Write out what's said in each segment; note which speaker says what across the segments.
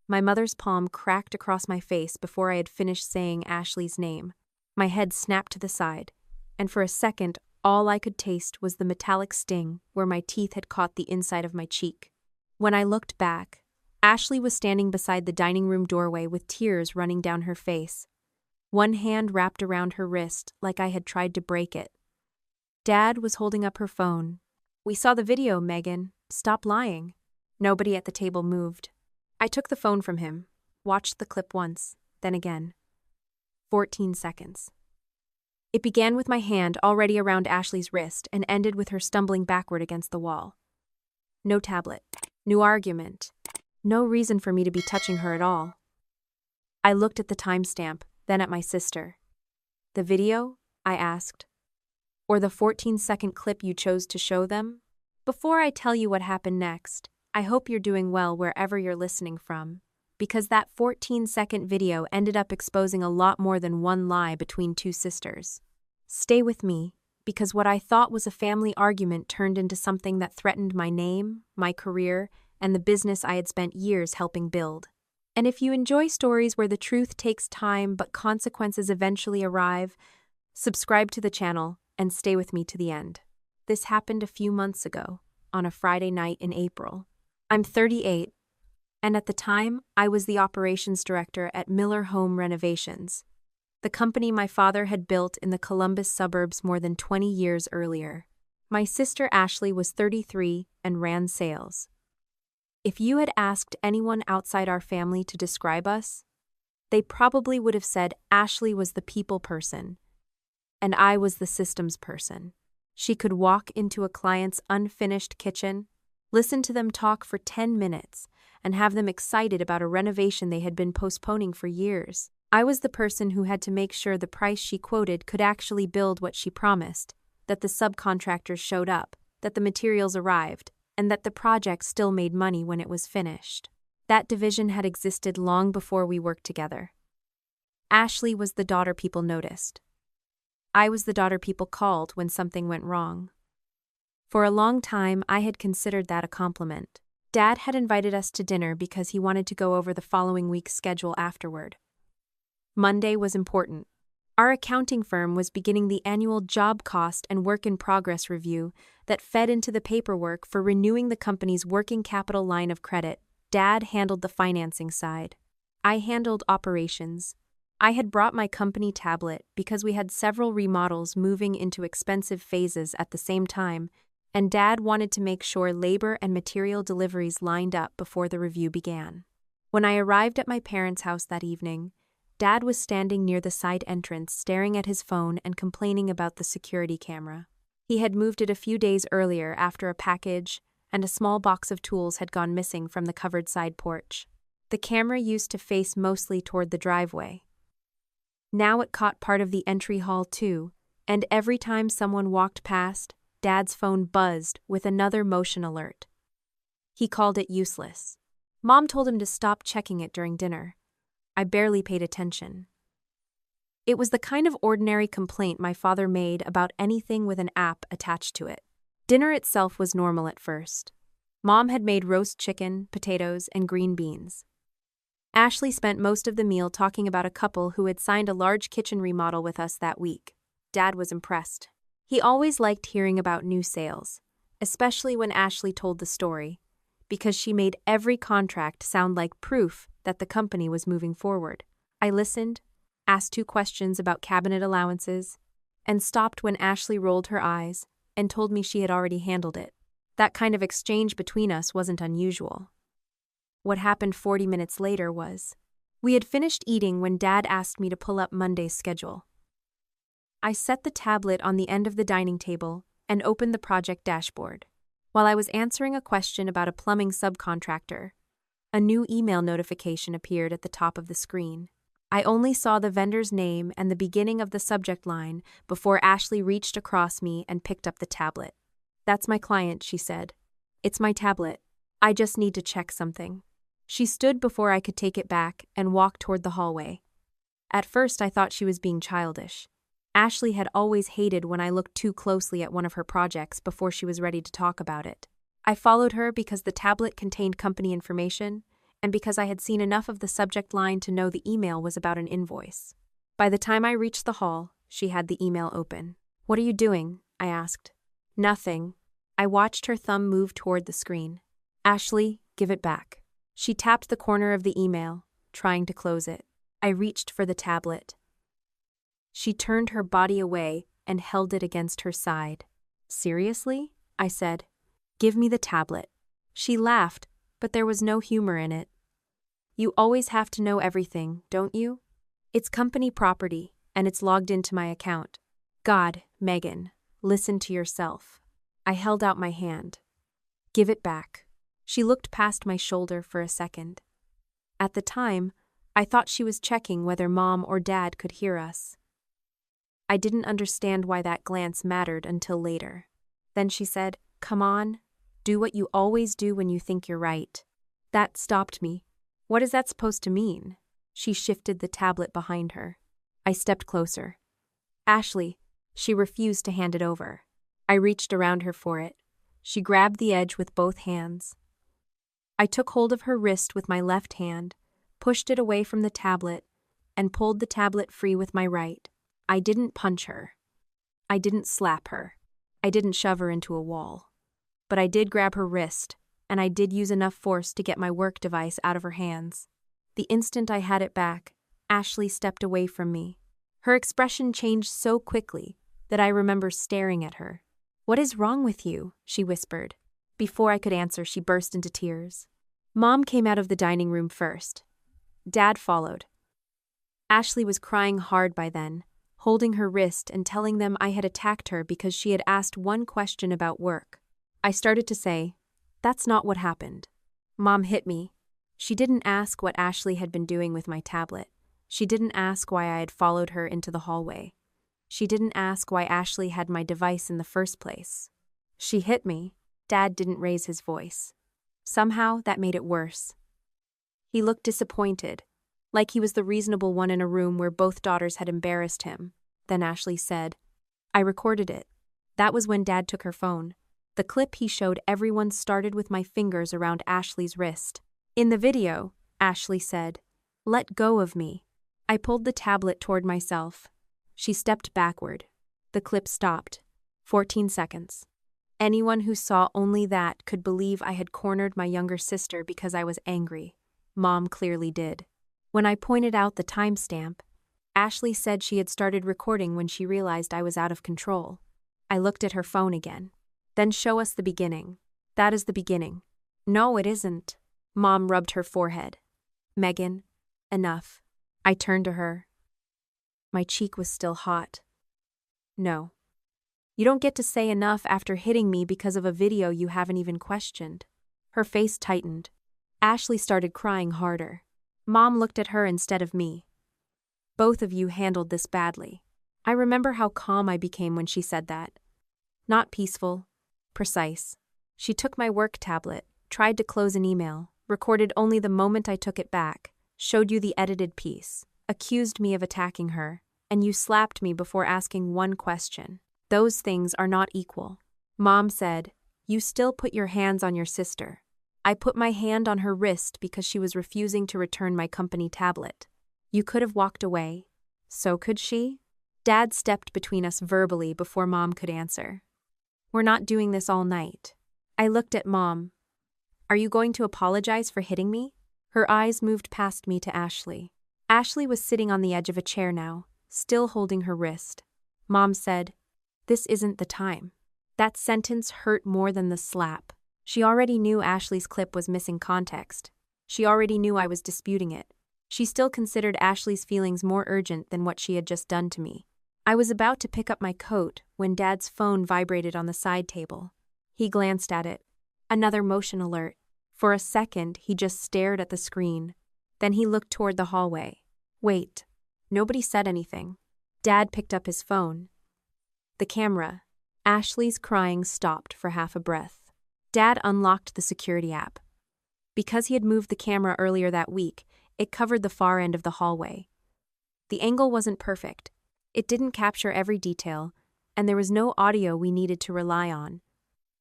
Speaker 1: My mother's palm cracked across my face before I had finished saying Ashley's name. My head snapped to the side, and for a second, all I could taste was the metallic sting where my teeth had caught the inside of my cheek. When I looked back, Ashley was standing beside the dining room doorway with tears running down her face. One hand wrapped around her wrist like I had tried to break it. Dad was holding up her phone. "We saw the video, Megan. Stop lying." Nobody at the table moved. I took the phone from him, watched the clip once, then again. 14 seconds. It began with my hand already around Ashley's wrist and ended with her stumbling backward against the wall. No tablet, no argument, no reason for me to be touching her at all. I looked at the timestamp, then at my sister. "The video?" I asked. "Or the 14-second clip you chose to show them?" Before I tell you what happened next, I hope you're doing well wherever you're listening from, because that 14-second video ended up exposing a lot more than one lie between two sisters. Stay with me, because what I thought was a family argument turned into something that threatened my name, my career, and the business I had spent years helping build. And if you enjoy stories where the truth takes time but consequences eventually arrive, subscribe to the channel and stay with me to the end. This happened a few months ago, on a Friday night in April. I'm 38, and at the time, I was the operations director at Miller Home Renovations, the company my father had built in the Columbus suburbs more than 20 years earlier. My sister Ashley was 33 and ran sales. If you had asked anyone outside our family to describe us, they probably would have said Ashley was the people person, and I was the systems person. She could walk into a client's unfinished kitchen, listen to them talk for 10 minutes, and have them excited about a renovation they had been postponing for years. I was the person who had to make sure the price she quoted could actually build what she promised, that the subcontractors showed up, that the materials arrived, and that the project still made money when it was finished. That division had existed long before we worked together. Ashley was the daughter people noticed. I was the daughter people called when something went wrong. For a long time, I had considered that a compliment. Dad had invited us to dinner because he wanted to go over the following week's schedule afterward. Monday was important. Our accounting firm was beginning the annual job cost and work in progress review that fed into the paperwork for renewing the company's working capital line of credit. Dad handled the financing side. I handled operations. I had brought my company tablet because we had several remodels moving into expensive phases at the same time, and Dad wanted to make sure labor and material deliveries lined up before the review began. When I arrived at my parents' house that evening, Dad was standing near the side entrance staring at his phone and complaining about the security camera. He had moved it a few days earlier after a package and a small box of tools had gone missing from the covered side porch. The camera used to face mostly toward the driveway. Now it caught part of the entry hall too, and every time someone walked past, Dad's phone buzzed with another motion alert. He called it useless. Mom told him to stop checking it during dinner. I barely paid attention. It was the kind of ordinary complaint my father made about anything with an app attached to it. Dinner itself was normal at first. Mom had made roast chicken, potatoes, and green beans. Ashley spent most of the meal talking about a couple who had signed a large kitchen remodel with us that week. Dad was impressed. He always liked hearing about new sales, especially when Ashley told the story, because she made every contract sound like proof that the company was moving forward. I listened, asked 2 questions about cabinet allowances, and stopped when Ashley rolled her eyes and told me she had already handled it. That kind of exchange between us wasn't unusual. What happened 40 minutes later was, we had finished eating when Dad asked me to pull up Monday's schedule. I set the tablet on the end of the dining table and opened the project dashboard. While I was answering a question about a plumbing subcontractor, a new email notification appeared at the top of the screen. I only saw the vendor's name and the beginning of the subject line before Ashley reached across me and picked up the tablet. "That's my client," she said. "It's my tablet. I just need to check something." She stood before I could take it back and walked toward the hallway. At first, I thought she was being childish. Ashley had always hated when I looked too closely at one of her projects before she was ready to talk about it. I followed her because the tablet contained company information, and because I had seen enough of the subject line to know the email was about an invoice. By the time I reached the hall, she had the email open. "What are you doing?" I asked. "Nothing." I watched her thumb move toward the screen. "Ashley, give it back." She tapped the corner of the email, trying to close it. I reached for the tablet. She turned her body away and held it against her side. "Seriously?" I said. "Give me the tablet." She laughed, but there was no humor in it. "You always have to know everything, don't you? It's company property, and it's logged into my account." "God, Megan, listen to yourself." I held out my hand. "Give it back." She looked past my shoulder for a second. At the time, I thought she was checking whether Mom or Dad could hear us. I didn't understand why that glance mattered until later. Then she said, "Come on, do what you always do when you think you're right." That stopped me. What is that supposed to mean? She shifted the tablet behind her. I stepped closer. "Ashley." She refused to hand it over. I reached around her for it. She grabbed the edge with both hands. I took hold of her wrist with my left hand, pushed it away from the tablet, and pulled the tablet free with my right. I didn't punch her. I didn't slap her. I didn't shove her into a wall. But I did grab her wrist, and I did use enough force to get my work device out of her hands. The instant I had it back, Ashley stepped away from me. Her expression changed so quickly that I remember staring at her. "What is wrong with you?" she whispered. Before I could answer, she burst into tears. Mom came out of the dining room first. Dad followed. Ashley was crying hard by then, holding her wrist and telling them I had attacked her because she had asked one question about work. I started to say, "That's not what happened." Mom hit me. She didn't ask what Ashley had been doing with my tablet. She didn't ask why I had followed her into the hallway. She didn't ask why Ashley had my device in the first place. She hit me. Dad didn't raise his voice. Somehow, that made it worse. He looked disappointed, like he was the reasonable one in a room where both daughters had embarrassed him. Then Ashley said, "I recorded it." That was when Dad took her phone. The clip he showed everyone started with my fingers around Ashley's wrist. In the video, Ashley said, "Let go of me." I pulled the tablet toward myself. She stepped backward. The clip stopped. 14 seconds. Anyone who saw only that could believe I had cornered my younger sister because I was angry. Mom clearly did. When I pointed out the timestamp, Ashley said she had started recording when she realized I was out of control. I looked at her phone again. "Then show us the beginning." "That is the beginning." "No, it isn't." Mom rubbed her forehead. "Megan, enough." I turned to her. My cheek was still hot. "No. You don't get to say enough after hitting me because of a video you haven't even questioned." Her face tightened. Ashley started crying harder. Mom looked at her instead of me. "Both of you handled this badly." I remember how calm I became when she said that. Not peaceful, precise. She took my work tablet, tried to close an email, recorded only the moment I took it back, showed you the edited piece, accused me of attacking her, and you slapped me before asking one question. Those things are not equal. Mom said, "You still put your hands on your sister." I put my hand on her wrist because she was refusing to return my company tablet. You could have walked away. So could she? Dad stepped between us verbally before Mom could answer. "We're not doing this all night." I looked at Mom. "Are you going to apologize for hitting me?" Her eyes moved past me to Ashley. Ashley was sitting on the edge of a chair now, still holding her wrist. Mom said, "This isn't the time." That sentence hurt more than the slap. She already knew Ashley's clip was missing context. She already knew I was disputing it. She still considered Ashley's feelings more urgent than what she had just done to me. I was about to pick up my coat when Dad's phone vibrated on the side table. He glanced at it. Another motion alert. For a second, he just stared at the screen. Then he looked toward the hallway. Wait. Nobody said anything. Dad picked up his phone. The camera. Ashley's crying stopped for half a breath. Dad unlocked the security app. Because he had moved the camera earlier that week, it covered the far end of the hallway. The angle wasn't perfect. It didn't capture every detail, and there was no audio we needed to rely on.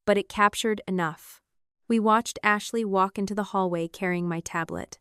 Speaker 1: But it captured enough. We watched Ashley walk into the hallway carrying my tablet.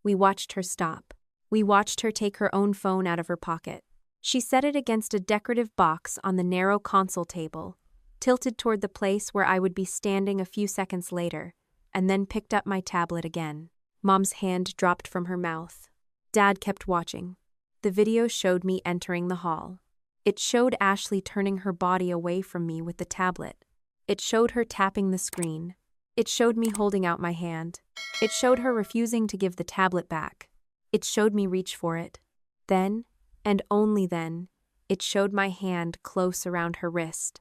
Speaker 1: We watched her stop. We watched her take her own phone out of her pocket. She set it against a decorative box on the narrow console table, tilted toward the place where I would be standing a few seconds later, and then picked up my tablet again. Mom's hand dropped from her mouth. Dad kept watching. The video showed me entering the hall. It showed Ashley turning her body away from me with the tablet. It showed her tapping the screen. It showed me holding out my hand. It showed her refusing to give the tablet back. It showed me reach for it. Then, and only then, it showed my hand close around her wrist.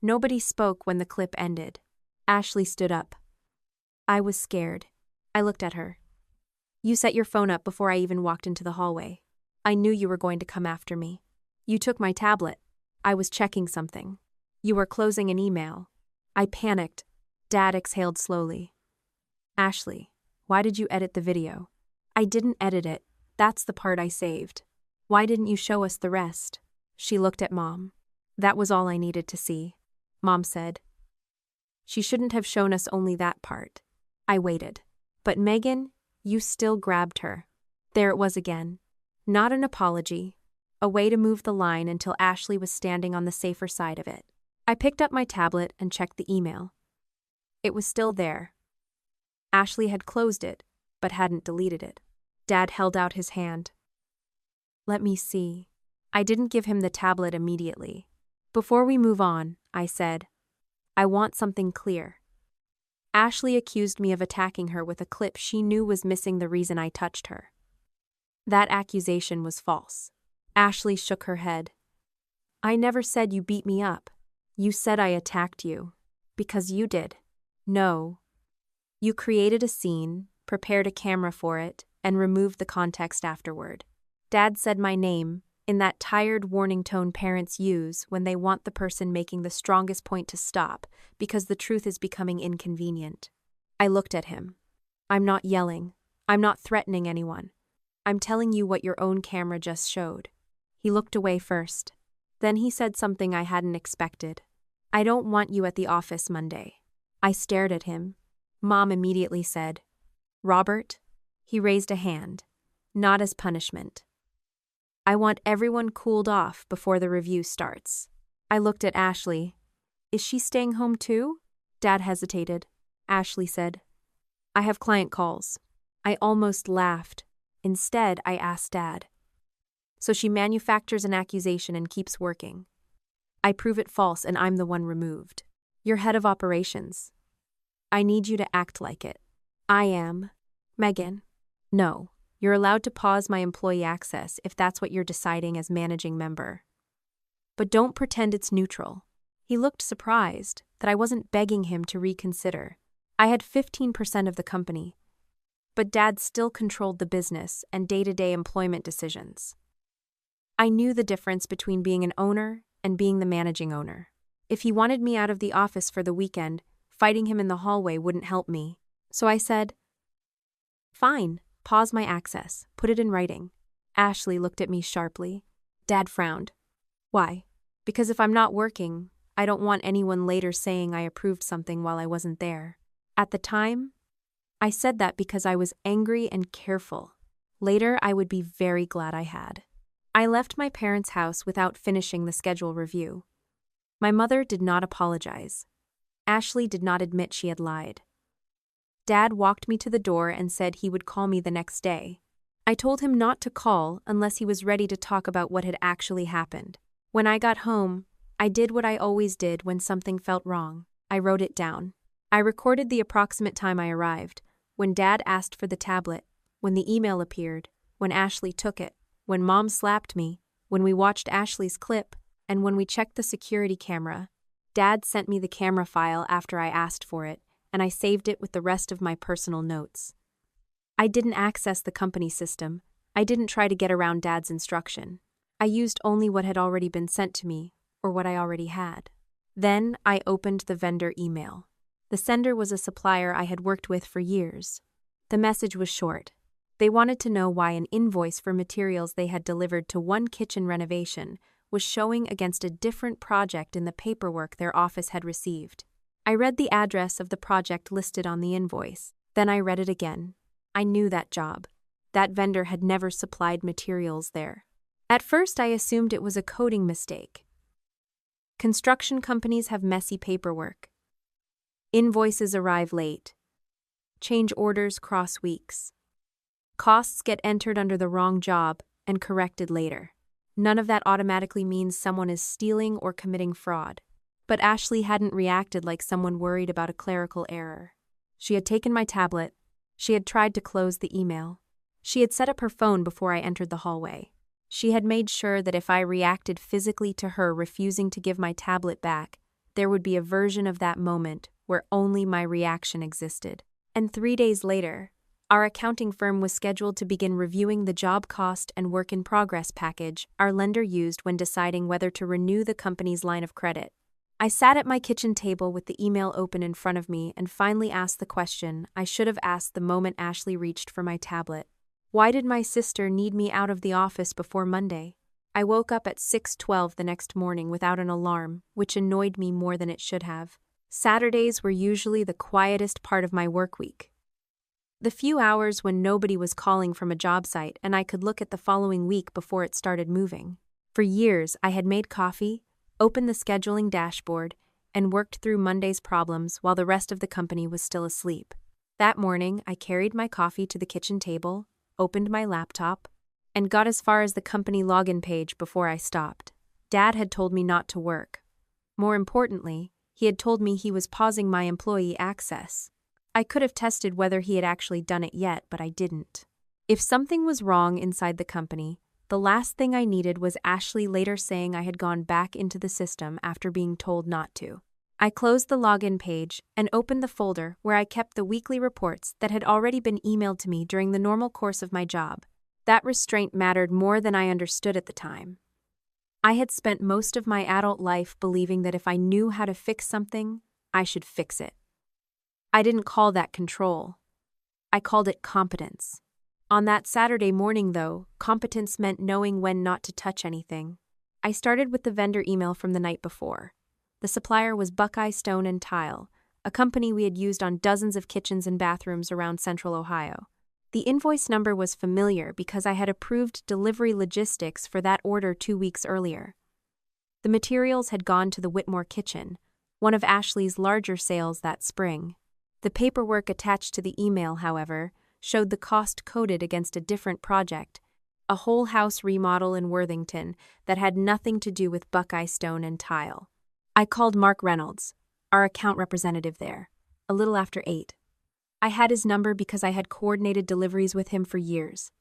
Speaker 1: Nobody spoke when the clip ended. Ashley stood up. I was scared. I looked at her. You set your phone up before I even walked into the hallway. I knew you were going to come after me. You took my tablet. I was checking something. You were closing an email. I panicked. Dad exhaled slowly. Ashley, why did you edit the video? I didn't edit it. That's the part I saved. Why didn't you show us the rest? She looked at Mom. That was all I needed to see. Mom said. She shouldn't have shown us only that part. I waited. But Megan, you still grabbed her. There it was again. Not an apology. A way to move the line until Ashley was standing on the safer side of it. I picked up my tablet and checked the email. It was still there. Ashley had closed it, but hadn't deleted it. Dad held out his hand. Let me see. I didn't give him the tablet immediately. Before we move on, I said, I want something clear. Ashley accused me of attacking her with a clip she knew was missing the reason I touched her. That accusation was false. Ashley shook her head. I never said you beat me up. You said I attacked you. Because you did. No. You created a scene, prepared a camera for it, and removed the context afterward. Dad said my name, in that tired warning tone parents use when they want the person making the strongest point to stop because the truth is becoming inconvenient. I looked at him. I'm not yelling. I'm not threatening anyone. I'm telling you what your own camera just showed. He looked away first. Then he said something I hadn't expected. I don't want you at the office Monday. I stared at him. Mom immediately said, Robert? He raised a hand. Not as punishment. I want everyone cooled off before the review starts. I looked at Ashley. Is she staying home too? Dad hesitated. Ashley said, I have client calls. I almost laughed. Instead, I asked Dad. So she manufactures an accusation and keeps working. I prove it false and I'm the one removed. You're head of operations. I need you to act like it. I am. Megan. No. You're allowed to pause my employee access if that's what you're deciding as managing member. But don't pretend it's neutral. He looked surprised that I wasn't begging him to reconsider. I had 15% of the company. But Dad still controlled the business and day-to-day employment decisions. I knew the difference between being an owner and being the managing owner. If he wanted me out of the office for the weekend, fighting him in the hallway wouldn't help me. So I said, Fine, pause my access, put it in writing. Ashley looked at me sharply. Dad frowned. Why? Because if I'm not working, I don't want anyone later saying I approved something while I wasn't there. At the time, I said that because I was angry and careful. Later, I would be very glad I had. I left my parents' house without finishing the schedule review. My mother did not apologize. Ashley did not admit she had lied. Dad walked me to the door and said he would call me the next day. I told him not to call unless he was ready to talk about what had actually happened. When I got home, I did what I always did when something felt wrong. I wrote it down. I recorded the approximate time I arrived, when Dad asked for the tablet, when the email appeared, when Ashley took it, when Mom slapped me, when we watched Ashley's clip, and when we checked the security camera. Dad sent me the camera file after I asked for it, and I saved it with the rest of my personal notes. I didn't access the company system. I didn't try to get around Dad's instruction. I used only what had already been sent to me, or what I already had. Then I opened the vendor email. The sender was a supplier I had worked with for years. The message was short. They wanted to know why an invoice for materials they had delivered to one kitchen renovation was showing against a different project in the paperwork their office had received. I read the address of the project listed on the invoice. Then I read it again. I knew that job. That vendor had never supplied materials there. At first, I assumed it was a coding mistake. Construction companies have messy paperwork. Invoices arrive late. Change orders cross weeks. Costs get entered under the wrong job and corrected later. None of that automatically means someone is stealing or committing fraud. But Ashley hadn't reacted like someone worried about a clerical error. She had taken my tablet. She had tried to close the email. She had set up her phone before I entered the hallway. She had made sure that if I reacted physically to her refusing to give my tablet back, there would be a version of that moment where only my reaction existed. And 3 days later, our accounting firm was scheduled to begin reviewing the job cost and work in progress package our lender used when deciding whether to renew the company's line of credit. I sat at my kitchen table with the email open in front of me and finally asked the question I should have asked the moment Ashley reached for my tablet. Why did my sister need me out of the office before Monday? I woke up at 6:12 the next morning without an alarm, which annoyed me more than it should have. Saturdays were usually the quietest part of my work week. The few hours when nobody was calling from a job site and I could look at the following week before it started moving. For years, I had made coffee, opened the scheduling dashboard, and worked through Monday's problems while the rest of the company was still asleep. That morning, I carried my coffee to the kitchen table, opened my laptop, and got as far as the company login page before I stopped. Dad had told me not to work. More importantly, he had told me he was pausing my employee access. I could have tested whether he had actually done it yet, but I didn't. If something was wrong inside the company, the last thing I needed was Ashley later saying I had gone back into the system after being told not to. I closed the login page and opened the folder where I kept the weekly reports that had already been emailed to me during the normal course of my job. That restraint mattered more than I understood at the time. I had spent most of my adult life believing that if I knew how to fix something, I should fix it. I didn't call that control. I called it competence. On that Saturday morning, though, competence meant knowing when not to touch anything. I started with the vendor email from the night before. The supplier was Buckeye Stone and Tile, a company we had used on dozens of kitchens and bathrooms around central Ohio. The invoice number was familiar because I had approved delivery logistics for that order 2 weeks earlier. The materials had gone to the Whitmore Kitchen, one of Ashley's larger sales that spring. The paperwork attached to the email, however, showed the cost coded against a different project, a whole house remodel in Worthington that had nothing to do with Buckeye Stone and Tile. I called Mark Reynolds, our account representative there, a little after 8. I had his number because I had coordinated deliveries with him for years.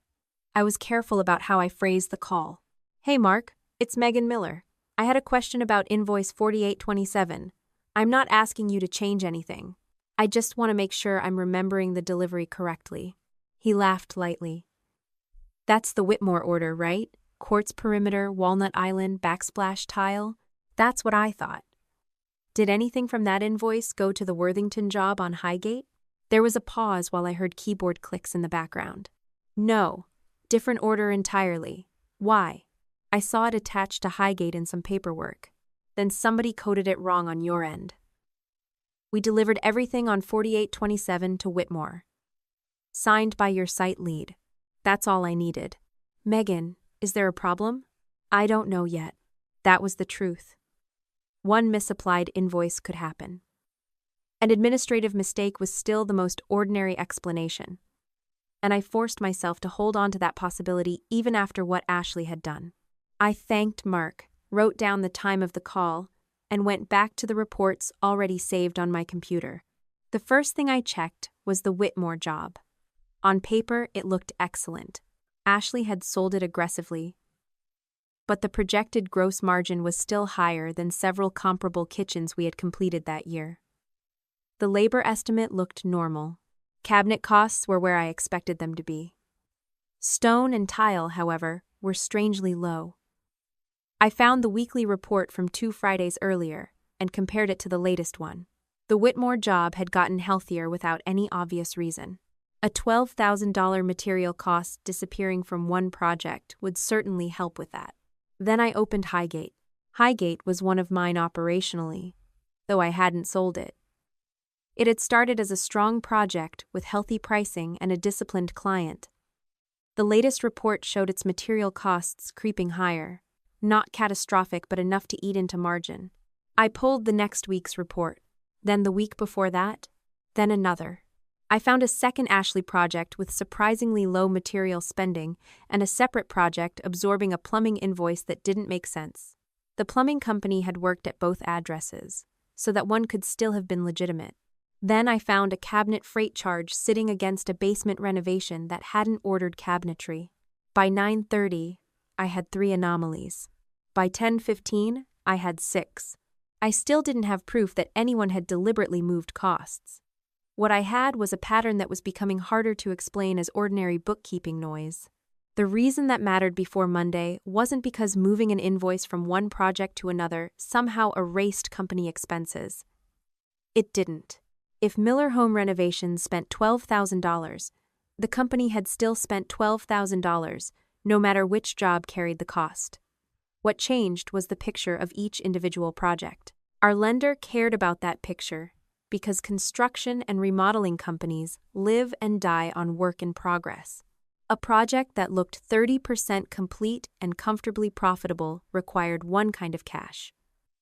Speaker 1: I was careful about how I phrased the call. Hey Mark, it's Megan Miller. I had a question about invoice 4827. I'm not asking you to change anything. I just want to make sure I'm remembering the delivery correctly. He laughed lightly. That's the Whitmore order, right? Quartz perimeter, Walnut Island, backsplash tile? That's what I thought. Did anything from that invoice go to the Worthington job on Highgate? There was a pause while I heard keyboard clicks in the background. No, different order entirely. Why? I saw it attached to Highgate in some paperwork. Then somebody coded it wrong on your end. We delivered everything on 4827 to Whitmore. Signed by your site lead. That's all I needed. Megan, is there a problem? I don't know yet. That was the truth. One misapplied invoice could happen. An administrative mistake was still the most ordinary explanation. And I forced myself to hold on to that possibility even after what Ashley had done. I thanked Mark, wrote down the time of the call, and went back to the reports already saved on my computer. The first thing I checked was the Whitmore job. On paper, it looked excellent. Ashley had sold it aggressively, but the projected gross margin was still higher than several comparable kitchens we had completed that year. The labor estimate looked normal. Cabinet costs were where I expected them to be. Stone and tile, however, were strangely low. I found the weekly report from 2 Fridays earlier and compared it to the latest one. The Whitmore job had gotten healthier without any obvious reason. A $12,000 material cost disappearing from one project would certainly help with that. Then I opened Highgate. Highgate was one of mine operationally, though I hadn't sold it. It had started as a strong project with healthy pricing and a disciplined client. The latest report showed its material costs creeping higher. Not catastrophic, but enough to eat into margin. I pulled the next week's report, then the week before that, then another. I found a second Ashley project with surprisingly low material spending and a separate project absorbing a plumbing invoice that didn't make sense. The plumbing company had worked at both addresses, so that one could still have been legitimate. Then I found a cabinet freight charge sitting against a basement renovation that hadn't ordered cabinetry. By 9:30, I had 3 anomalies. By 10:15, I had 6. I still didn't have proof that anyone had deliberately moved costs. What I had was a pattern that was becoming harder to explain as ordinary bookkeeping noise. The reason that mattered before Monday wasn't because moving an invoice from one project to another somehow erased company expenses. It didn't. If Miller Home Renovations spent $12,000, the company had still spent $12,000, no matter which job carried the cost. What changed was the picture of each individual project. Our lender cared about that picture because construction and remodeling companies live and die on work in progress. A project that looked 30% complete and comfortably profitable required one kind of cash.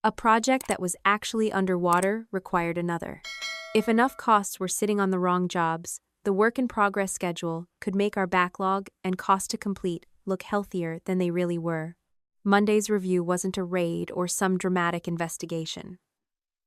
Speaker 1: A project that was actually underwater required another. If enough costs were sitting on the wrong jobs, the work-in-progress schedule could make our backlog and cost to complete look healthier than they really were. Monday's review wasn't a raid or some dramatic investigation.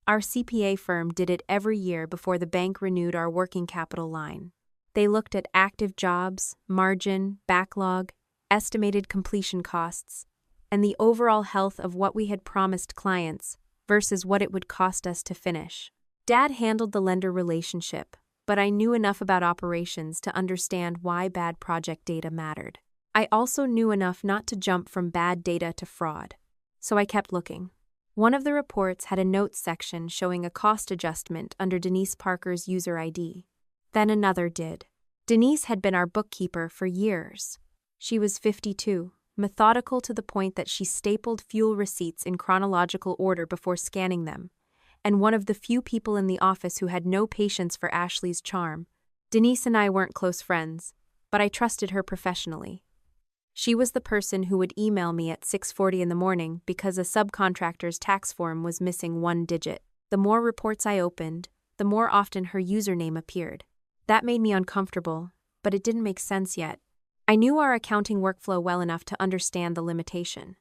Speaker 1: Our CPA firm did it every year before the bank renewed our working capital line. They looked at active jobs, margin, backlog, estimated completion costs, and the overall health of what we had promised clients versus what it would cost us to finish. Dad handled the lender relationship, but I knew enough about operations to understand why bad project data mattered. I also knew enough not to jump from bad data to fraud, so I kept looking. One of the reports had a notes section showing a cost adjustment under Denise Parker's user ID. Then another did. Denise had been our bookkeeper for years. She was 52, methodical to the point that she stapled fuel receipts in chronological order before scanning them, and one of the few people in the office who had no patience for Ashley's charm. Denise and I weren't close friends, but I trusted her professionally. She was the person who would email me at 6:40 in the morning because a subcontractor's tax form was missing one digit. The more reports I opened, the more often her username appeared. That made me uncomfortable, but it didn't make sense yet. I knew our accounting workflow well enough to understand the limitation.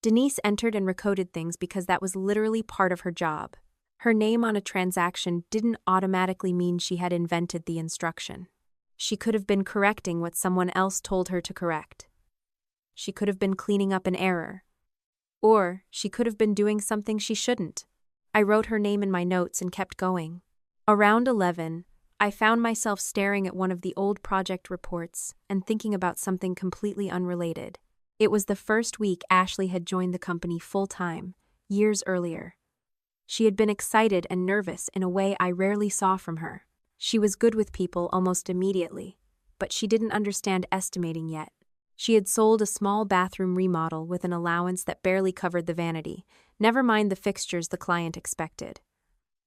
Speaker 1: Denise entered and recoded things because that was literally part of her job. Her name on a transaction didn't automatically mean she had invented the instruction. She could have been correcting what someone else told her to correct. She could have been cleaning up an error. Or she could have been doing something she shouldn't. I wrote her name in my notes and kept going. Around 11, I found myself staring at one of the old project reports and thinking about something completely unrelated. It was the first week Ashley had joined the company full-time, years earlier. She had been excited and nervous in a way I rarely saw from her. She was good with people almost immediately, but she didn't understand estimating yet. She had sold a small bathroom remodel with an allowance that barely covered the vanity, never mind the fixtures the client expected.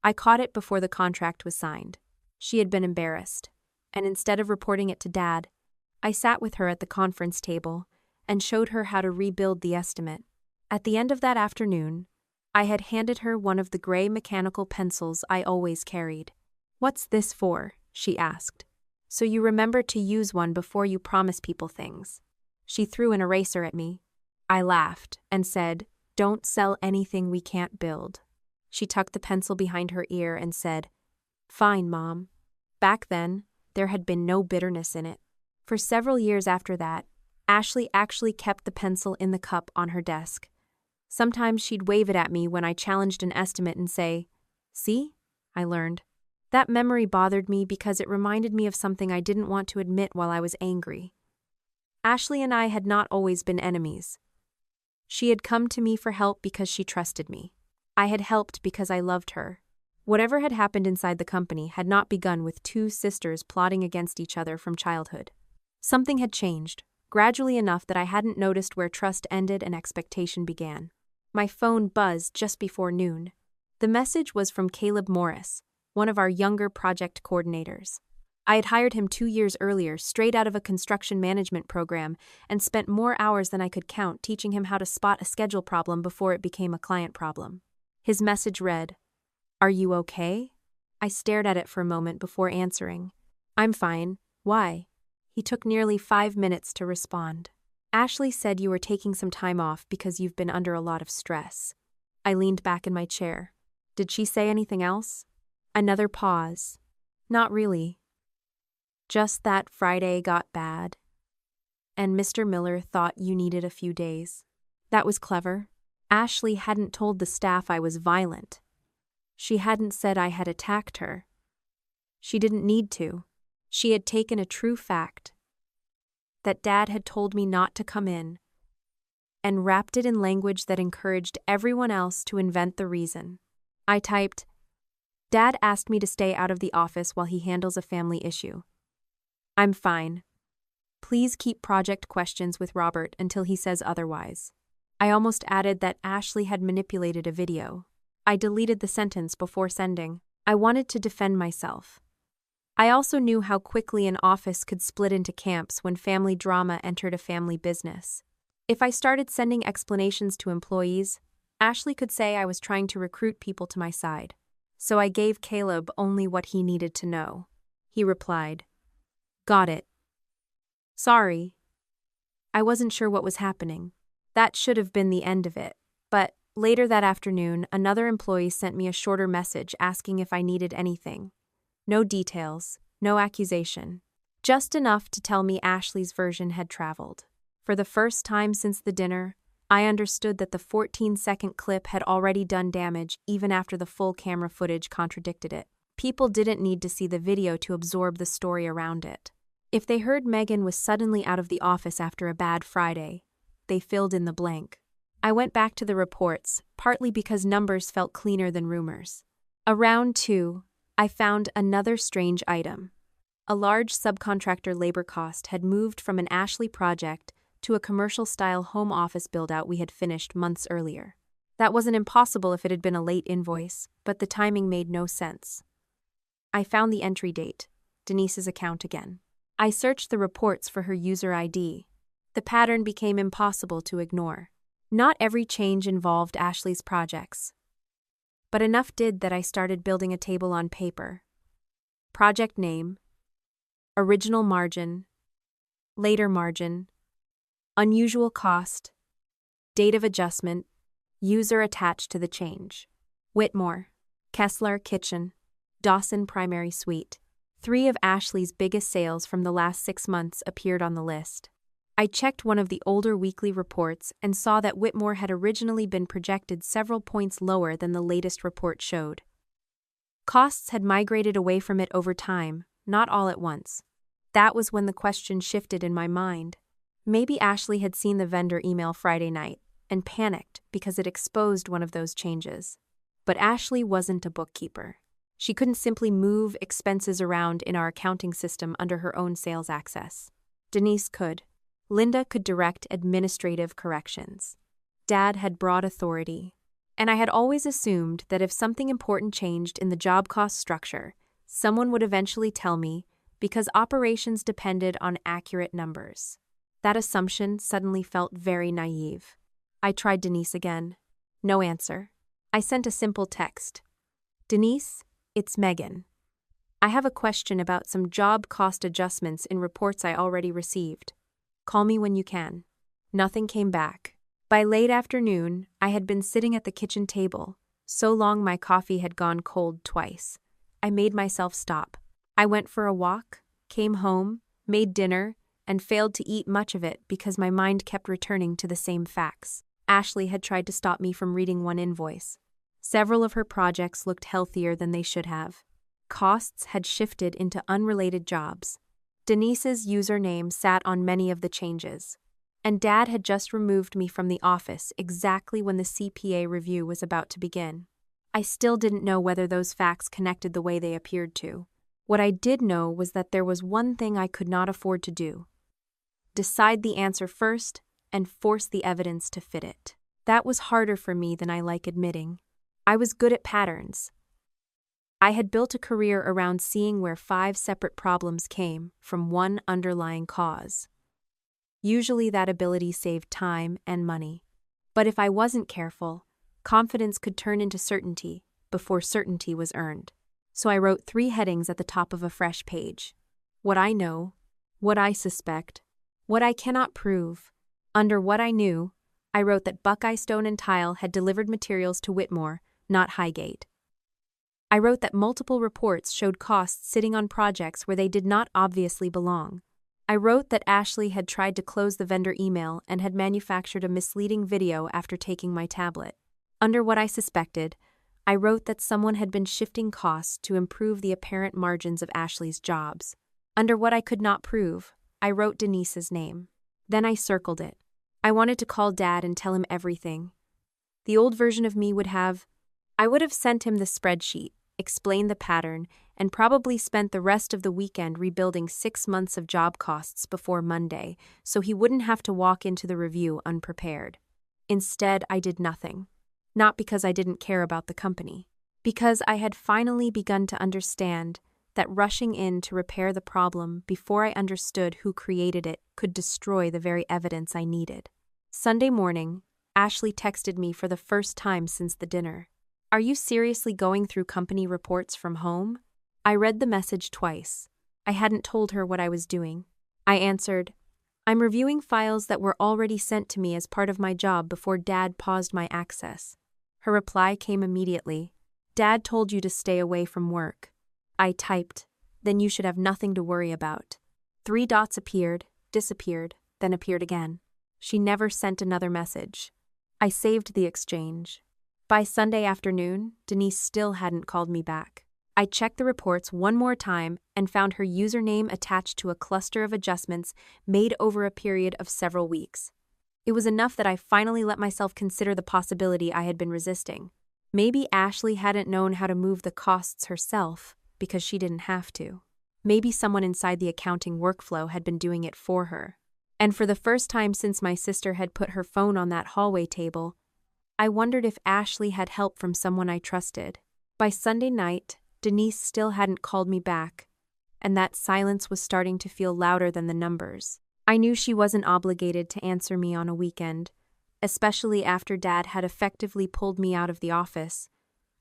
Speaker 1: I caught it before the contract was signed. She had been embarrassed, and instead of reporting it to Dad, I sat with her at the conference table and showed her how to rebuild the estimate. At the end of that afternoon, I had handed her one of the gray mechanical pencils I always carried. "What's this for?" she asked. "So you remember to use one before you promise people things." She threw an eraser at me. I laughed and said, "Don't sell anything we can't build." She tucked the pencil behind her ear and said, "Fine, Mom." Back then, there had been no bitterness in it. For several years after that, Ashley actually kept the pencil in the cup on her desk. Sometimes she'd wave it at me when I challenged an estimate and say, "See?" I learned. That memory bothered me because it reminded me of something I didn't want to admit while I was angry. Ashley and I had not always been enemies. She had come to me for help because she trusted me. I had helped because I loved her. Whatever had happened inside the company had not begun with two sisters plotting against each other from childhood. Something had changed, gradually enough that I hadn't noticed where trust ended and expectation began. My phone buzzed just before noon. The message was from Caleb Morris, one of our younger project coordinators. I had hired him 2 years earlier, straight out of a construction management program, and spent more hours than I could count teaching him how to spot a schedule problem before it became a client problem. His message read, "Are you okay?" I stared at it for a moment before answering. "I'm fine. Why?" He took nearly 5 minutes to respond. "Ashley said you were taking some time off because you've been under a lot of stress." I leaned back in my chair. "Did she say anything else?" Another pause. "Not really. Just that Friday got bad, and Mr. Miller thought you needed a few days." That was clever. Ashley hadn't told the staff I was violent. She hadn't said I had attacked her. She didn't need to. She had taken a true fact, that Dad had told me not to come in, and wrapped it in language that encouraged everyone else to invent the reason. I typed, "Dad asked me to stay out of the office while he handles a family issue. I'm fine. Please keep project questions with Robert until he says otherwise." I almost added that Ashley had manipulated a video. I deleted the sentence before sending. I wanted to defend myself. I also knew how quickly an office could split into camps when family drama entered a family business. If I started sending explanations to employees, Ashley could say I was trying to recruit people to my side. So I gave Caleb only what he needed to know. He replied, "Got it. Sorry. I wasn't sure what was happening." That should have been the end of it, but later that afternoon, another employee sent me a shorter message asking if I needed anything. No details, no accusation. Just enough to tell me Ashley's version had traveled. For the first time since the dinner, I understood that the 14-second clip had already done damage even after the full camera footage contradicted it. People didn't need to see the video to absorb the story around it. If they heard Megan was suddenly out of the office after a bad Friday, they filled in the blank. I went back to the reports, partly because numbers felt cleaner than rumors. Around 2, I found another strange item. A large subcontractor labor cost had moved from an Ashley project to a commercial-style home office build-out we had finished months earlier. That wasn't impossible if it had been a late invoice, but the timing made no sense. I found the entry date, Denise's account again. I searched the reports for her user ID. The pattern became impossible to ignore. Not every change involved Ashley's projects, but enough did that I started building a table on paper. Project name, original margin, later margin, unusual cost, date of adjustment, user attached to the change. Whitmore, Kessler Kitchen, Dawson Primary Suite. 3 of Ashley's biggest sales from the last 6 months appeared on the list. I checked one of the older weekly reports and saw that Whitmore had originally been projected several points lower than the latest report showed. Costs had migrated away from it over time, not all at once. That was when the question shifted in my mind. Maybe Ashley had seen the vendor email Friday night and panicked because it exposed one of those changes. But Ashley wasn't a bookkeeper. She couldn't simply move expenses around in our accounting system under her own sales access. Denise could. Linda could direct administrative corrections. Dad had broad authority, and I had always assumed that if something important changed in the job cost structure, someone would eventually tell me because operations depended on accurate numbers. That assumption suddenly felt very naive. I tried Denise again. No answer. I sent a simple text. "Denise, it's Megan. I have a question about some job cost adjustments in reports I already received. Call me when you can." Nothing came back. By late afternoon, I had been sitting at the kitchen table, so long my coffee had gone cold twice. I made myself stop. I went for a walk, came home, made dinner, and failed to eat much of it because my mind kept returning to the same facts. Ashley had tried to stop me from reading one invoice. Several of her projects looked healthier than they should have. Costs had shifted into unrelated jobs. Denise's username sat on many of the changes, and Dad had just removed me from the office exactly when the CPA review was about to begin. I still didn't know whether those facts connected the way they appeared to. What I did know was that there was one thing I could not afford to do: decide the answer first and force the evidence to fit it. That was harder for me than I like admitting. I was good at patterns, I had built a career around seeing where 5 separate problems came from one underlying cause. Usually that ability saved time and money. But if I wasn't careful, confidence could turn into certainty before certainty was earned. So I wrote 3 headings at the top of a fresh page. What I know, what I suspect, what I cannot prove. Under what I knew, I wrote that Buckeye Stone and Tile had delivered materials to Whitmore, not Highgate. I wrote that multiple reports showed costs sitting on projects where they did not obviously belong. I wrote that Ashley had tried to close the vendor email and had manufactured a misleading video after taking my tablet. Under what I suspected, I wrote that someone had been shifting costs to improve the apparent margins of Ashley's jobs. Under what I could not prove, I wrote Denise's name. Then I circled it. I wanted to call Dad and tell him everything. The old version of me I would have sent him the spreadsheet, explained the pattern, and probably spent the rest of the weekend rebuilding 6 months of job costs before Monday, so he wouldn't have to walk into the review unprepared. Instead, I did nothing. Not because I didn't care about the company. Because I had finally begun to understand that rushing in to repair the problem before I understood who created it could destroy the very evidence I needed. Sunday morning, Ashley texted me for the first time since the dinner. "Are you seriously going through company reports from home?" I read the message twice. I hadn't told her what I was doing. I answered, "I'm reviewing files that were already sent to me as part of my job before Dad paused my access." Her reply came immediately. "Dad told you to stay away from work." I typed, "Then you should have nothing to worry about." 3 dots appeared, disappeared, then appeared again. She never sent another message. I saved the exchange. By Sunday afternoon, Denise still hadn't called me back. I checked the reports one more time and found her username attached to a cluster of adjustments made over a period of several weeks. It was enough that I finally let myself consider the possibility I had been resisting. Maybe Ashley hadn't known how to move the costs herself because she didn't have to. Maybe someone inside the accounting workflow had been doing it for her. And for the first time since my sister had put her phone on that hallway table, I wondered if Ashley had help from someone I trusted. By Sunday night, Denise still hadn't called me back, and that silence was starting to feel louder than the numbers. I knew she wasn't obligated to answer me on a weekend, especially after Dad had effectively pulled me out of the office,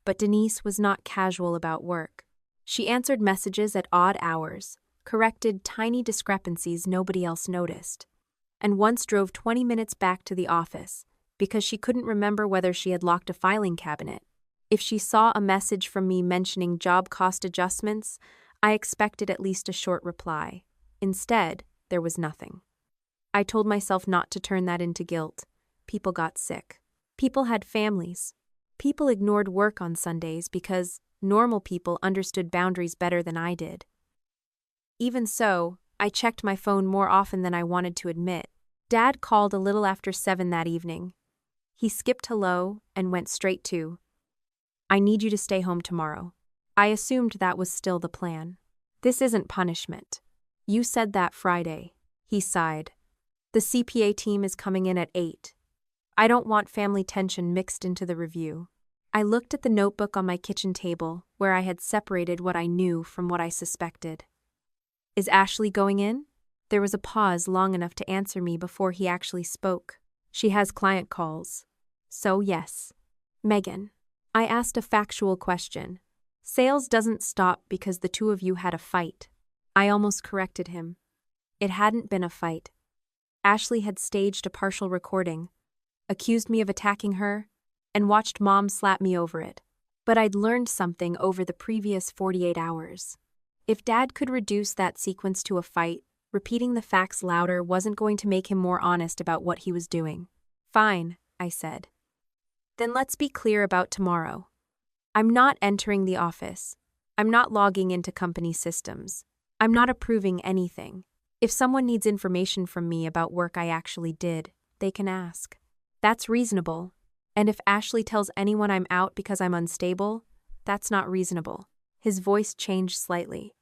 Speaker 1: but Denise was not casual about work. She answered messages at odd hours, corrected tiny discrepancies nobody else noticed, and once drove 20 minutes back to the office because she couldn't remember whether she had locked a filing cabinet. If she saw a message from me mentioning job cost adjustments, I expected at least a short reply. Instead, there was nothing. I told myself not to turn that into guilt. People got sick. People had families. People ignored work on Sundays because normal people understood boundaries better than I did. Even so, I checked my phone more often than I wanted to admit. Dad called a little after 7 that evening. He skipped hello and went straight to, "I need you to stay home tomorrow." I assumed that was still the plan. "This isn't punishment. You said that Friday." He sighed. "The CPA team is coming in at 8. I don't want family tension mixed into the review." I looked at the notebook on my kitchen table, where I had separated what I knew from what I suspected. "Is Ashley going in?" There was a pause long enough to answer me before he actually spoke. "She has client calls. So yes." "Megan." I asked a factual question. "Sales doesn't stop because the 2 of you had a fight." I almost corrected him. It hadn't been a fight. Ashley had staged a partial recording, accused me of attacking her, and watched Mom slap me over it. But I'd learned something over the previous 48 hours. If Dad could reduce that sequence to a fight, repeating the facts louder wasn't going to make him more honest about what he was doing. "Fine," I said. "Then let's be clear about tomorrow. I'm not entering the office. I'm not logging into company systems. I'm not approving anything. If someone needs information from me about work I actually did, they can ask. That's reasonable. And if Ashley tells anyone I'm out because I'm unstable, that's not reasonable." His voice changed slightly.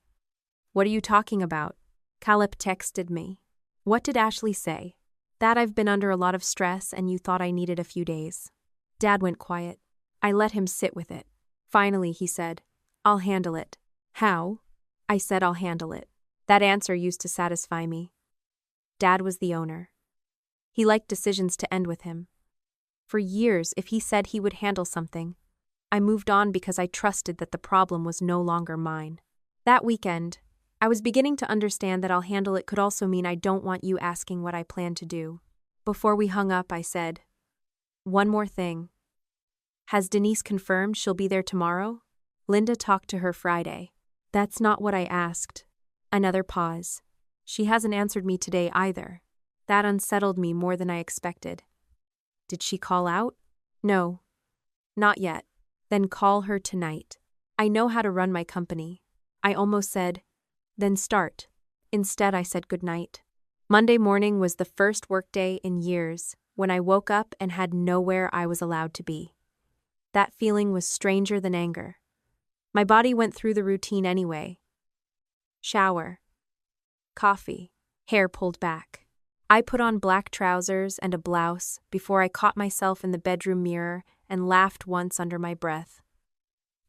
Speaker 1: "What are you talking about?" Caleb texted me. "What did Ashley say?" "That I've been under a lot of stress and you thought I needed a few days." Dad went quiet. I let him sit with it. Finally, he said, I'll handle it. How? I said I'll handle it. That answer used to satisfy me. Dad was the owner. He liked decisions to end with him. For years, if he said he would handle something, I moved on because I trusted that the problem was no longer mine. That weekend, I was beginning to understand that I'll handle it could also mean I don't want you asking what I plan to do. Before we hung up, I said, "One more thing. Has Denise confirmed she'll be there tomorrow? Linda talked to her Friday." "That's not what I asked." Another pause. "She hasn't answered me today either." That unsettled me more than I expected. "Did she call out?" "No. Not yet." "Then call her tonight. I know how to run my company." I almost said, "Then start." Instead, I said goodnight. Monday morning was the first workday in years when I woke up and had nowhere I was allowed to be. That feeling was stranger than anger. My body went through the routine anyway. Shower. Coffee. Hair pulled back. I put on black trousers and a blouse before I caught myself in the bedroom mirror and laughed once under my breath.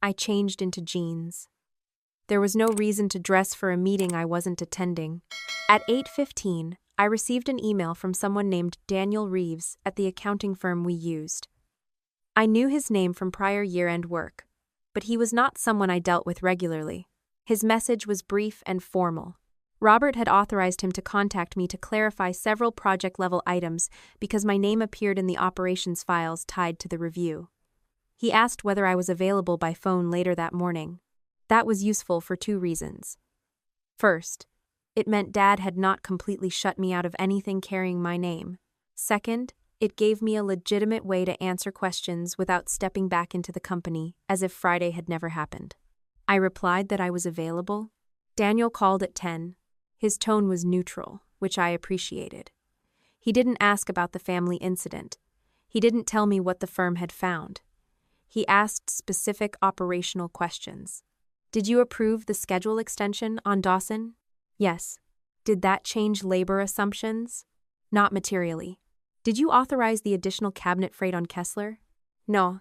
Speaker 1: I changed into jeans. There was no reason to dress for a meeting I wasn't attending. At 8:15, I received an email from someone named Daniel Reeves at the accounting firm we used. I knew his name from prior year-end work, but he was not someone I dealt with regularly. His message was brief and formal. Robert had authorized him to contact me to clarify several project-level items because my name appeared in the operations files tied to the review. He asked whether I was available by phone later that morning. That was useful for two reasons. First, it meant Dad had not completely shut me out of anything carrying my name. Second, it gave me a legitimate way to answer questions without stepping back into the company, as if Friday had never happened. I replied that I was available. Daniel called at 10. His tone was neutral, which I appreciated. He didn't ask about the family incident. He didn't tell me what the firm had found. He asked specific operational questions. "Did you approve the schedule extension on Dawson?" "Yes." "Did that change labor assumptions?" "Not materially." "Did you authorize the additional cabinet freight on Kessler?" "No."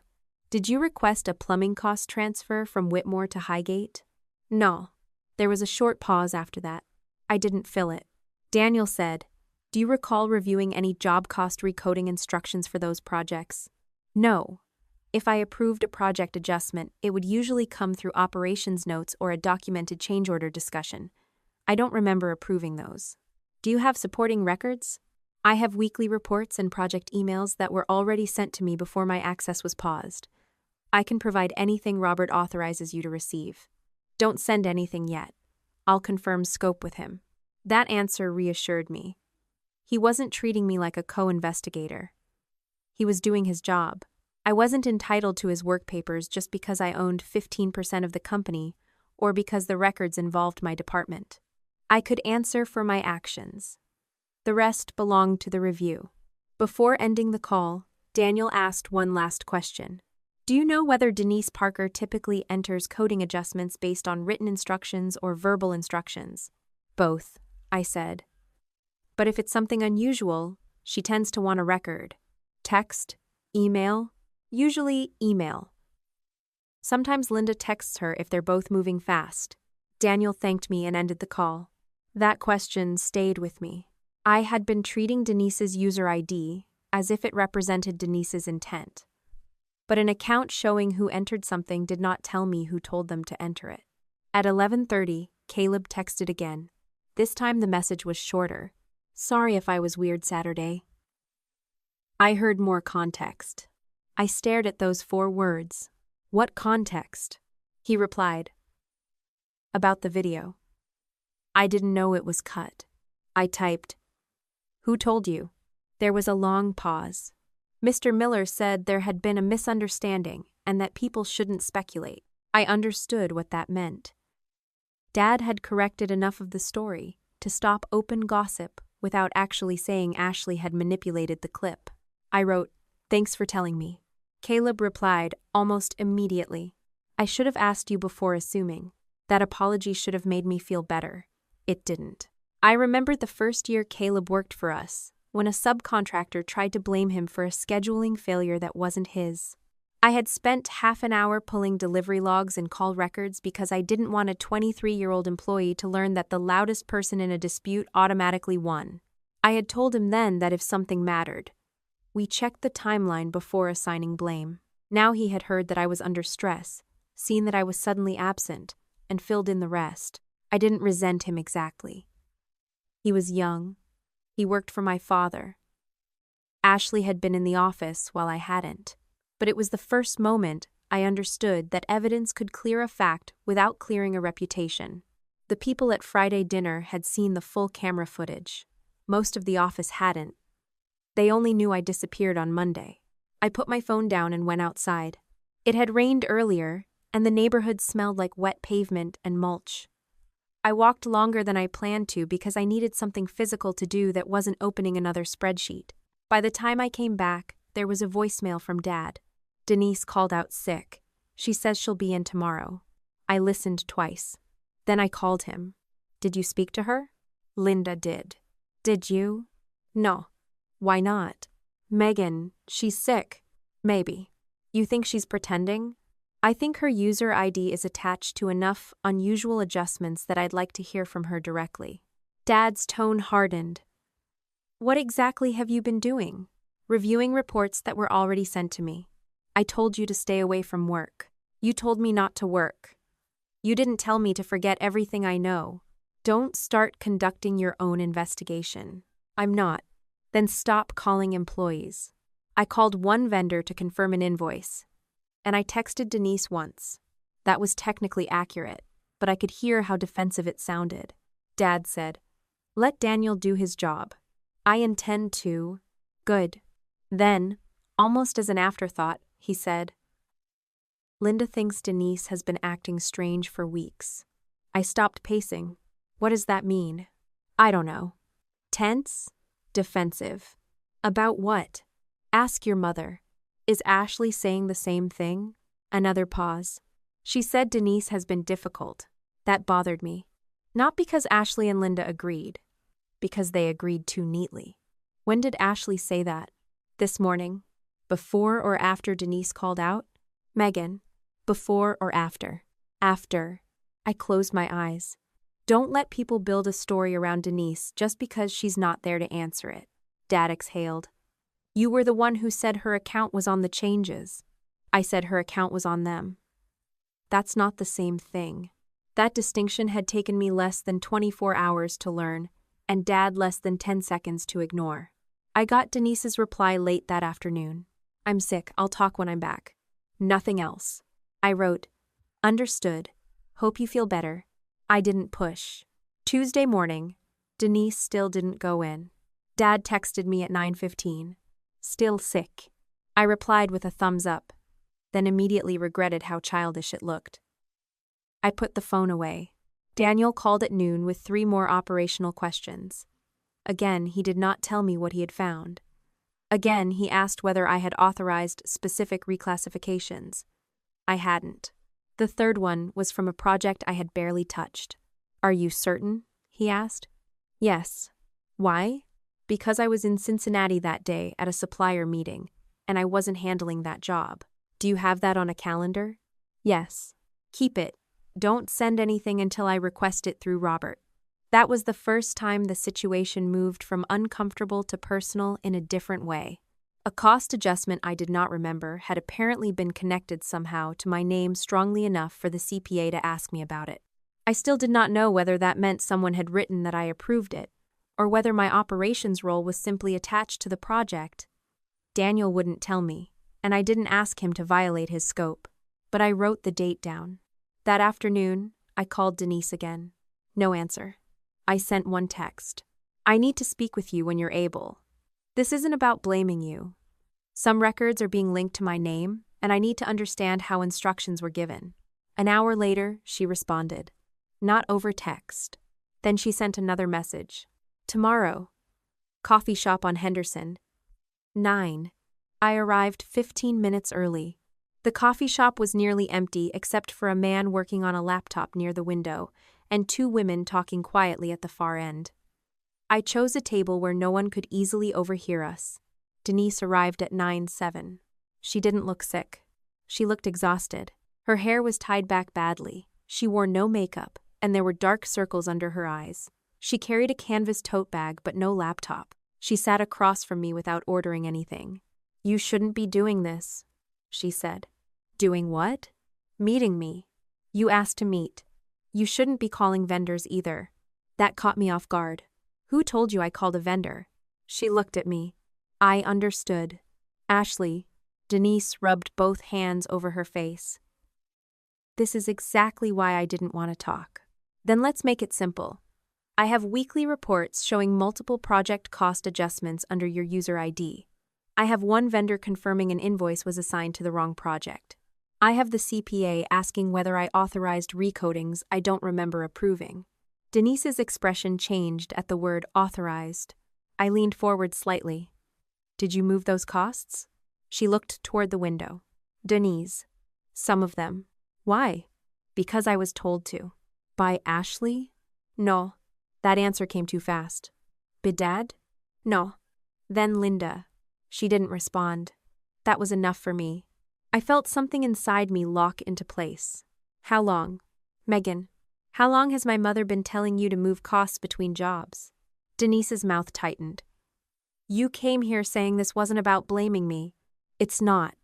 Speaker 1: "Did you request a plumbing cost transfer from Whitmore to Highgate?" "No." There was a short pause after that. I didn't fill it. Daniel said, "Do you recall reviewing any job cost recoding instructions for those projects?" "No." If I approved a project adjustment, it would usually come through operations notes or a documented change order discussion. I don't remember approving those. "Do you have supporting records?" "I have weekly reports and project emails that were already sent to me before my access was paused. I can provide anything Robert authorizes you to receive. Don't send anything yet. I'll confirm scope with him." That answer reassured me. He wasn't treating me like a co-investigator. He was doing his job. I wasn't entitled to his work papers just because I owned 15% of the company or because the records involved my department. I could answer for my actions. The rest belonged to the review. Before ending the call, Daniel asked one last question. "Do you know whether Denise Parker typically enters coding adjustments based on written instructions or verbal instructions?" "Both," I said. "But if it's something unusual, she tends to want a record. Text, email, usually email. Sometimes Linda texts her if they're both moving fast." Daniel thanked me and ended the call. That question stayed with me. I had been treating Denise's user ID as if it represented Denise's intent. But an account showing who entered something did not tell me who told them to enter it. At 11:30, Caleb texted again. This time the message was shorter. "Sorry if I was weird Saturday." I heard more context. I stared at those 4 words. "What context?" He replied, "About the video." I didn't know it was cut. I typed, "Who told you?" There was a long pause. Mr. Miller said there had been a misunderstanding and that people shouldn't speculate. I understood what that meant. Dad had corrected enough of the story to stop open gossip without actually saying Ashley had manipulated the clip. I wrote, "Thanks for telling me." Caleb replied almost immediately, "I should have asked you before assuming. That apology should have made me feel better. It didn't." I remembered the first year Caleb worked for us, when a subcontractor tried to blame him for a scheduling failure that wasn't his. I had spent half an hour pulling delivery logs and call records because I didn't want a 23-year-old employee to learn that the loudest person in a dispute automatically won. I had told him then that if something mattered, we checked the timeline before assigning blame. Now he had heard that I was under stress, seen that I was suddenly absent, and filled in the rest. I didn't resent him exactly. He was young. He worked for my father. Ashley had been in the office while I hadn't. But it was the first moment I understood that evidence could clear a fact without clearing a reputation. The people at Friday dinner had seen the full camera footage. Most of the office hadn't. They only knew I disappeared on Monday. I put my phone down and went outside. It had rained earlier, and the neighborhood smelled like wet pavement and mulch. I walked longer than I planned to because I needed something physical to do that wasn't opening another spreadsheet. By the time I came back, there was a voicemail from Dad. Denise called out sick. She says she'll be in tomorrow. I listened twice. Then I called him. Did you speak to her? Linda did. Did you? No. Why not? Megan, she's sick. Maybe. You think she's pretending? I think her user ID is attached to enough unusual adjustments that I'd like to hear from her directly. Dad's tone hardened. What exactly have you been doing? Reviewing reports that were already sent to me. I told you to stay away from work. You told me not to work. You didn't tell me to forget everything I know. Don't start conducting your own investigation. I'm not. Then stop calling employees. I called one vendor to confirm an invoice. And I texted Denise once. That was technically accurate, but I could hear how defensive it sounded. Dad said, "Let Daniel do his job." I intend to. Good. Then, almost as an afterthought, he said, Linda thinks Denise has been acting strange for weeks. I stopped pacing. What does that mean? I don't know. Tense? Defensive. About what? Ask your mother. Is Ashley saying the same thing? Another pause. She said Denise has been difficult. That bothered me. Not because Ashley and Linda agreed. Because they agreed too neatly. When did Ashley say that? This morning. Before or after Denise called out? Megan. Before or after? After. I closed my eyes. Don't let people build a story around Denise just because she's not there to answer it. Dad exhaled. You were the one who said her account was on the changes. I said her account was on them. That's not the same thing. That distinction had taken me less than 24 hours to learn, and Dad less than 10 seconds to ignore. I got Denise's reply late that afternoon. I'm sick, I'll talk when I'm back. Nothing else. I wrote, understood. Hope you feel better. I didn't push. Tuesday morning, Denise still didn't go in. Dad texted me at 9:15. Still sick. I replied with a thumbs up, then immediately regretted how childish it looked. I put the phone away. Daniel called at noon with 3 more operational questions. Again, he did not tell me what he had found. Again, he asked whether I had authorized specific reclassifications. I hadn't. The third one was from a project I had barely touched. Are you certain? He asked. Yes. Why? Because I was in Cincinnati that day at a supplier meeting, and I wasn't handling that job. Do you have that on a calendar? Yes. Keep it. Don't send anything until I request it through Robert. That was the first time the situation moved from uncomfortable to personal in a different way. A cost adjustment I did not remember had apparently been connected somehow to my name strongly enough for the CPA to ask me about it. I still did not know whether that meant someone had written that I approved it, or whether my operations role was simply attached to the project. Daniel wouldn't tell me, and I didn't ask him to violate his scope, but I wrote the date down. That afternoon, I called Denise again. No answer. I sent one text. I need to speak with you when you're able. This isn't about blaming you. Some records are being linked to my name, and I need to understand how instructions were given. An hour later, she responded. Not over text. Then she sent another message. Tomorrow. Coffee shop on Henderson. 9. I arrived 15 minutes early. The coffee shop was nearly empty except for a man working on a laptop near the window and 2 women talking quietly at the far end. I chose a table where no one could easily overhear us. Denise arrived at 9:07. She didn't look sick. She looked exhausted. Her hair was tied back badly. She wore no makeup, and there were dark circles under her eyes. She carried a canvas tote bag but no laptop. She sat across from me without ordering anything. "You shouldn't be doing this," she said. "Doing what?" "Meeting me. You asked to meet. You shouldn't be calling vendors either." That caught me off guard. "Who told you I called a vendor?" She looked at me. I understood. "Ashley." Denise rubbed both hands over her face. "This is exactly why I didn't want to talk." "Then let's make it simple. I have weekly reports showing multiple project cost adjustments under your user ID. I have one vendor confirming an invoice was assigned to the wrong project. I have the CPA asking whether I authorized recodings I don't remember approving." Denise's expression changed at the word authorized. I leaned forward slightly. "Did you move those costs?" She looked toward the window. "Denise. Some of them." "Why?" "Because I was told to." "By Ashley?" "No." That answer came too fast. "Bedad?" "No." "Then Linda." She didn't respond. That was enough for me. I felt something inside me lock into place. "How long?" "Megan. How long has my mother been telling you to move costs between jobs?" Denise's mouth tightened. "You came here saying this wasn't about blaming me." "It's not.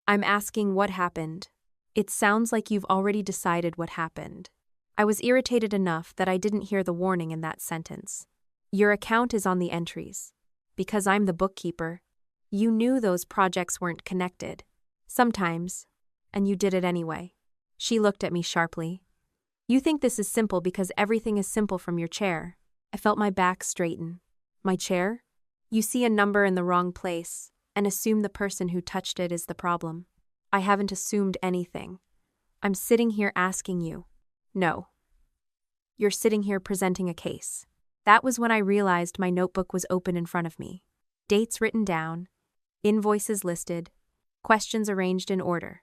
Speaker 1: I'm asking what happened." "It sounds like you've already decided what happened." I was irritated enough that I didn't hear the warning in that sentence. "Your account is on the entries. Because I'm the bookkeeper. You knew those projects weren't connected. Sometimes. And you did it anyway." She looked at me sharply. "You think this is simple because everything is simple from your chair." I felt my back straighten. "My chair? You see a number in the wrong place and assume the person who touched it is the problem." "I haven't assumed anything. I'm sitting here asking you." "No. You're sitting here presenting a case." That was when I realized my notebook was open in front of me. Dates written down, invoices listed, questions arranged in order.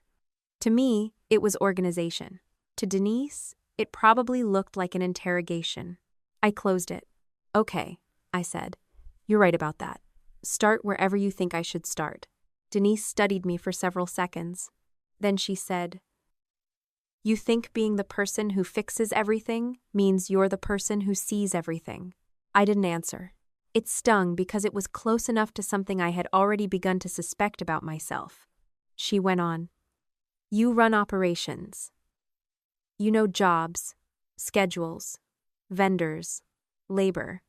Speaker 1: To me, it was organization. To Denise, it probably looked like an interrogation. I closed it. "Okay," I said. "You're right about that. Start wherever you think I should start." Denise studied me for several seconds. Then she said, "You think being the person who fixes everything means you're the person who sees everything." I didn't answer. It stung because it was close enough to something I had already begun to suspect about myself. She went on. "You run operations. You know jobs, schedules, vendors, labor.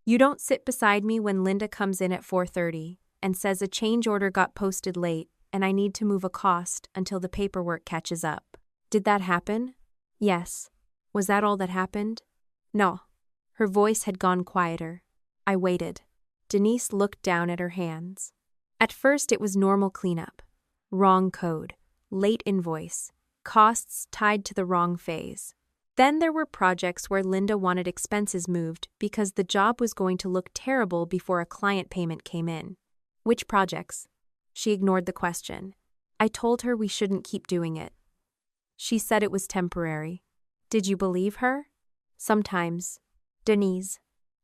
Speaker 1: You don't sit beside me when Linda comes in at 4:30 and says a change order got posted late and I need to move a cost until the paperwork catches up." "Did that happen?" "Yes." "Was that all that happened?" "No." Her voice had gone quieter. I waited. Denise looked down at her hands. At first it was normal cleanup. Wrong code, late invoice, costs tied to the wrong phase. Then there were projects where Linda wanted expenses moved because the job was going to look terrible before a client payment came in. "Which projects?" She ignored the question. I told her we shouldn't keep doing it. She said it was temporary. "Did you believe her?" "Sometimes." "Denise."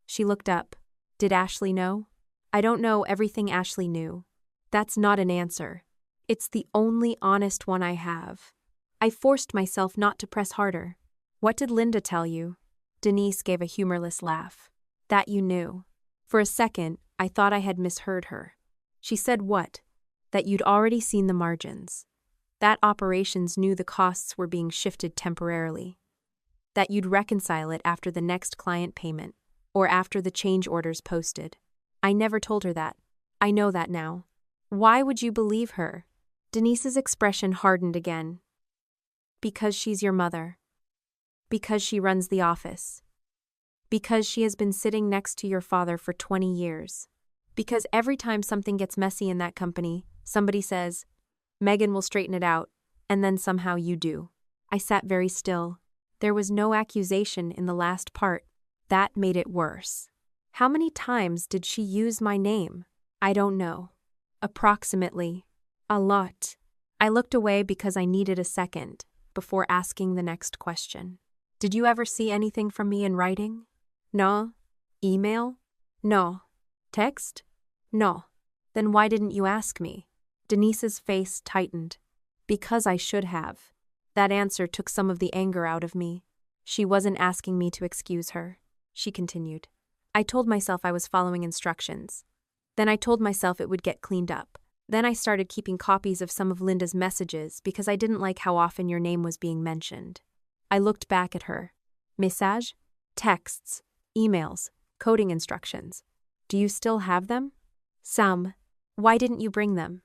Speaker 1: She looked up. "Did Ashley know?" "I don't know everything Ashley knew." "That's not an answer. It's the only honest one I have." I forced myself not to press harder. "What did Linda tell you?" Denise gave a humorless laugh. "That you knew." For a second, I thought I had misheard her. She said what? That you'd already seen the margins. That operations knew the costs were being shifted temporarily. That you'd reconcile it after the next client payment, or after the change orders posted. I never told her that. I know that now. Why would you believe her? Denise's expression hardened again. Because she's your mother. Because she runs the office. Because she has been sitting next to your father for 20 years. Because every time something gets messy in that company, somebody says, "Megan will straighten it out," and then somehow you do. I sat very still. There was no accusation in the last part. That made it worse. How many times did she use my name? I don't know. Approximately. A lot. I looked away because I needed a second before asking the next question. "Did you ever see anything from me in writing?" "No." "Email?" "No." "Text?" "No." "Then why didn't you ask me?" Denise's face tightened. Because I should have. That answer took some of the anger out of me. She wasn't asking me to excuse her, she continued. I told myself I was following instructions. Then I told myself it would get cleaned up. Then I started keeping copies of some of Linda's messages because I didn't like how often your name was being mentioned. I looked back at her. Message? Texts, emails, coding instructions. Do you still have them? Some. Why didn't you bring them?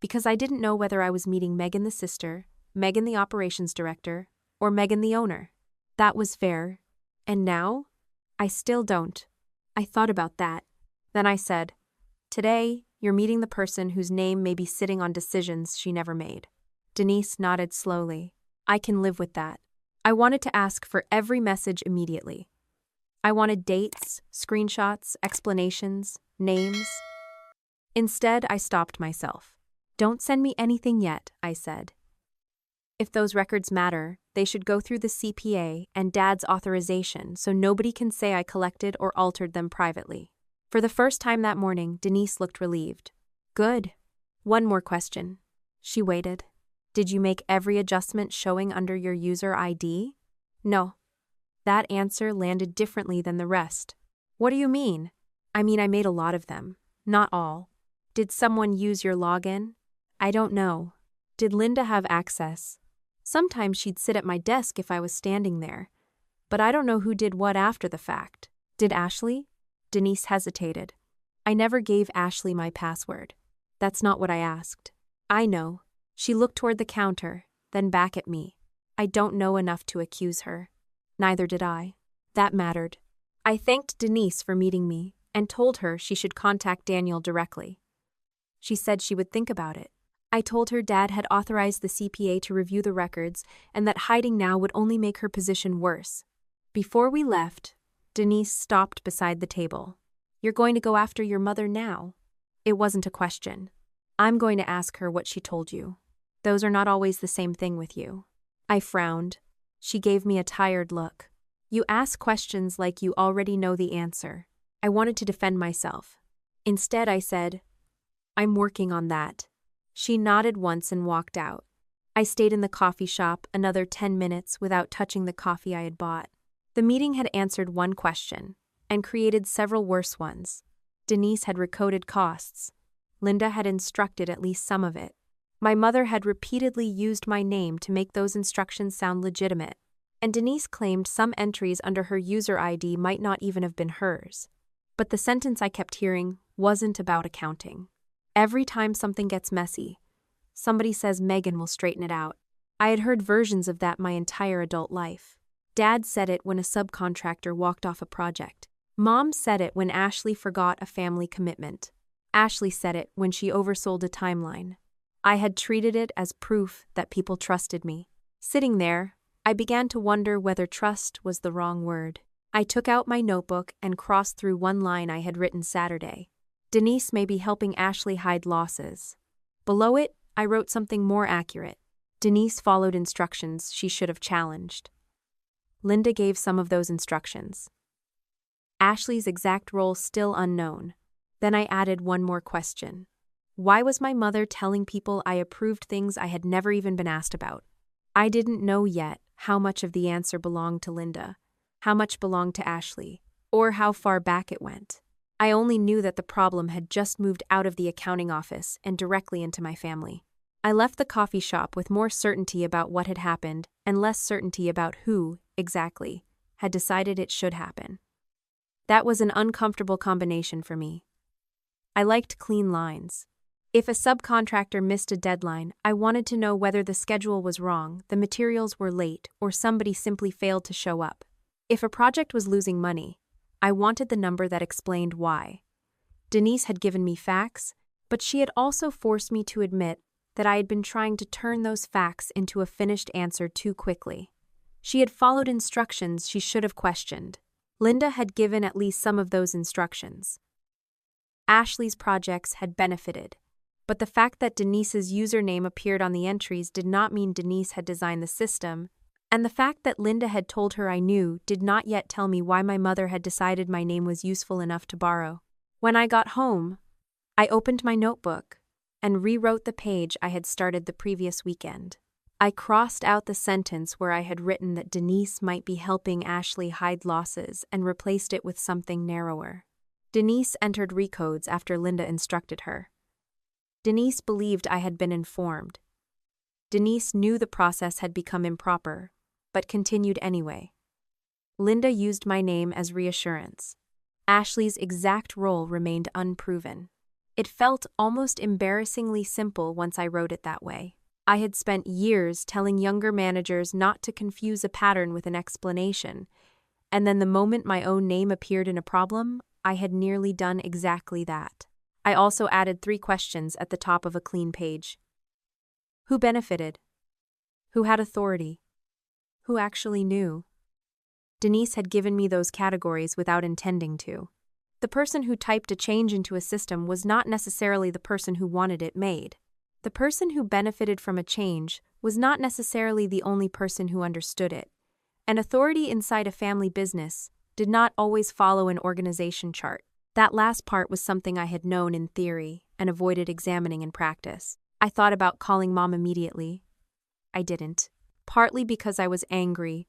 Speaker 1: Because I didn't know whether I was meeting Megan the sister, Megan the operations director, or Megan the owner. That was fair. And now? I still don't. I thought about that. Then I said, today, you're meeting the person whose name may be sitting on decisions she never made. Denise nodded slowly. I can live with that. I wanted to ask for every message immediately. I wanted dates, screenshots, explanations, names. Instead, I stopped myself. Don't send me anything yet, I said. If those records matter, they should go through the CPA and Dad's authorization so nobody can say I collected or altered them privately. For the first time that morning, Denise looked relieved. Good. One more question. She waited. Did you make every adjustment showing under your user ID? No. That answer landed differently than the rest. What do you mean? I made a lot of them. Not all. Did someone use your login? I don't know. Did Linda have access? Sometimes she'd sit at my desk if I was standing there. But I don't know who did what after the fact. Did Ashley? Denise hesitated. I never gave Ashley my password. That's not what I asked. I know. She looked toward the counter, then back at me. I don't know enough to accuse her. Neither did I. That mattered. I thanked Denise for meeting me and told her she should contact Daniel directly. She said she would think about it. I told her Dad had authorized the CPA to review the records and that hiding now would only make her position worse. Before we left, Denise stopped beside the table. You're going to go after your mother now? It wasn't a question. I'm going to ask her what she told you. Those are not always the same thing with you. I frowned. She gave me a tired look. You ask questions like you already know the answer. I wanted to defend myself. Instead, I said, I'm working on that. She nodded once and walked out. I stayed in the coffee shop another 10 minutes without touching the coffee I had bought. The meeting had answered one question and created several worse ones. Denise had recoded costs. Linda had instructed at least some of it. My mother had repeatedly used my name to make those instructions sound legitimate, and Denise claimed some entries under her user ID might not even have been hers. But the sentence I kept hearing wasn't about accounting. Every time something gets messy, somebody says Megan will straighten it out. I had heard versions of that my entire adult life. Dad said it when a subcontractor walked off a project. Mom said it when Ashley forgot a family commitment. Ashley said it when she oversold a timeline. I had treated it as proof that people trusted me. Sitting there, I began to wonder whether trust was the wrong word. I took out my notebook and crossed through one line I had written Saturday. Denise may be helping Ashley hide losses. Below it, I wrote something more accurate. Denise followed instructions she should have challenged. Linda gave some of those instructions. Ashley's exact role still unknown. Then I added one more question. Why was my mother telling people I approved things I had never even been asked about? I didn't know yet how much of the answer belonged to Linda, how much belonged to Ashley, or how far back it went. I only knew that the problem had just moved out of the accounting office and directly into my family. I left the coffee shop with more certainty about what had happened and less certainty about who, exactly, had decided it should happen. That was an uncomfortable combination for me. I liked clean lines. If a subcontractor missed a deadline, I wanted to know whether the schedule was wrong, the materials were late, or somebody simply failed to show up. If a project was losing money, I wanted the number that explained why. Denise had given me facts, but she had also forced me to admit that I had been trying to turn those facts into a finished answer too quickly. She had followed instructions she should have questioned. Linda had given at least some of those instructions. Ashley's projects had benefited, but the fact that Denise's username appeared on the entries did not mean Denise had designed the system, and the fact that Linda had told her I knew did not yet tell me why my mother had decided my name was useful enough to borrow. When I got home, I opened my notebook and rewrote the page I had started the previous weekend. I crossed out the sentence where I had written that Denise might be helping Ashley hide losses and replaced it with something narrower. Denise entered recodes after Linda instructed her. Denise believed I had been informed. Denise knew the process had become improper, but continued anyway. Linda used my name as reassurance. Ashley's exact role remained unproven. It felt almost embarrassingly simple once I wrote it that way. I had spent years telling younger managers not to confuse a pattern with an explanation, and then the moment my own name appeared in a problem, I had nearly done exactly that. I also added 3 questions at the top of a clean page. Who benefited? Who had authority? Who actually knew? Denise had given me those categories without intending to. The person who typed a change into a system was not necessarily the person who wanted it made. The person who benefited from a change was not necessarily the only person who understood it. And authority inside a family business did not always follow an organization chart. That last part was something I had known in theory and avoided examining in practice. I thought about calling Mom immediately. I didn't, partly because I was angry,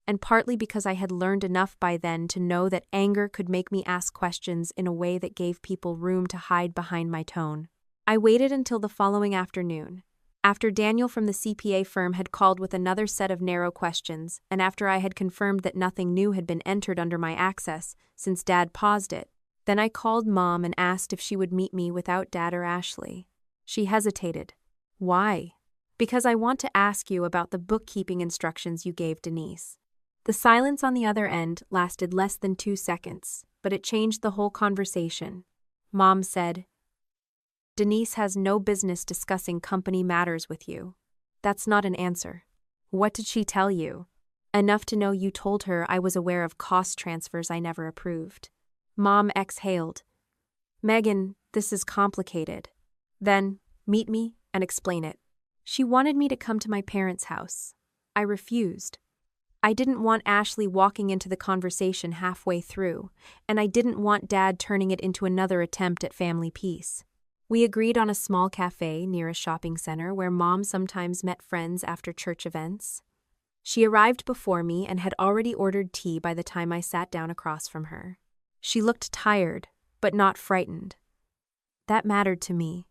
Speaker 1: and partly because I had learned enough by then to know that anger could make me ask questions in a way that gave people room to hide behind my tone. I waited until the following afternoon, after Daniel from the CPA firm had called with another set of narrow questions, and after I had confirmed that nothing new had been entered under my access since Dad paused it. Then I called Mom and asked if she would meet me without Dad or Ashley. She hesitated. Why? Because I want to ask you about the bookkeeping instructions you gave Denise. The silence on the other end lasted less than 2 seconds, but it changed the whole conversation. Mom said, Denise has no business discussing company matters with you. That's not an answer. What did she tell you? Enough to know you told her I was aware of cost transfers I never approved. Mom exhaled. Megan, this is complicated. Then, meet me and explain it. She wanted me to come to my parents' house. I refused. I didn't want Ashley walking into the conversation halfway through, and I didn't want Dad turning it into another attempt at family peace. We agreed on a small cafe near a shopping center where Mom sometimes met friends after church events. She arrived before me and had already ordered tea by the time I sat down across from her. She looked tired, but not frightened. That mattered to me.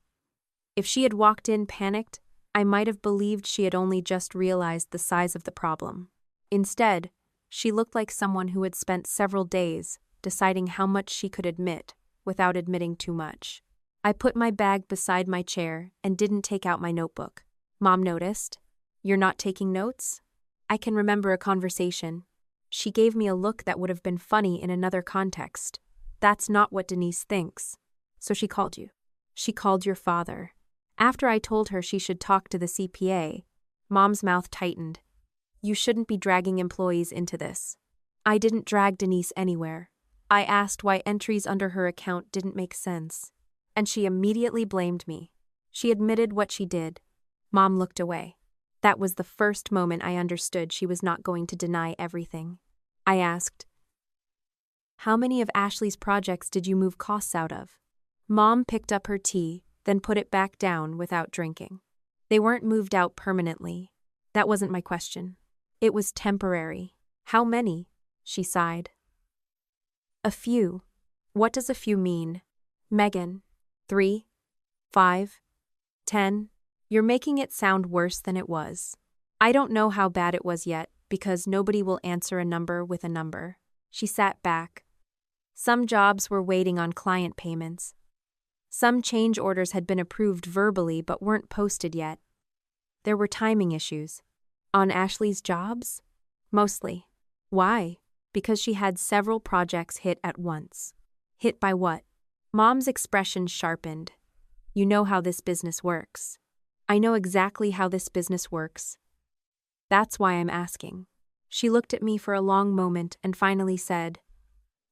Speaker 1: If she had walked in panicked, I might have believed she had only just realized the size of the problem. Instead, she looked like someone who had spent several days deciding how much she could admit without admitting too much. I put my bag beside my chair and didn't take out my notebook. Mom noticed. You're not taking notes? I can remember a conversation. She gave me a look that would have been funny in another context. That's not what Denise thinks. So she called you. She called your father. After I told her she should talk to the CPA, Mom's mouth tightened. You shouldn't be dragging employees into this. I didn't drag Denise anywhere. I asked why entries under her account didn't make sense. And she immediately blamed me. She admitted what she did. Mom looked away. That was the first moment I understood she was not going to deny everything. I asked, how many of Ashley's projects did you move costs out of? Mom picked up her tea, then put it back down without drinking. They weren't moved out permanently. That wasn't my question. It was temporary. How many? She sighed. A few. What does a few mean? Megan. 3? 5? 10? You're making it sound worse than it was. I don't know how bad it was yet, because nobody will answer a number with a number. She sat back. Some jobs were waiting on client payments. Some change orders had been approved verbally but weren't posted yet. There were timing issues. On Ashley's jobs? Mostly. Why? Because she had several projects hit at once. Hit by what? Mom's expression sharpened. You know how this business works. I know exactly how this business works. That's why I'm asking. She looked at me for a long moment and finally said,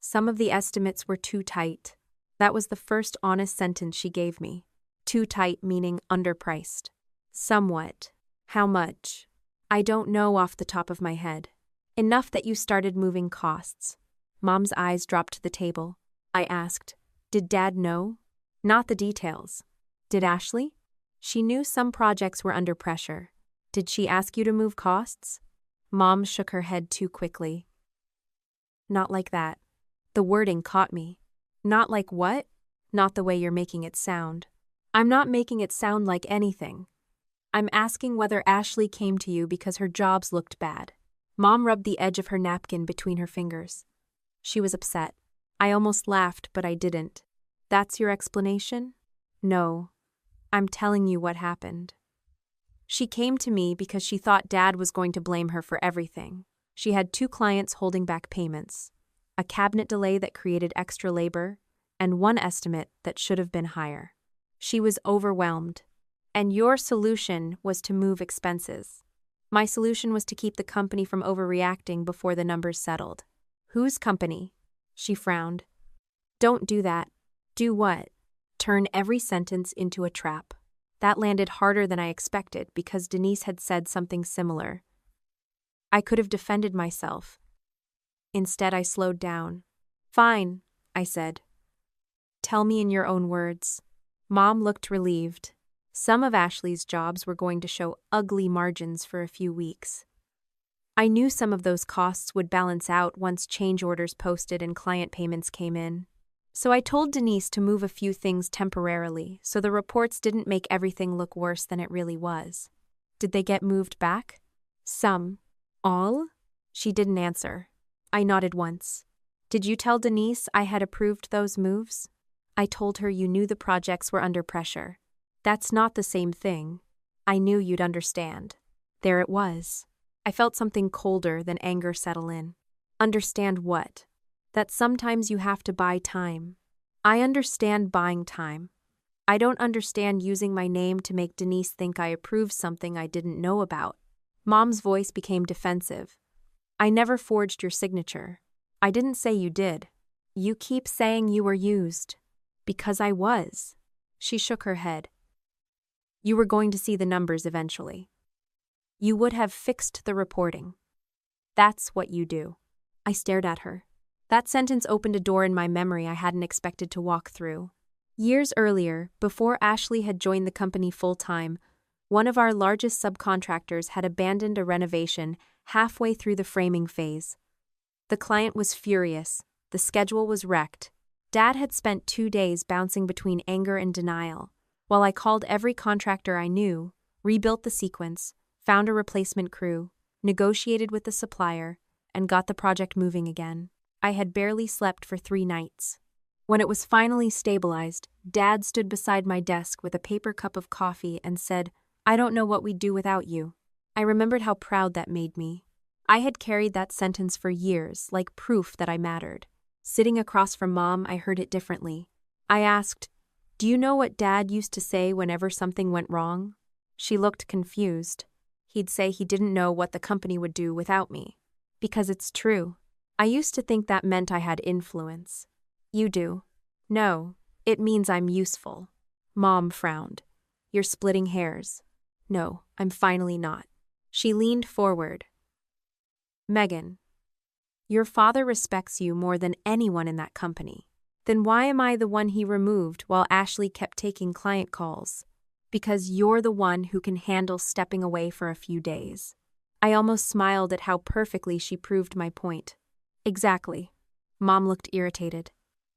Speaker 1: some of the estimates were too tight. That was the first honest sentence she gave me. Too tight meaning underpriced. Somewhat. How much? I don't know off the top of my head. Enough that you started moving costs. Mom's eyes dropped to the table. I asked, did Dad know? Not the details. Did Ashley? She knew some projects were under pressure. Did she ask you to move costs? Mom shook her head too quickly. Not like that. The wording caught me. Not like what? Not the way you're making it sound. I'm not making it sound like anything. I'm asking whether Ashley came to you because her jobs looked bad. Mom rubbed the edge of her napkin between her fingers. She was upset. I almost laughed, but I didn't. That's your explanation? No. I'm telling you what happened. She came to me because she thought Dad was going to blame her for everything. She had 2 clients holding back payments, a cabinet delay that created extra labor, and one estimate that should have been higher. She was overwhelmed. And your solution was to move expenses. My solution was to keep the company from overreacting before the numbers settled. Whose company? She frowned. Don't do that. Do what? Turn every sentence into a trap. That landed harder than I expected because Denise had said something similar. I could have defended myself. Instead, I slowed down. Fine, I said. Tell me in your own words. Mom looked relieved. Some of Ashley's jobs were going to show ugly margins for a few weeks. I knew some of those costs would balance out once change orders posted and client payments came in. So I told Denise to move a few things temporarily so the reports didn't make everything look worse than it really was. Did they get moved back? Some. All? She didn't answer. I nodded once. Did you tell Denise I had approved those moves? I told her you knew the projects were under pressure. That's not the same thing. I knew you'd understand. There it was. I felt something colder than anger settle in. Understand what? That sometimes you have to buy time. I understand buying time. I don't understand using my name to make Denise think I approve something I didn't know about. Mom's voice became defensive. I never forged your signature. I didn't say you did. You keep saying you were used. Because I was. She shook her head. You were going to see the numbers eventually. You would have fixed the reporting. That's what you do. I stared at her. That sentence opened a door in my memory I hadn't expected to walk through. Years earlier, before Ashley had joined the company full-time, one of our largest subcontractors had abandoned a renovation halfway through the framing phase. The client was furious. The schedule was wrecked. Dad had spent 2 days bouncing between anger and denial, while I called every contractor I knew, rebuilt the sequence, found a replacement crew, negotiated with the supplier, and got the project moving again. I had barely slept for 3 nights. When it was finally stabilized, Dad stood beside my desk with a paper cup of coffee and said, I don't know what we'd do without you. I remembered how proud that made me. I had carried that sentence for years, like proof that I mattered. Sitting across from Mom, I heard it differently. I asked, Do you know what Dad used to say whenever something went wrong? She looked confused. He'd say he didn't know what the company would do without me. Because it's true. I used to think that meant I had influence. You do. No, it means I'm useful. Mom frowned. You're splitting hairs. No, I'm finally not. She leaned forward. Megan, your father respects you more than anyone in that company. Then why am I the one he removed while Ashley kept taking client calls? Because you're the one who can handle stepping away for a few days. I almost smiled at how perfectly she proved my point. Exactly. Mom looked irritated.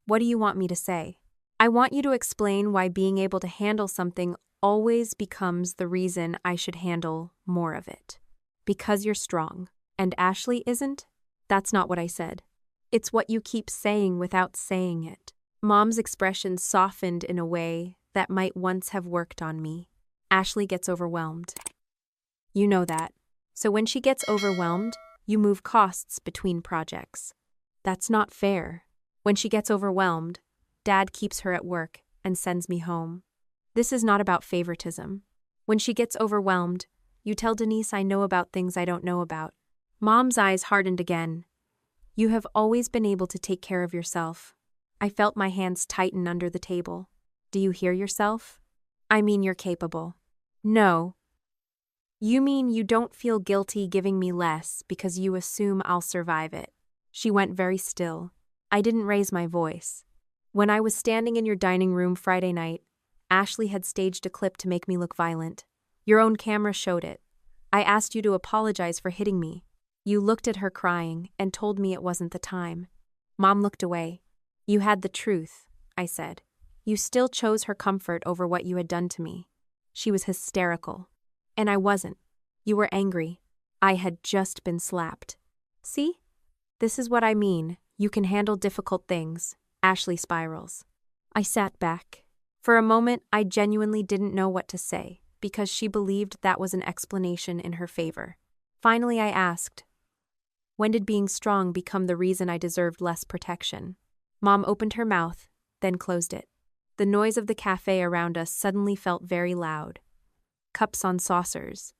Speaker 1: What do you want me to say? I want you to explain why being able to handle something always becomes the reason I should handle more of it. Because you're strong, and Ashley isn't? That's not what I said. It's what you keep saying without saying it. Mom's expression softened in a way that might once have worked on me. Ashley gets overwhelmed. You know that. So when she gets overwhelmed, you move costs between projects. That's not fair. When she gets overwhelmed, Dad keeps her at work and sends me home. This is not about favoritism. When she gets overwhelmed, you tell Denise I know about things I don't know about. Mom's eyes hardened again. You have always been able to take care of yourself. I felt my hands tighten under the table. Do you hear yourself? I mean you're capable. No. You mean you don't feel guilty giving me less because you assume I'll survive it. She went very still. I didn't raise my voice. When I was standing in your dining room Friday night, Ashley had staged a clip to make me look violent. Your own camera showed it. I asked you to apologize for hitting me. You looked at her crying and told me it wasn't the time. Mom looked away. You had the truth, I said. You still chose her comfort over what you had done to me. She was hysterical. And I wasn't. You were angry. I had just been slapped. See? This is what I mean. You can handle difficult things. Ashley spirals. I sat back. For a moment, I genuinely didn't know what to say, because she believed that was an explanation in her favor. Finally, I asked, when did being strong become the reason I deserved less protection? Mom opened her mouth, then closed it. The noise of the cafe around us suddenly felt very loud. Cups on saucers.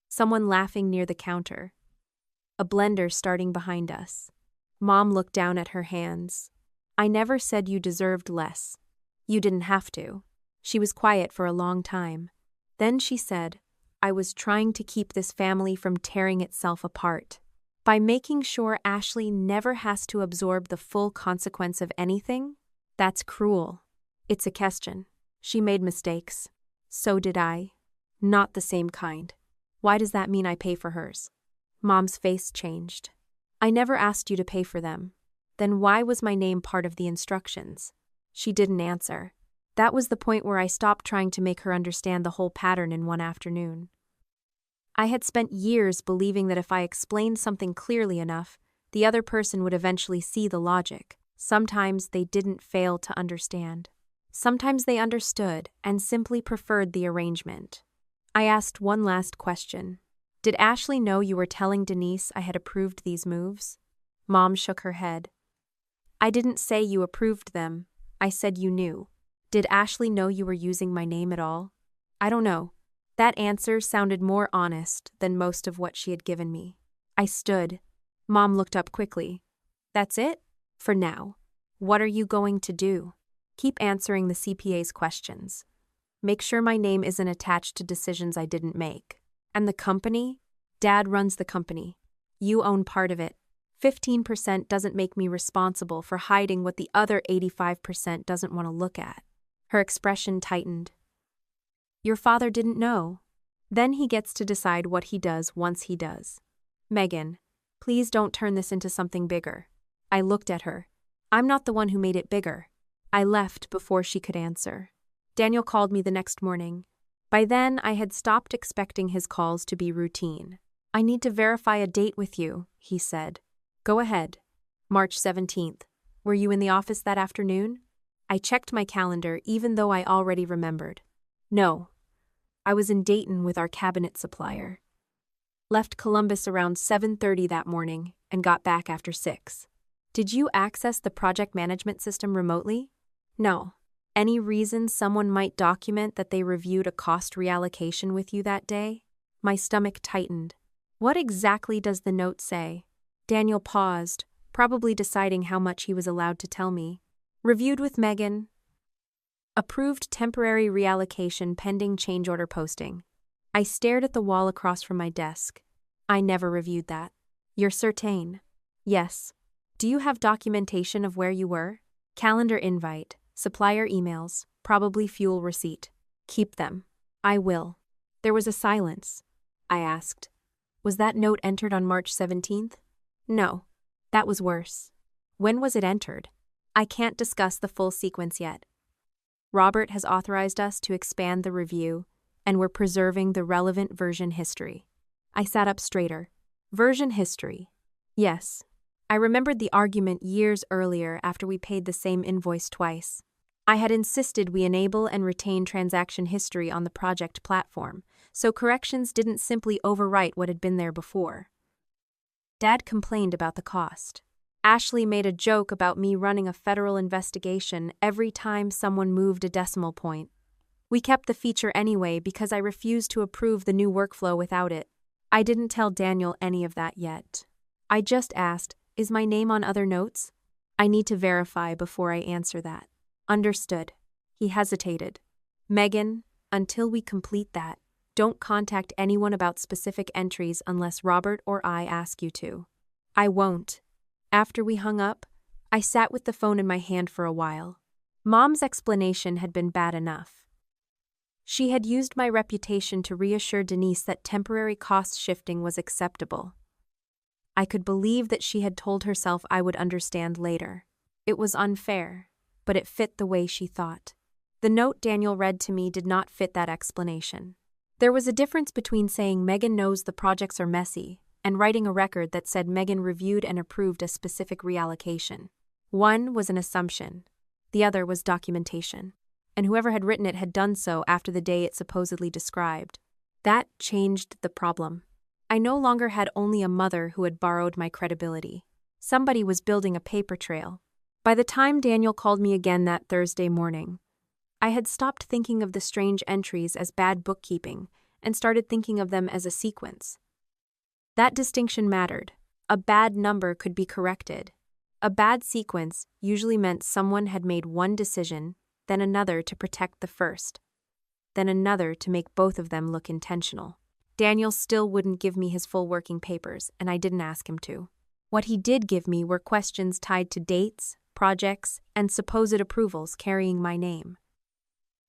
Speaker 1: Someone laughing near the counter. A blender starting behind us. Mom looked down at her hands. I never said you deserved less. You didn't have to. She was quiet for a long time. Then she said, I was trying to keep this family from tearing itself apart. By making sure Ashley never has to absorb the full consequence of anything? That's cruel. It's a question. She made mistakes. So did I. Not the same kind. Why does that mean I pay for hers? Mom's face changed. I never asked you to pay for them. Then why was my name part of the instructions? She didn't answer. That was the point where I stopped trying to make her understand the whole pattern in one afternoon. I had spent years believing that if I explained something clearly enough, the other person would eventually see the logic. Sometimes they didn't fail to understand. Sometimes they understood and simply preferred the arrangement. I asked one last question. Did Ashley know you were telling Denise I had approved these moves? Mom shook her head. I didn't say you approved them. I said you knew. Did Ashley know you were using my name at all? I don't know. That answer sounded more honest than most of what she had given me. I stood. Mom looked up quickly. That's it? For now. What are you going to do? Keep answering the CPA's questions. Make sure my name isn't attached to decisions I didn't make. And the company? Dad runs the company. You own part of it. 15% doesn't make me responsible for hiding what the other 85% doesn't want to look at. Her expression tightened. Your father didn't know. Then he gets to decide what he does once he does. Megan, please don't turn this into something bigger. I looked at her. I'm not the one who made it bigger. I left before she could answer. Daniel called me the next morning. By then, I had stopped expecting his calls to be routine. I need to verify a date with you, he said. Go ahead. March 17th. Were you in the office that afternoon? I checked my calendar even though I already remembered. No. I was in Dayton with our cabinet supplier. Left Columbus around 7:30 that morning and got back after 6. Did you access the project management system remotely? No. Any reason someone might document that they reviewed a cost reallocation with you that day? My stomach tightened. What exactly does the note say? Daniel paused, probably deciding how much he was allowed to tell me. Reviewed with Megan. Approved temporary reallocation pending change order posting. I stared at the wall across from my desk. I never reviewed that. You're certain? Yes. Do you have documentation of where you were? Calendar invite, supplier emails, probably fuel receipt. Keep them. I will. There was a silence. I asked. Was that note entered on March 17th? No. That was worse. When was it entered? I can't discuss the full sequence yet. Robert has authorized us to expand the review, and we're preserving the relevant version history. I sat up straighter. Version history. Yes. I remembered the argument years earlier after we paid the same invoice twice. I had insisted we enable and retain transaction history on the project platform, so corrections didn't simply overwrite what had been there before. Dad complained about the cost. Ashley made a joke about me running a federal investigation every time someone moved a decimal point. We kept the feature anyway because I refused to approve the new workflow without it. I didn't tell Daniel any of that yet. I just asked, is my name on other notes? I need to verify before I answer that. Understood. He hesitated. Megan, until we complete that, don't contact anyone about specific entries unless Robert or I ask you to. I won't. After we hung up, I sat with the phone in my hand for a while. Mom's explanation had been bad enough. She had used my reputation to reassure Denise that temporary cost shifting was acceptable. I could believe that she had told herself I would understand later. It was unfair, but it fit the way she thought. The note Daniel read to me did not fit that explanation. There was a difference between saying Megan knows the projects are messy and writing a record that said Megan reviewed and approved a specific reallocation. One was an assumption, the other was documentation, and whoever had written it had done so after the day it supposedly described. That changed the problem. I no longer had only a mother who had borrowed my credibility. Somebody was building a paper trail. By the time Daniel called me again that Thursday morning, I had stopped thinking of the strange entries as bad bookkeeping and started thinking of them as a sequence. That distinction mattered. A bad number could be corrected. A bad sequence usually meant someone had made one decision, then another to protect the first, then another to make both of them look intentional. Daniel still wouldn't give me his full working papers, and I didn't ask him to. What he did give me were questions tied to dates, projects, and supposed approvals carrying my name.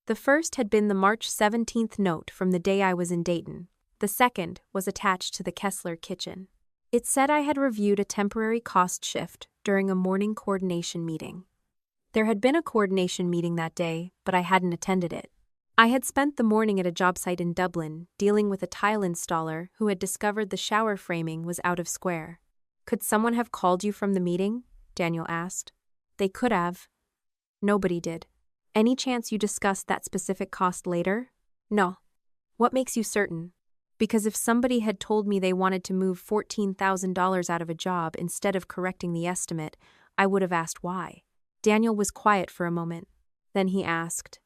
Speaker 1: The first had been the March 17th note from the day I was in Dayton. The second was attached to the Kessler kitchen. It said I had reviewed a temporary cost shift during a morning coordination meeting. There had been a coordination meeting that day, but I hadn't attended it. I had spent the morning at a job site in Dublin dealing with a tile installer who had discovered the shower framing was out of square. Could someone have called you from the meeting? Daniel asked. They could have. Nobody did. Any chance you discussed that specific cost later? No. What makes you certain? Because if somebody had told me they wanted to move $14,000 out of a job instead of correcting the estimate, I would have asked why. Daniel was quiet for a moment. Then he asked,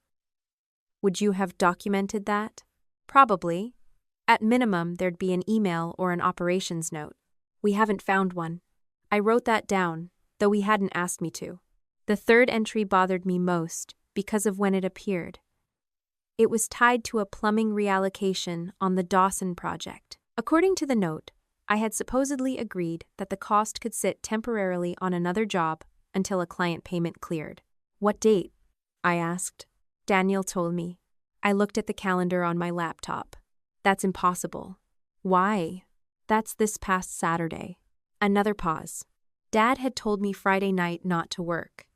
Speaker 1: would you have documented that? Probably. At minimum, there'd be an email or an operations note. We haven't found one. I wrote that down, though he hadn't asked me to. The third entry bothered me most because of when it appeared. It was tied to a plumbing reallocation on the Dawson project. According to the note, I had supposedly agreed that the cost could sit temporarily on another job until a client payment cleared. What date? I asked. Daniel told me. I looked at the calendar on my laptop. That's impossible. Why? That's this past Saturday. Another pause. Dad had told me Friday night not to work.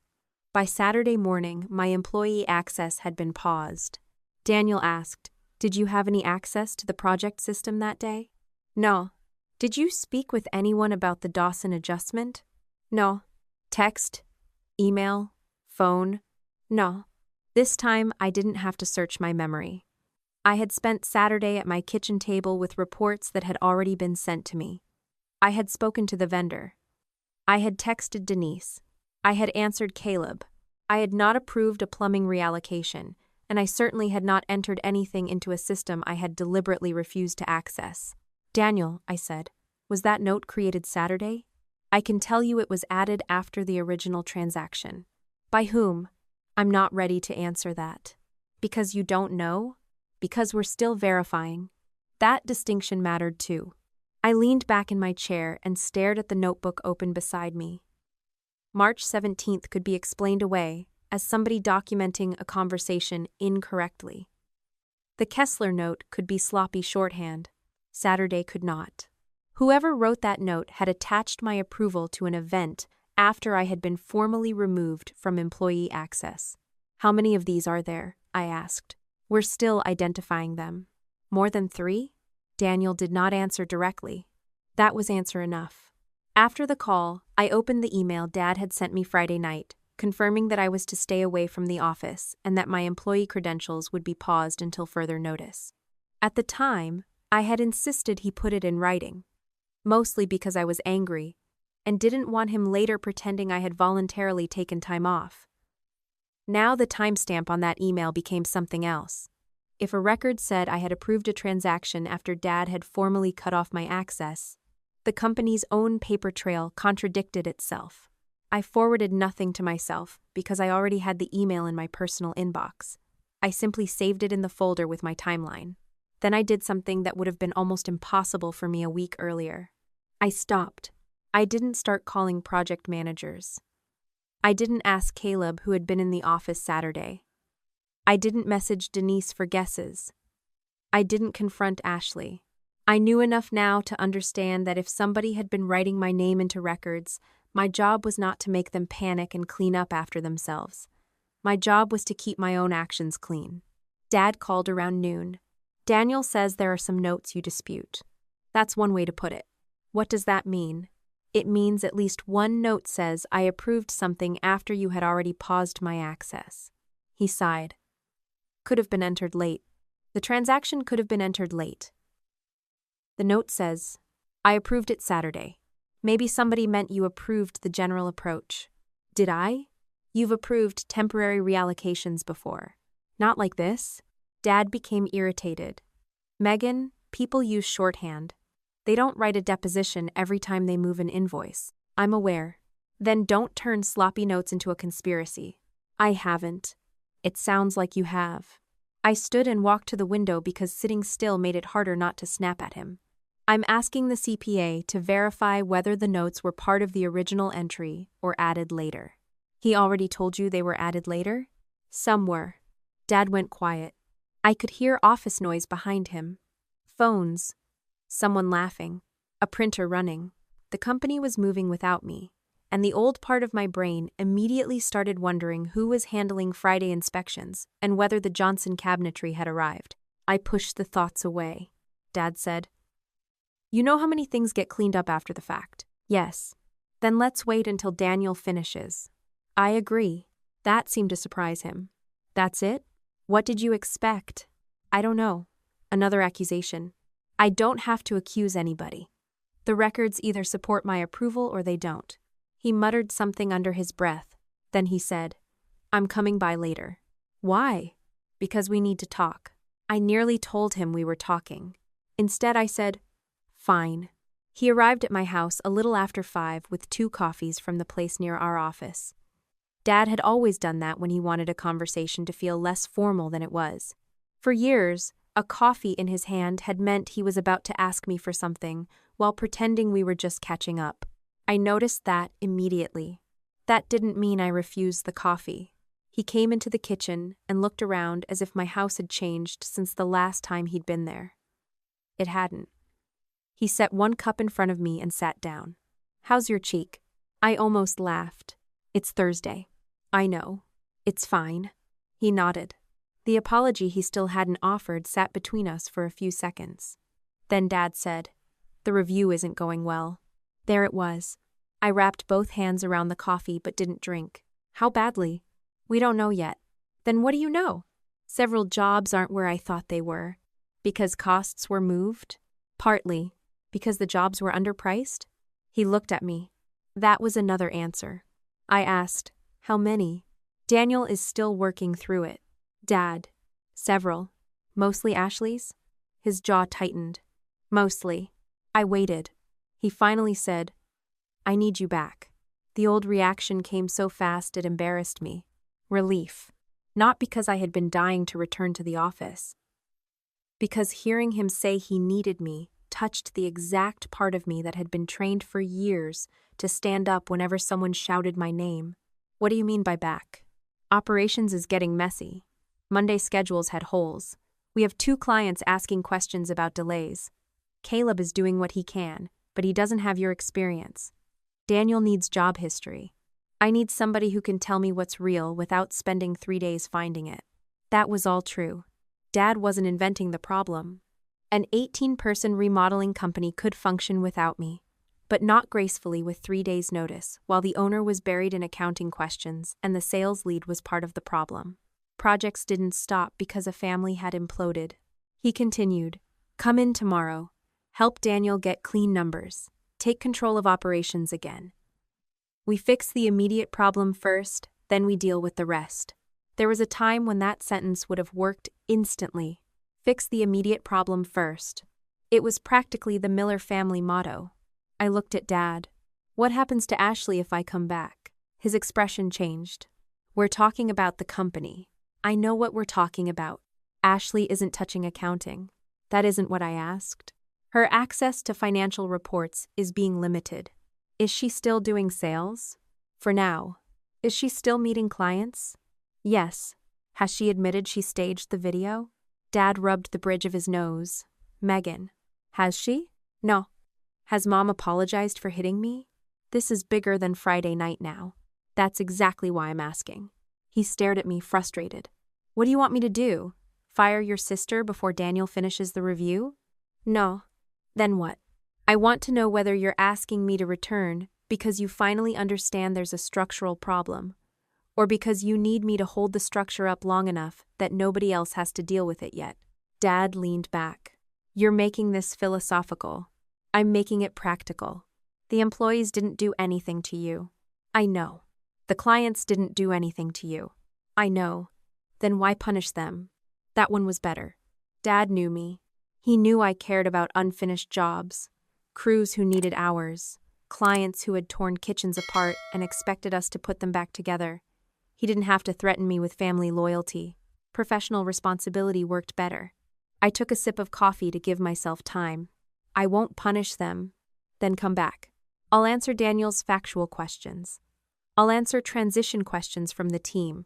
Speaker 1: By Saturday morning, my employee access had been paused. Daniel asked, did you have any access to the project system that day? No. Did you speak with anyone about the Dawson adjustment? No. Text? Email? Phone? No. This time, I didn't have to search my memory. I had spent Saturday at my kitchen table with reports that had already been sent to me. I had spoken to the vendor. I had texted Denise. I had answered Caleb. I had not approved a plumbing reallocation, and I certainly had not entered anything into a system I had deliberately refused to access. Daniel, I said, was that note created Saturday? I can tell you it was added after the original transaction. By whom? I'm not ready to answer that. Because you don't know? Because we're still verifying. That distinction mattered too. I leaned back in my chair and stared at the notebook open beside me. March 17th could be explained away as somebody documenting a conversation incorrectly. The Kessler note could be sloppy shorthand. Saturday could not. Whoever wrote that note had attached my approval to an event after I had been formally removed from employee access. How many of these are there? I asked. We're still identifying them. More than 3? Daniel did not answer directly. That was answer enough. After the call, I opened the email Dad had sent me Friday night, confirming that I was to stay away from the office and that my employee credentials would be paused until further notice. At the time, I had insisted he put it in writing, mostly because I was angry and didn't want him later pretending I had voluntarily taken time off. Now the timestamp on that email became something else. If a record said I had approved a transaction after Dad had formally cut off my access, the company's own paper trail contradicted itself. I forwarded nothing to myself because I already had the email in my personal inbox. I simply saved it in the folder with my timeline. Then I did something that would have been almost impossible for me a week earlier. I stopped. I didn't start calling project managers. I didn't ask Caleb, who had been in the office Saturday. I didn't message Denise for guesses. I didn't confront Ashley. I knew enough now to understand that if somebody had been writing my name into records, my job was not to make them panic and clean up after themselves. My job was to keep my own actions clean. Dad called around noon. Daniel says there are some notes you dispute. That's one way to put it. What does that mean? It means at least one note says I approved something after you had already paused my access. He sighed. Could have been entered late. The transaction could have been entered late. The note says, I approved it Saturday. Maybe somebody meant you approved the general approach. Did I? You've approved temporary reallocations before. Not like this. Dad became irritated. Megan, people use shorthand. They don't write a deposition every time they move an invoice. I'm aware. Then don't turn sloppy notes into a conspiracy. I haven't. It sounds like you have. I stood and walked to the window because sitting still made it harder not to snap at him. I'm asking the CPA to verify whether the notes were part of the original entry or added later. He already told you they were added later? Some were. Dad went quiet. I could hear office noise behind him. Phones. Someone laughing. A printer running. The company was moving without me, and the old part of my brain immediately started wondering who was handling Friday inspections and whether the Johnson cabinetry had arrived. I pushed the thoughts away. Dad said, You know how many things get cleaned up after the fact? Yes. Then let's wait until Daniel finishes. I agree. That seemed to surprise him. That's it? What did you expect? I don't know. Another accusation. I don't have to accuse anybody. The records either support my approval or they don't. He muttered something under his breath. Then he said, I'm coming by later. Why? Because we need to talk. I nearly told him we were talking. Instead, I said, Fine. He arrived at my house a little after 5 with 2 coffees from the place near our office. Dad had always done that when he wanted a conversation to feel less formal than it was. For years, a coffee in his hand had meant he was about to ask me for something while pretending we were just catching up. I noticed that immediately. That didn't mean I refused the coffee. He came into the kitchen and looked around as if my house had changed since the last time he'd been there. It hadn't. He set 1 cup in front of me and sat down. How's your cheek? I almost laughed. It's Thursday. I know. It's fine. He nodded. The apology he still hadn't offered sat between us for a few seconds. Then Dad said, The review isn't going well. There it was. I wrapped both hands around the coffee but didn't drink. How badly? We don't know yet. Then what do you know? Several jobs aren't where I thought they were. Because costs were moved? Partly. Because the jobs were underpriced? He looked at me. That was another answer. I asked, How many? Daniel is still working through it. Dad. Several. Mostly Ashley's? His jaw tightened. Mostly. I waited. He finally said, I need you back. The old reaction came so fast it embarrassed me. Relief. Not because I had been dying to return to the office. Because hearing him say he needed me touched the exact part of me that had been trained for years to stand up whenever someone shouted my name. What do you mean by back? Operations is getting messy. Monday schedules had holes. We have 2 clients asking questions about delays. Caleb is doing what he can, but he doesn't have your experience. Daniel needs job history. I need somebody who can tell me what's real without spending 3 days finding it. That was all true. Dad wasn't inventing the problem. An 18-person remodeling company could function without me, but not gracefully with 3 days' notice, while the owner was buried in accounting questions and the sales lead was part of the problem. Projects didn't stop because a family had imploded. He continued, Come in tomorrow. Help Daniel get clean numbers. Take control of operations again. We fix the immediate problem first, then we deal with the rest. There was a time when that sentence would have worked instantly. Fix the immediate problem first. It was practically the Miller family motto. I looked at Dad. What happens to Ashley if I come back? His expression changed. We're talking about the company. I know what we're talking about. Ashley isn't touching accounting. That isn't what I asked. Her access to financial reports is being limited. Is she still doing sales? For now. Is she still meeting clients? Yes. Has she admitted she staged the video? Dad rubbed the bridge of his nose. Megan. Has she? No. Has Mom apologized for hitting me? This is bigger than Friday night now. That's exactly why I'm asking. He stared at me, frustrated. What do you want me to do? Fire your sister before Daniel finishes the review? No. Then what? I want to know whether you're asking me to return because you finally understand there's a structural problem, or because you need me to hold the structure up long enough that nobody else has to deal with it yet. Dad leaned back. You're making this philosophical. I'm making it practical. The employees didn't do anything to you. I know. The clients didn't do anything to you. I know. Then why punish them? That one was better. Dad knew me. He knew I cared about unfinished jobs, crews who needed hours, clients who had torn kitchens apart and expected us to put them back together. He didn't have to threaten me with family loyalty. Professional responsibility worked better. I took a sip of coffee to give myself time. I won't punish them, then come back. I'll answer Daniel's factual questions. I'll answer transition questions from the team.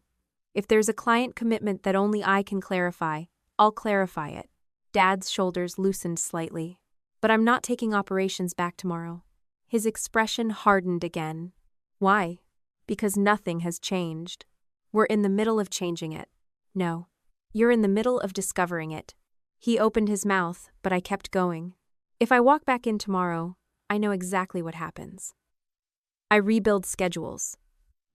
Speaker 1: If there's a client commitment that only I can clarify, I'll clarify it. Dad's shoulders loosened slightly. But I'm not taking operations back tomorrow. His expression hardened again. Why? Because nothing has changed. We're in the middle of changing it. No. You're in the middle of discovering it. He opened his mouth, but I kept going. If I walk back in tomorrow, I know exactly what happens. I rebuild schedules.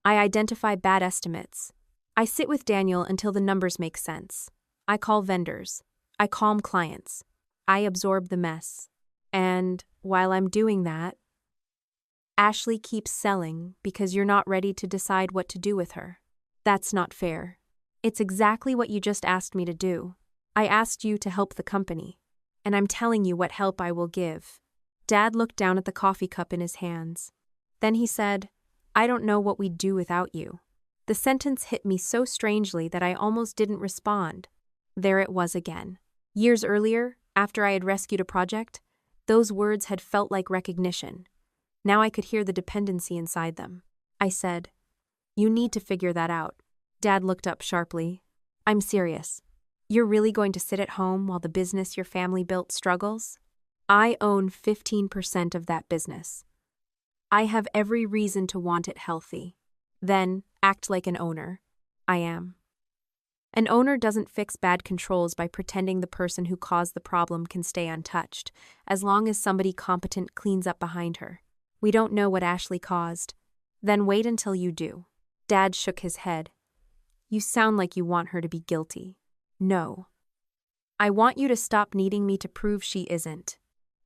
Speaker 1: I identify bad estimates. I sit with Daniel until the numbers make sense. I call vendors. I calm clients. I absorb the mess. And while I'm doing that, Ashley keeps selling because you're not ready to decide what to do with her. That's not fair. It's exactly what you just asked me to do. I asked you to help the company, and I'm telling you what help I will give. Dad looked down at the coffee cup in his hands. Then he said, I don't know what we'd do without you. The sentence hit me so strangely that I almost didn't respond. There it was again. Years earlier, after I had rescued a project, those words had felt like recognition. Now I could hear the dependency inside them. I said, You need to figure that out. Dad looked up sharply. I'm serious. You're really going to sit at home while the business your family built struggles? I own 15% of that business. I have every reason to want it healthy. Then, act like an owner. I am. An owner doesn't fix bad controls by pretending the person who caused the problem can stay untouched, as long as somebody competent cleans up behind her. We don't know what Ashley caused. Then wait until you do. Dad shook his head. You sound like you want her to be guilty. No. I want you to stop needing me to prove she isn't.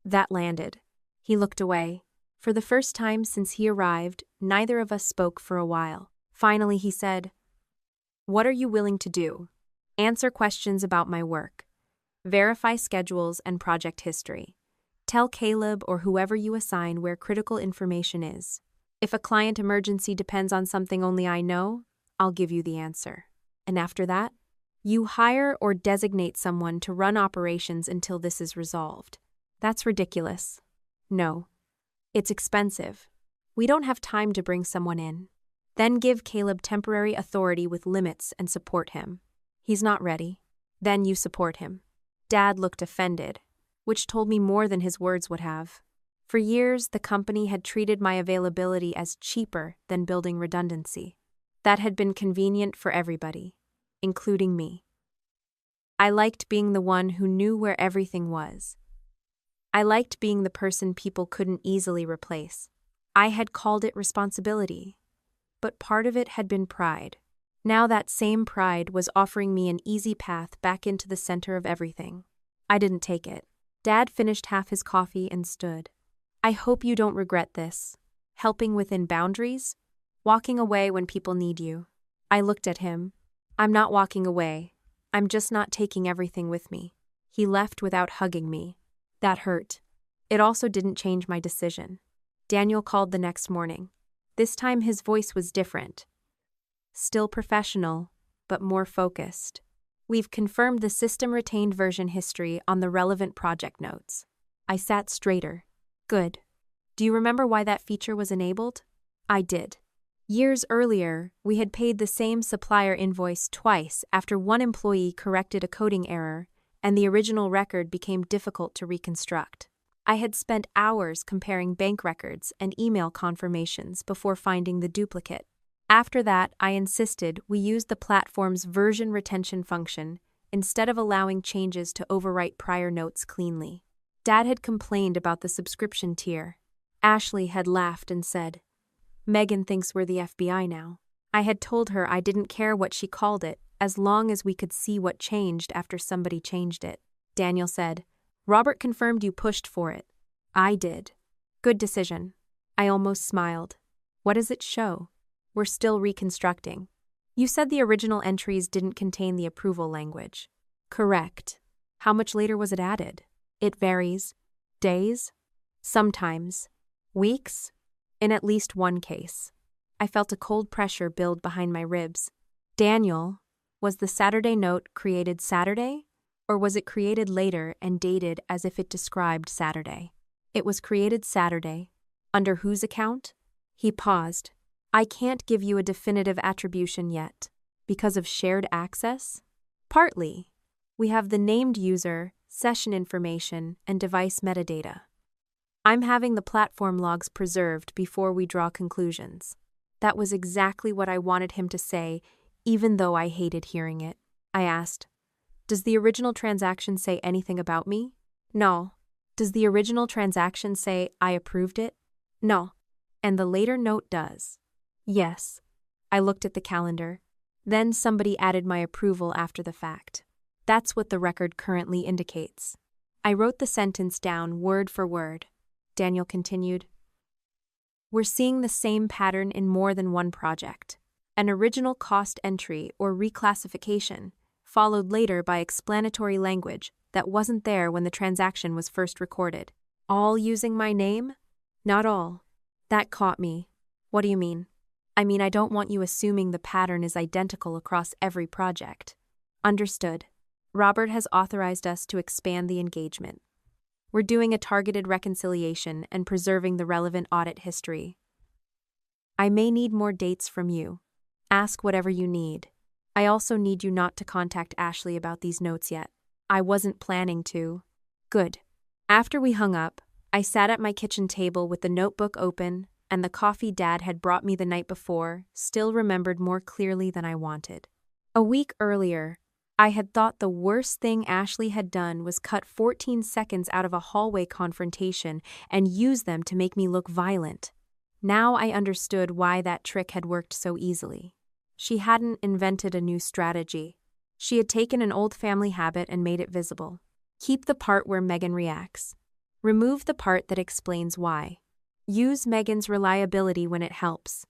Speaker 1: That landed. He looked away. For the first time since he arrived, neither of us spoke for a while. Finally, he said, What are you willing to do? Answer questions about my work. Verify schedules and project history. Tell Caleb or whoever you assign where critical information is. If a client emergency depends on something only I know, I'll give you the answer. And after that, you hire or designate someone to run operations until this is resolved. That's ridiculous. No. It's expensive. We don't have time to bring someone in. Then give Caleb temporary authority with limits and support him. He's not ready. Then you support him. Dad looked offended, which told me more than his words would have. For years, the company had treated my availability as cheaper than building redundancy. That had been convenient for everybody, including me. I liked being the one who knew where everything was. I liked being the person people couldn't easily replace. I had called it responsibility, but part of it had been pride. Now that same pride was offering me an easy path back into the center of everything. I didn't take it. Dad finished half his coffee and stood. I hope you don't regret this. Helping within boundaries? Walking away when people need you. I looked at him. I'm not walking away. I'm just not taking everything with me. He left without hugging me. That hurt. It also didn't change my decision. Daniel called the next morning. This time his voice was different. Still professional, but more focused. We've confirmed the system retained version history on the relevant project notes. I sat straighter. Good. Do you remember why that feature was enabled? I did. Years earlier, we had paid the same supplier invoice twice after one employee corrected a coding error, and the original record became difficult to reconstruct. I had spent hours comparing bank records and email confirmations before finding the duplicate. After that, I insisted we use the platform's version retention function instead of allowing changes to overwrite prior notes cleanly. Dad had complained about the subscription tier. Ashley had laughed and said, "Megan thinks we're the FBI now." I had told her I didn't care what she called it as long as we could see what changed after somebody changed it. Daniel said, "Robert confirmed you pushed for it." I did. Good decision. I almost smiled. What does it show? We're still reconstructing. You said the original entries didn't contain the approval language. Correct. How much later was it added? It varies. Days? Sometimes. Weeks? In at least one case. I felt a cold pressure build behind my ribs. Daniel, was the Saturday note created Saturday? Or was it created later and dated as if it described Saturday? It was created Saturday. Under whose account? He paused. I can't give you a definitive attribution yet. Because of shared access? Partly. We have the named user, session information, and device metadata. I'm having the platform logs preserved before we draw conclusions. That was exactly what I wanted him to say, even though I hated hearing it. I asked, "Does the original transaction say anything about me?" "No." "Does the original transaction say I approved it?" "No." "And the later note does?" "Yes." I looked at the calendar. Then somebody added my approval after the fact. That's what the record currently indicates. I wrote the sentence down word for word. Daniel continued, "We're seeing the same pattern in more than one project. An original cost entry or reclassification, followed later by explanatory language that wasn't there when the transaction was first recorded. All using my name? Not all. That caught me. What do you mean?" "I mean, I don't want you assuming the pattern is identical across every project." "Understood. Robert has authorized us to expand the engagement. We're doing a targeted reconciliation and preserving the relevant audit history. I may need more dates from you. Ask whatever you need. I also need you not to contact Ashley about these notes yet. I wasn't planning to." Good. After we hung up, I sat at my kitchen table with the notebook open, and the coffee Dad had brought me the night before still remembered more clearly than I wanted. A week earlier, I had thought the worst thing Ashley had done was cut 14 seconds out of a hallway confrontation and use them to make me look violent. Now I understood why that trick had worked so easily. She hadn't invented a new strategy. She had taken an old family habit and made it visible. Keep the part where Megan reacts. Remove the part that explains why. Use Megan's reliability when it helps.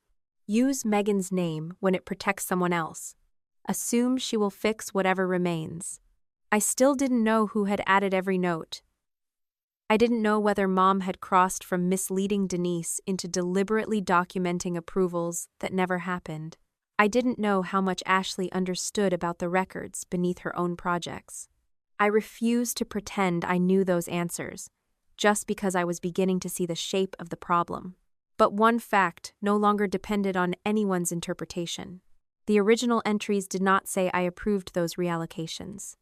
Speaker 1: Use Megan's name when it protects someone else. Assume she will fix whatever remains. I still didn't know who had added every note. I didn't know whether Mom had crossed from misleading Denise into deliberately documenting approvals that never happened. I didn't know how much Ashley understood about the records beneath her own projects. I refused to pretend I knew those answers, just because I was beginning to see the shape of the problem. But one fact no longer depended on anyone's interpretation. The original entries did not say I approved those reallocations.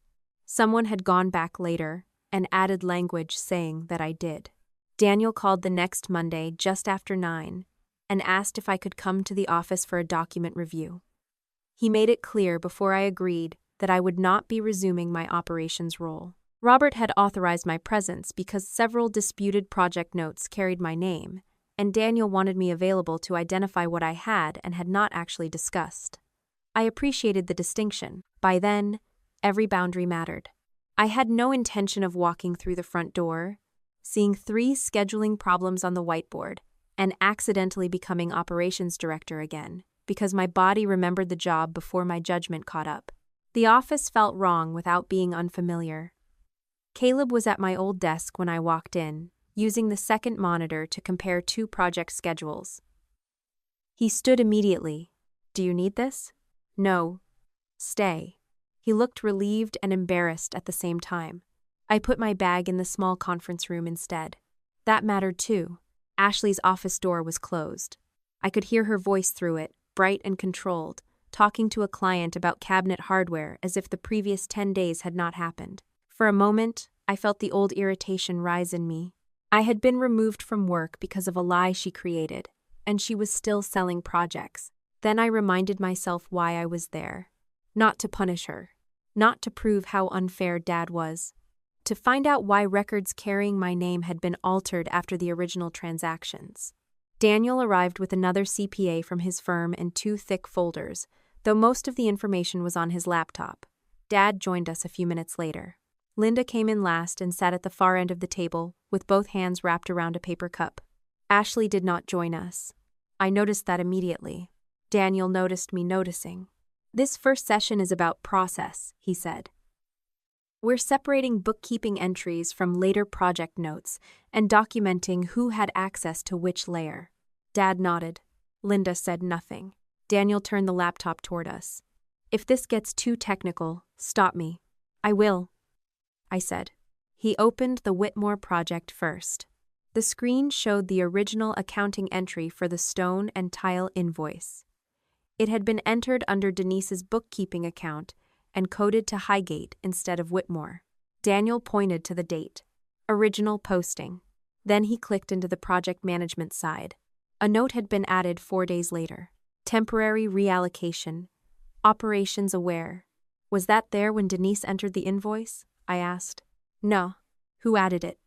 Speaker 1: Someone had gone back later and added language saying that I did. Daniel called the next Monday just after 9 and asked if I could come to the office for a document review. He made it clear before I agreed that I would not be resuming my operations role. Robert had authorized my presence because several disputed project notes carried my name, and Daniel wanted me available to identify what I had and had not actually discussed. I appreciated the distinction. By then, every boundary mattered. I had no intention of walking through the front door, seeing 3 scheduling problems on the whiteboard, and accidentally becoming operations director again, because my body remembered the job before my judgment caught up. The office felt wrong without being unfamiliar. Caleb was at my old desk when I walked in, using the second monitor to compare 2 project schedules. He stood immediately. "Do you need this?" "No. Stay." He looked relieved and embarrassed at the same time. I put my bag in the small conference room instead. That mattered too. Ashley's office door was closed. I could hear her voice through it, bright and controlled, talking to a client about cabinet hardware as if the previous 10 days had not happened. For a moment, I felt the old irritation rise in me. I had been removed from work because of a lie she created, and she was still selling projects. Then I reminded myself why I was there. Not to punish her. Not to prove how unfair Dad was. To find out why records carrying my name had been altered after the original transactions. Daniel arrived with another CPA from his firm and 2 thick folders, though most of the information was on his laptop. Dad joined us a few minutes later. Linda came in last and sat at the far end of the table, with both hands wrapped around a paper cup. Ashley did not join us. I noticed that immediately. Daniel noticed me noticing. "This first session is about process," he said. "We're separating bookkeeping entries from later project notes and documenting who had access to which layer." Dad nodded. Linda said nothing. Daniel turned the laptop toward us. "If this gets too technical, stop me." "I will," I said. He opened the Whitmore project first. The screen showed the original accounting entry for the stone and tile invoice. It had been entered under Denise's bookkeeping account and coded to Highgate instead of Whitmore. Daniel pointed to the date. Original posting. Then he clicked into the project management side. A note had been added 4 days later. Temporary reallocation. Operations aware. Was that there when Denise entered the invoice? I asked. No. Who added it?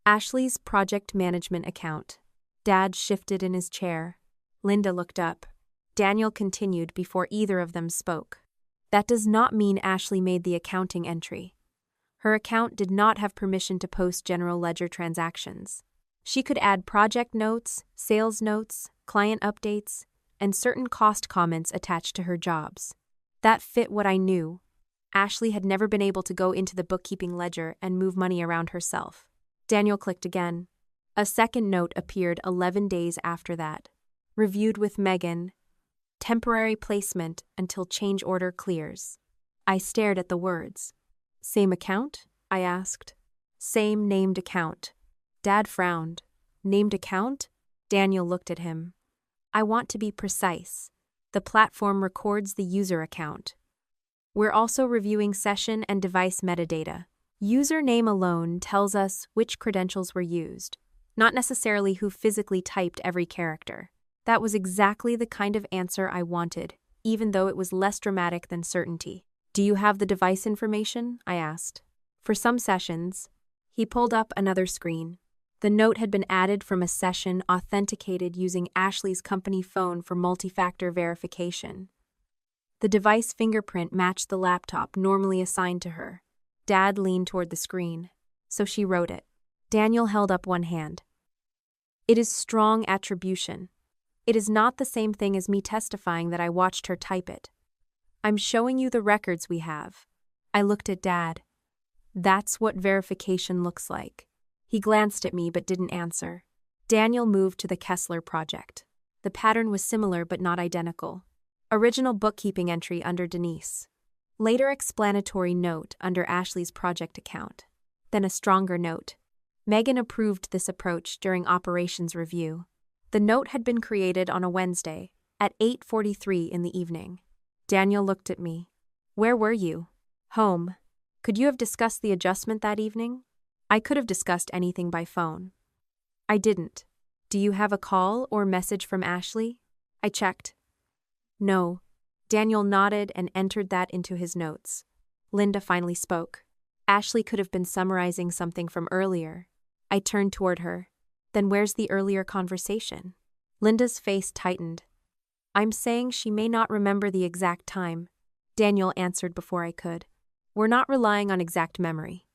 Speaker 1: Ashley's project management account. Dad shifted in his chair. Linda looked up. Daniel continued before either of them spoke. That does not mean Ashley made the accounting entry. Her account did not have permission to post general ledger transactions. She could add project notes, sales notes, client updates, and certain cost comments attached to her jobs. That fit what I knew. Ashley had never been able to go into the bookkeeping ledger and move money around herself. Daniel clicked again. A second note appeared 11 days after that. Reviewed with Megan. Temporary placement until change order clears. I stared at the words. Same account? I asked. Same named account. Dad frowned. Named account? Daniel looked at him. I want to be precise. The platform records the user account. We're also reviewing session and device metadata. Username alone tells us which credentials were used, not necessarily who physically typed every character. That was exactly the kind of answer I wanted, even though it was less dramatic than certainty. Do you have the device information? I asked. For some sessions, he pulled up another screen. The note had been added from a session authenticated using Ashley's company phone for multi-factor verification. The device fingerprint matched the laptop normally assigned to her. Dad leaned toward the screen, so she wrote it. Daniel held up one hand. It is strong attribution. It is not the same thing as me testifying that I watched her type it. I'm showing you the records we have. I looked at Dad. That's what verification looks like. He glanced at me but didn't answer. Daniel moved to the Kessler project. The pattern was similar but not identical. Original bookkeeping entry under Denise. Later explanatory note under Ashley's project account. Then a stronger note. Megan approved this approach during operations review. The note had been created on a Wednesday at 8:43 in the evening. Daniel looked at me. Where were you? Home. Could you have discussed the adjustment that evening? I could have discussed anything by phone. I didn't. Do you have a call or message from Ashley? I checked. No. Daniel nodded and entered that into his notes. Linda finally spoke. Ashley could have been summarizing something from earlier. I turned toward her. Then where's the earlier conversation? Linda's face tightened. I'm saying she may not remember the exact time. Daniel answered before I could. We're not relying on exact memory.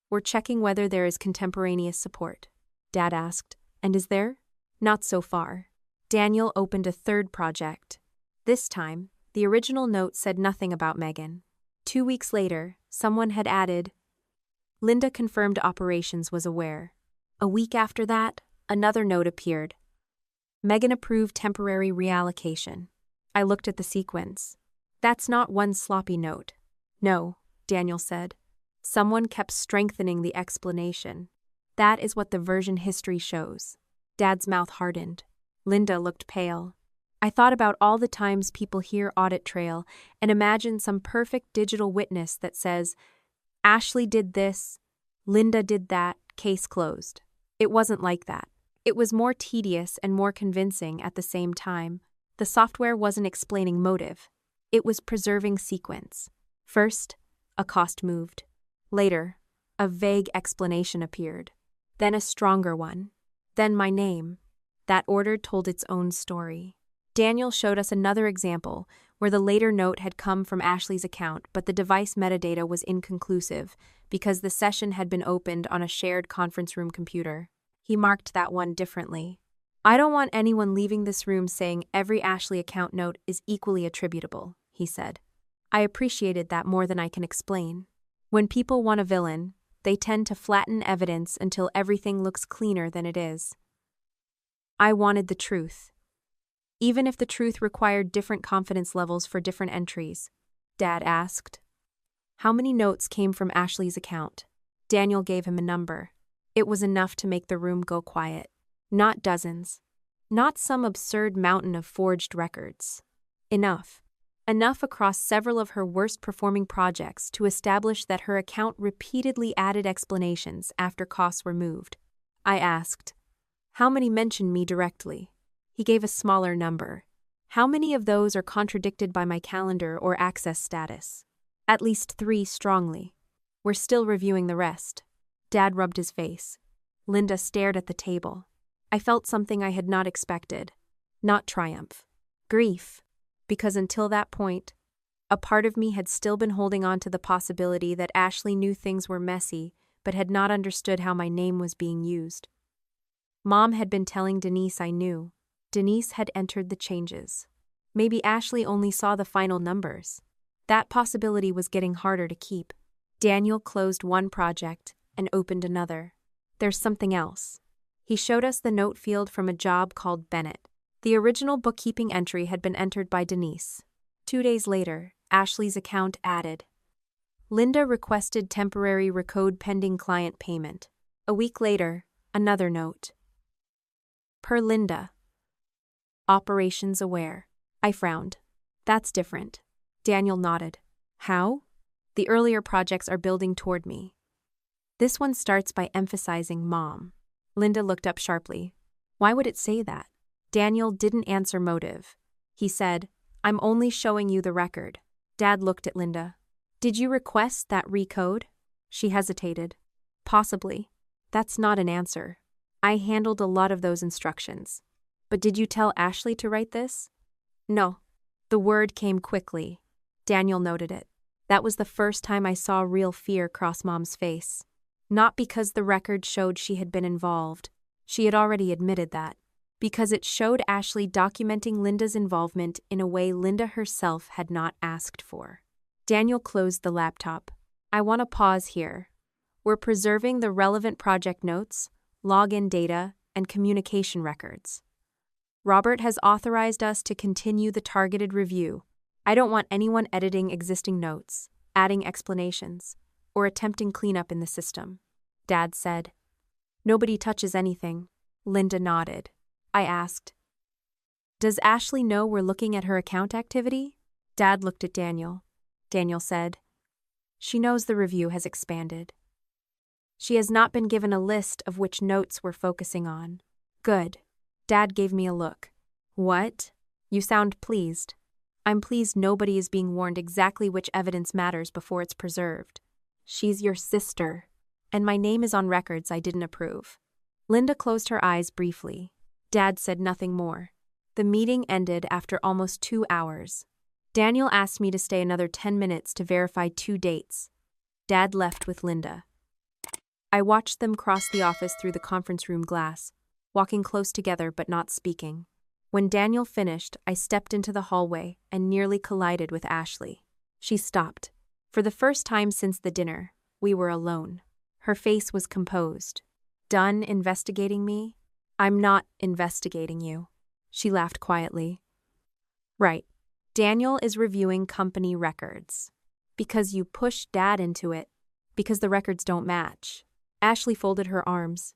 Speaker 1: We're checking whether there is contemporaneous support. Dad asked. And is there? Not so far. Daniel opened a third project. This time, the original note said nothing about Megan. 2 weeks later, someone had added, Linda confirmed operations was aware. A week after that, another note appeared. Megan approved temporary reallocation. I looked at the sequence. That's not one sloppy note. No, Daniel said. Someone kept strengthening the explanation. That is what the version history shows. Dad's mouth hardened. Linda looked pale. I thought about all the times people hear audit trail and imagine some perfect digital witness that says, Ashley did this, Linda did that, case closed. It wasn't like that. It was more tedious and more convincing at the same time. The software wasn't explaining motive. It was preserving sequence. First, a cost moved. Later, a vague explanation appeared. Then a stronger one. Then my name. That order told its own story. Daniel showed us another example where the later note had come from Ashley's account, but the device metadata was inconclusive because the session had been opened on a shared conference room computer. He marked that one differently. I don't want anyone leaving this room saying every Ashley account note is equally attributable, he said. I appreciated that more than I can explain. When people want a villain, they tend to flatten evidence until everything looks cleaner than it is. I wanted the truth. Even if the truth required different confidence levels for different entries, Dad asked. How many notes came from Ashley's account? Daniel gave him a number. It was enough to make the room go quiet. Not dozens. Not some absurd mountain of forged records. Enough. Enough across several of her worst-performing projects to establish that her account repeatedly added explanations after costs were moved. I asked, how many mentioned me directly? He gave a smaller number. How many of those are contradicted by my calendar or access status? At least 3 strongly. We're still reviewing the rest. Dad rubbed his face. Linda stared at the table. I felt something I had not expected. Not triumph. Grief. Because until that point, a part of me had still been holding on to the possibility that Ashley knew things were messy, but had not understood how my name was being used. Mom had been telling Denise I knew. Denise had entered the changes. Maybe Ashley only saw the final numbers. That possibility was getting harder to keep. Daniel closed one project and opened another. There's something else. He showed us the note field from a job called Bennett. The original bookkeeping entry had been entered by Denise. 2 days later, Ashley's account added. Linda requested temporary recode pending client payment. A week later, another note. Per Linda. Operations aware. I frowned. That's different. Daniel nodded. How? The earlier projects are building toward me. This one starts by emphasizing Mom. Linda looked up sharply. Why would it say that? Daniel didn't answer motive. He said, I'm only showing you the record. Dad looked at Linda. Did you request that recode? She hesitated. Possibly. That's not an answer. I handled a lot of those instructions. But did you tell Ashley to write this? No. The word came quickly. Daniel noted it. That was the first time I saw real fear cross Mom's face. Not because the record showed she had been involved. She had already admitted that. Because it showed Ashley documenting Linda's involvement in a way Linda herself had not asked for. Daniel closed the laptop. I want to pause here. We're preserving the relevant project notes, login data, and communication records. Robert has authorized us to continue the targeted review. I don't want anyone editing existing notes, adding explanations, or attempting cleanup in the system. Dad said. Nobody touches anything. Linda nodded. I asked, does Ashley know we're looking at her account activity? Dad looked at Daniel. Daniel said, she knows the review has expanded. She has not been given a list of which notes we're focusing on. Good. Dad gave me a look. What? You sound pleased. I'm pleased nobody is being warned exactly which evidence matters before it's preserved. She's your sister, and my name is on records I didn't approve. Linda closed her eyes briefly. Dad said nothing more. The meeting ended after almost 2 hours. Daniel asked me to stay another 10 minutes to verify 2 dates. Dad left with Linda. I watched them cross the office through the conference room glass, walking close together but not speaking. When Daniel finished, I stepped into the hallway and nearly collided with Ashley. She stopped. For the first time since the dinner, we were alone. Her face was composed. Done investigating me? I'm not investigating you. She laughed quietly. Right. Daniel is reviewing company records. Because you pushed Dad into it. Because the records don't match. Ashley folded her arms.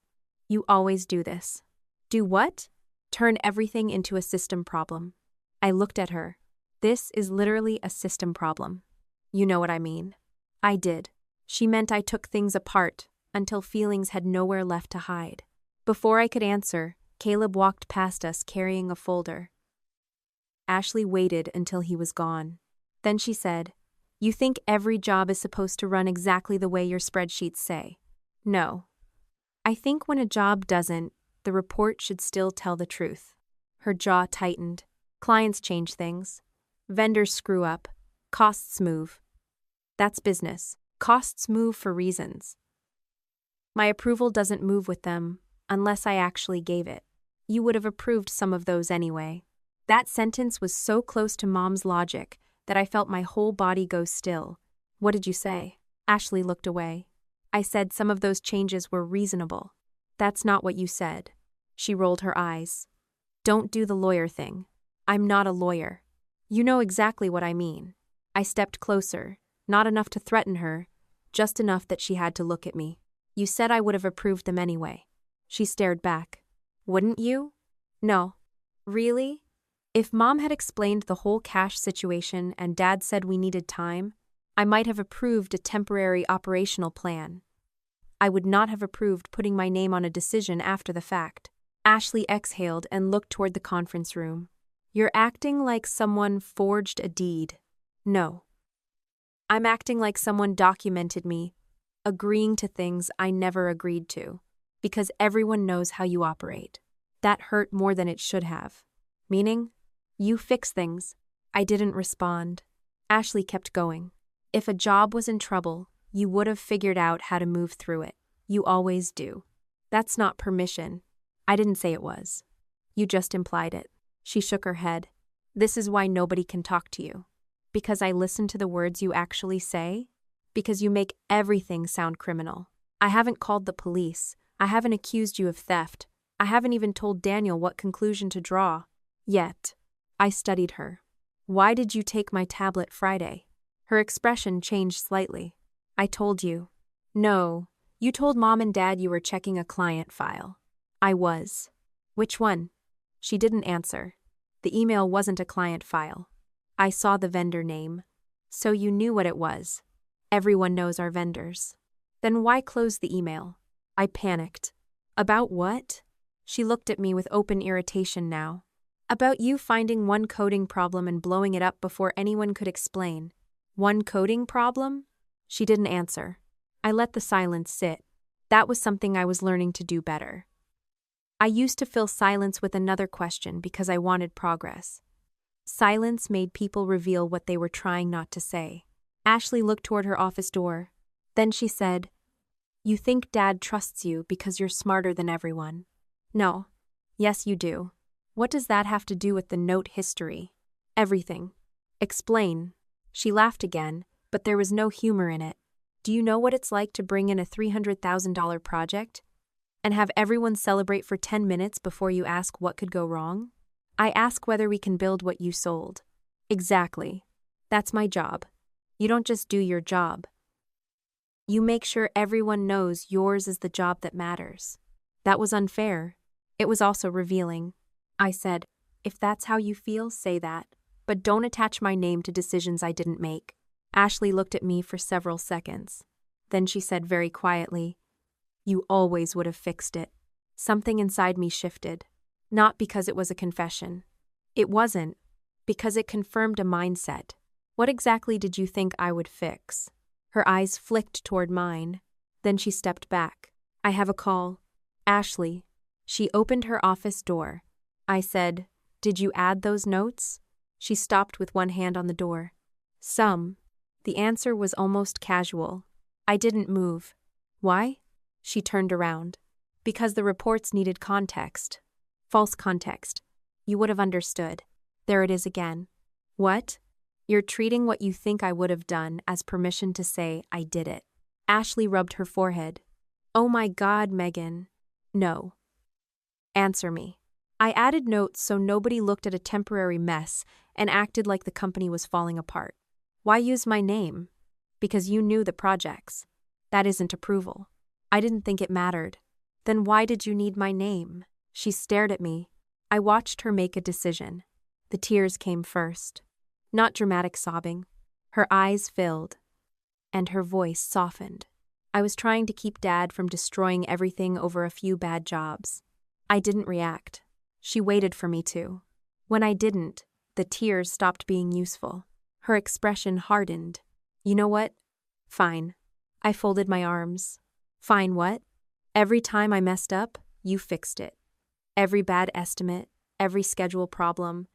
Speaker 1: You always do this. Do what? Turn everything into a system problem. I looked at her. This is literally a system problem. You know what I mean. I did. She meant I took things apart until feelings had nowhere left to hide. Before I could answer, Caleb walked past us carrying a folder. Ashley waited until he was gone. Then she said, "You think every job is supposed to run exactly the way your spreadsheets say?" "No. I think when a job doesn't, the report should still tell the truth." Her jaw tightened. Clients change things. Vendors screw up. Costs move. That's business. Costs move for reasons. My approval doesn't move with them unless I actually gave it. You would have approved some of those anyway. That sentence was so close to Mom's logic that I felt my whole body go still. "What did you say?" Ashley looked away. "I said some of those changes were reasonable." "That's not what you said." She rolled her eyes. "Don't do the lawyer thing. I'm not a lawyer. You know exactly what I mean." I stepped closer, not enough to threaten her, just enough that she had to look at me. "You said I would have approved them anyway." She stared back. "Wouldn't you?" "No." "Really?" If Mom had explained the whole cash situation and Dad said we needed time, I might have approved a temporary operational plan. I would not have approved putting my name on a decision after the fact. Ashley exhaled and looked toward the conference room. "You're acting like someone forged a deed." "No. I'm acting like someone documented me, agreeing to things I never agreed to, because everyone knows how you operate." That hurt more than it should have. "Meaning? You fix things." I didn't respond. Ashley kept going. "If a job was in trouble, you would have figured out how to move through it. You always do. That's not permission." I didn't say it was. "You just implied it." She shook her head. "This is why nobody can talk to you. Because I listen to the words you actually say? Because you make everything sound criminal. I haven't called the police. I haven't accused you of theft. I haven't even told Daniel what conclusion to draw. Yet." I studied her. "Why did you take my tablet Friday?" Her expression changed slightly. "I told you." "No, you told Mom and Dad you were checking a client file." "I was." "Which one?" She didn't answer. The email wasn't a client file. I saw the vendor name. "So you knew what it was." "Everyone knows our vendors." "Then why close the email?" I panicked. "About what?" She looked at me with open irritation now. "About you finding one coding problem and blowing it up before anyone could explain." "One coding problem?" She didn't answer. I let the silence sit. That was something I was learning to do better. I used to fill silence with another question because I wanted progress. Silence made people reveal what they were trying not to say. Ashley looked toward her office door. Then she said, "You think Dad trusts you because you're smarter than everyone." "No." "Yes, you do." "What does that have to do with the note history?" "Everything." "Explain." She laughed again, but there was no humor in it. "Do you know what it's like to bring in a $300,000 project and have everyone celebrate for 10 minutes before you ask what could go wrong? I ask whether we can build what you sold." "Exactly. That's my job. You don't just do your job. You make sure everyone knows yours is the job that matters." That was unfair. It was also revealing. I said, "If that's how you feel, say that. But don't attach my name to decisions I didn't make." Ashley looked at me for several seconds. Then she said very quietly, "You always would have fixed it." Something inside me shifted. Not because it was a confession. It wasn't. Because it confirmed a mindset. What exactly did you think I would fix? Her eyes flicked toward mine. Then she stepped back. "I have a call." "Ashley." She opened her office door. I said, "Did you add those notes?" She stopped with one hand on the door. "Some." The answer was almost casual. I didn't move. "Why?" She turned around. "Because the reports needed context. False context. You would have understood." There it is again. "What?" "You're treating what you think I would have done as permission to say I did it." Ashley rubbed her forehead. "Oh my God, Megan." "No." "Answer me." I added notes so nobody looked at a temporary mess and acted like the company was falling apart. "Why use my name?" "Because you knew the projects." "That isn't approval." "I didn't think it mattered." "Then why did you need my name?" She stared at me. I watched her make a decision. The tears came first. Not dramatic sobbing. Her eyes filled, and her voice softened. I was trying to keep Dad from destroying everything over a few bad jobs. I didn't react. She waited for me to. When I didn't, the tears stopped being useful. Her expression hardened. You know what? Fine. I folded my arms. Fine what? Every time I messed up, you fixed it. Every bad estimate, every schedule problem,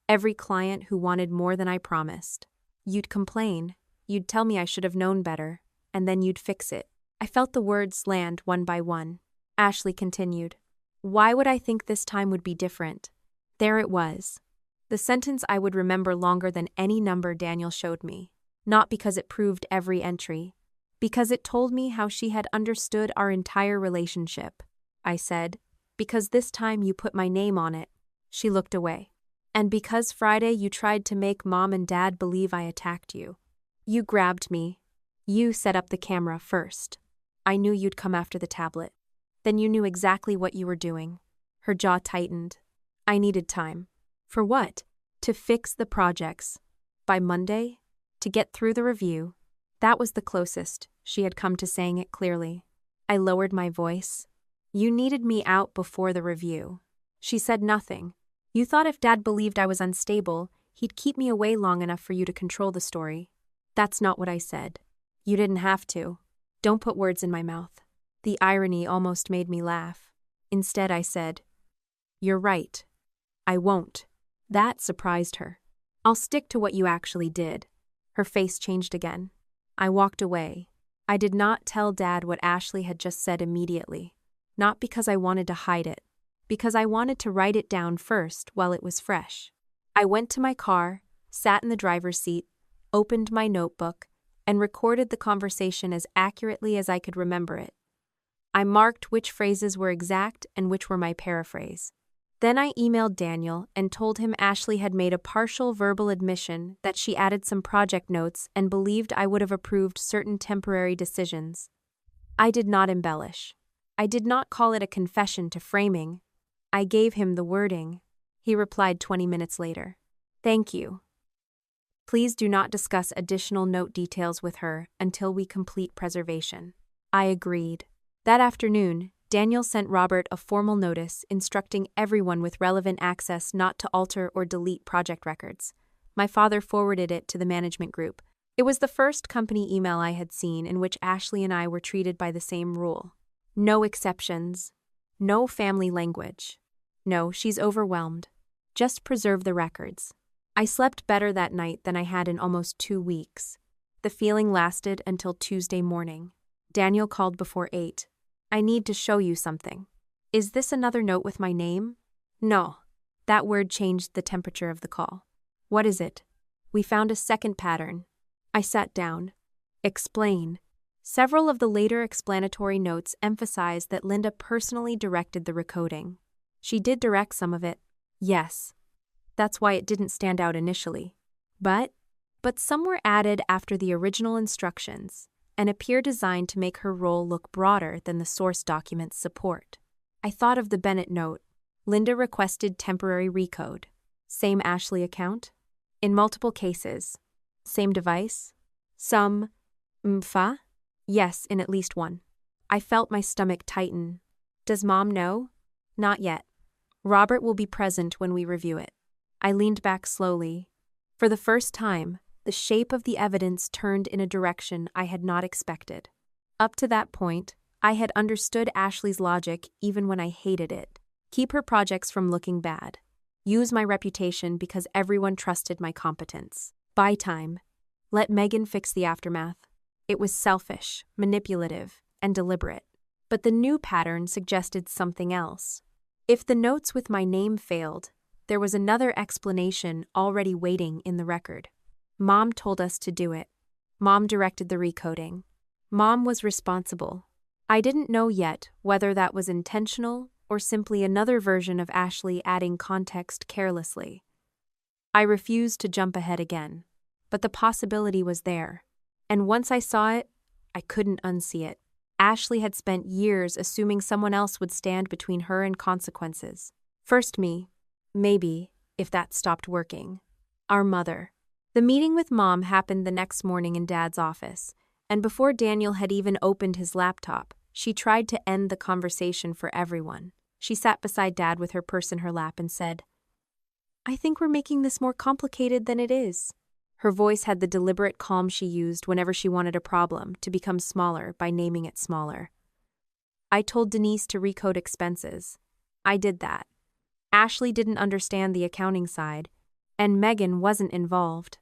Speaker 1: every client who wanted more than I promised. You'd complain. You'd tell me I should have known better, and then you'd fix it. I felt the words land one by one. Ashley continued. Why would I think this time would be different? There it was. The sentence I would remember longer than any number Daniel showed me. Not because it proved every entry. Because it told me how she had understood our entire relationship. I said, because this time you put my name on it. She looked away. And because Friday you tried to make Mom and Dad believe I attacked you. You grabbed me. You set up the camera first. I knew you'd come after the tablet. Then you knew exactly what you were doing. Her jaw tightened. I needed time. For what? To fix the projects. By Monday? To get through the review. That was the closest she had come to saying it clearly. I lowered my voice. You needed me out before the review. She said nothing. You thought if Dad believed I was unstable, he'd keep me away long enough for you to control the story. That's not what I said. You didn't have to. Don't put words in my mouth. The irony almost made me laugh. Instead, I said, You're right. I won't. That surprised her. I'll stick to what you actually did. Her face changed again. I walked away. I did not tell Dad what Ashley had just said immediately. Not because I wanted to hide it. Because I wanted to write it down first while it was fresh. I went to my car, sat in the driver's seat, opened my notebook, and recorded the conversation as accurately as I could remember it. I marked which phrases were exact and which were my paraphrase. Then I emailed Daniel and told him Ashley had made a partial verbal admission that she added some project notes and believed I would have approved certain temporary decisions. I did not embellish. I did not call it a confession to framing. I gave him the wording. He replied 20 minutes later. Thank you. Please do not discuss additional note details with her until we complete preservation. I agreed. That afternoon, Daniel sent Robert a formal notice instructing everyone with relevant access not to alter or delete project records. My father forwarded it to the management group. It was the first company email I had seen in which Ashley and I were treated by the same rule. No exceptions. No family language. No, she's overwhelmed. Just preserve the records. I slept better that night than I had in almost 2 weeks. The feeling lasted until Tuesday morning. Daniel called before 8. I need to show you something. Is this another note with my name? No. That word changed the temperature of the call. What is it? We found a second pattern. I sat down. Explain. Several of the later explanatory notes emphasized that Linda personally directed the recoding. She did direct some of it. Yes. That's why it didn't stand out initially. But some were added after the original instructions and appear designed to make her role look broader than the source document's support. I thought of the Bennett note. Linda requested temporary recode. Same Ashley account? In multiple cases. Same device? Some MFA? Yes, in at least one. I felt my stomach tighten. Does Mom know? Not yet. Robert will be present when we review it. I leaned back slowly. For the first time, the shape of the evidence turned in a direction I had not expected. Up to that point, I had understood Ashley's logic even when I hated it. Keep her projects from looking bad. Use my reputation because everyone trusted my competence. Buy time. Let Megan fix the aftermath. It was selfish, manipulative, and deliberate. But the new pattern suggested something else. If the notes with my name failed, there was another explanation already waiting in the record. Mom told us to do it. Mom directed the recoding. Mom was responsible. I didn't know yet whether that was intentional or simply another version of Ashley adding context carelessly. I refused to jump ahead again, but the possibility was there. And once I saw it, I couldn't unsee it. Ashley had spent years assuming someone else would stand between her and consequences. First me, maybe, if that stopped working. Our mother. The meeting with Mom happened the next morning in Dad's office, and before Daniel had even opened his laptop, she tried to end the conversation for everyone. She sat beside Dad with her purse in her lap and said, "I think we're making this more complicated than it is." Her voice had the deliberate calm she used whenever she wanted a problem to become smaller by naming it smaller. I told Denise to recode expenses. I did that. Ashley didn't understand the accounting side, and Megan wasn't involved.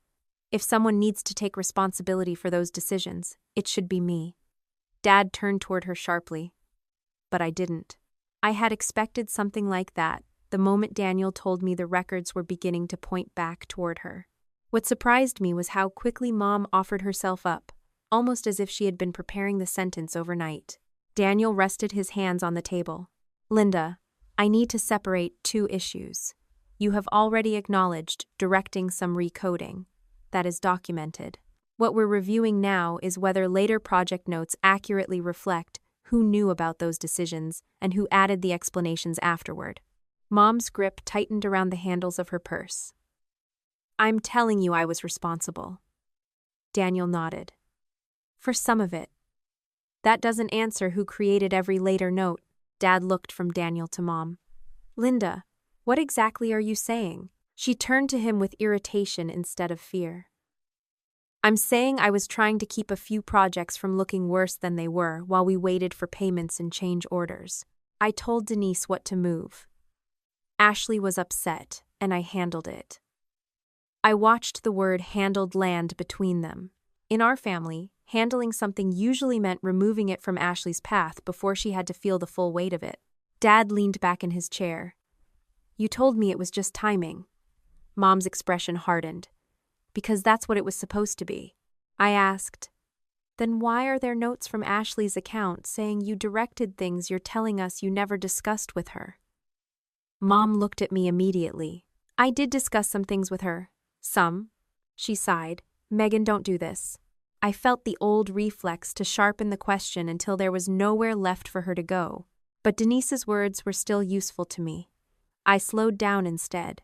Speaker 1: If someone needs to take responsibility for those decisions, it should be me. Dad turned toward her sharply. But I didn't. I had expected something like that the moment Daniel told me the records were beginning to point back toward her. What surprised me was how quickly Mom offered herself up, almost as if she had been preparing the sentence overnight. Daniel rested his hands on the table. "Linda, I need to separate two issues. You have already acknowledged directing some recoding. That is documented. What we're reviewing now is whether later project notes accurately reflect who knew about those decisions and who added the explanations afterward." Mom's grip tightened around the handles of her purse. "I'm telling you I was responsible." Daniel nodded. "For some of it. That doesn't answer who created every later note." Dad looked from Daniel to Mom. "Linda, what exactly are you saying?" She turned to him with irritation instead of fear. "I'm saying I was trying to keep a few projects from looking worse than they were while we waited for payments and change orders. I told Denise what to move. Ashley was upset, and I handled it." I watched the word handled land between them. In our family, handling something usually meant removing it from Ashley's path before she had to feel the full weight of it. Dad leaned back in his chair. "You told me it was just timing." Mom's expression hardened. "Because that's what it was supposed to be." I asked, "Then why are there notes from Ashley's account saying you directed things you're telling us you never discussed with her?" Mom looked at me immediately. "I did discuss some things with her. Some." She sighed. "Megan, don't do this." I felt the old reflex to sharpen the question until there was nowhere left for her to go. But Denise's words were still useful to me. I slowed down instead.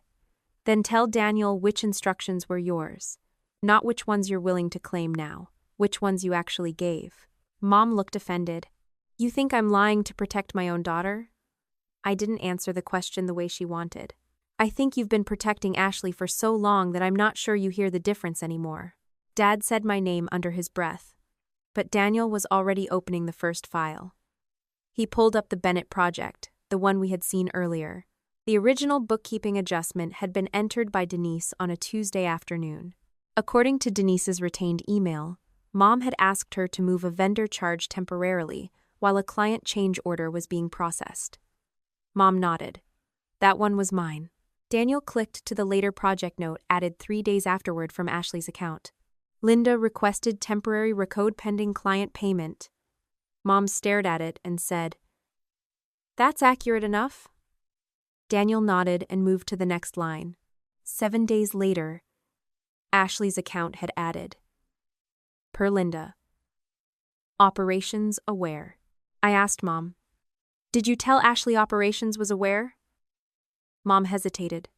Speaker 1: "Then tell Daniel which instructions were yours. Not which ones you're willing to claim now. Which ones you actually gave." Mom looked offended. "You think I'm lying to protect my own daughter?" I didn't answer the question the way she wanted. "I think you've been protecting Ashley for so long that I'm not sure you hear the difference anymore." Dad said my name under his breath, but Daniel was already opening the first file. He pulled up the Bennett project, the one we had seen earlier. The original bookkeeping adjustment had been entered by Denise on a Tuesday afternoon. According to Denise's retained email, Mom had asked her to move a vendor charge temporarily while a client change order was being processed. Mom nodded. "That one was mine." Daniel clicked to the later project note added 3 days afterward from Ashley's account. "Linda requested temporary recode pending client payment." Mom stared at it and said, "That's accurate enough." Daniel nodded and moved to the next line. 7 days later, Ashley's account had added, "Per Linda. Operations aware." I asked Mom, "Did you tell Ashley operations was aware?" Mom hesitated.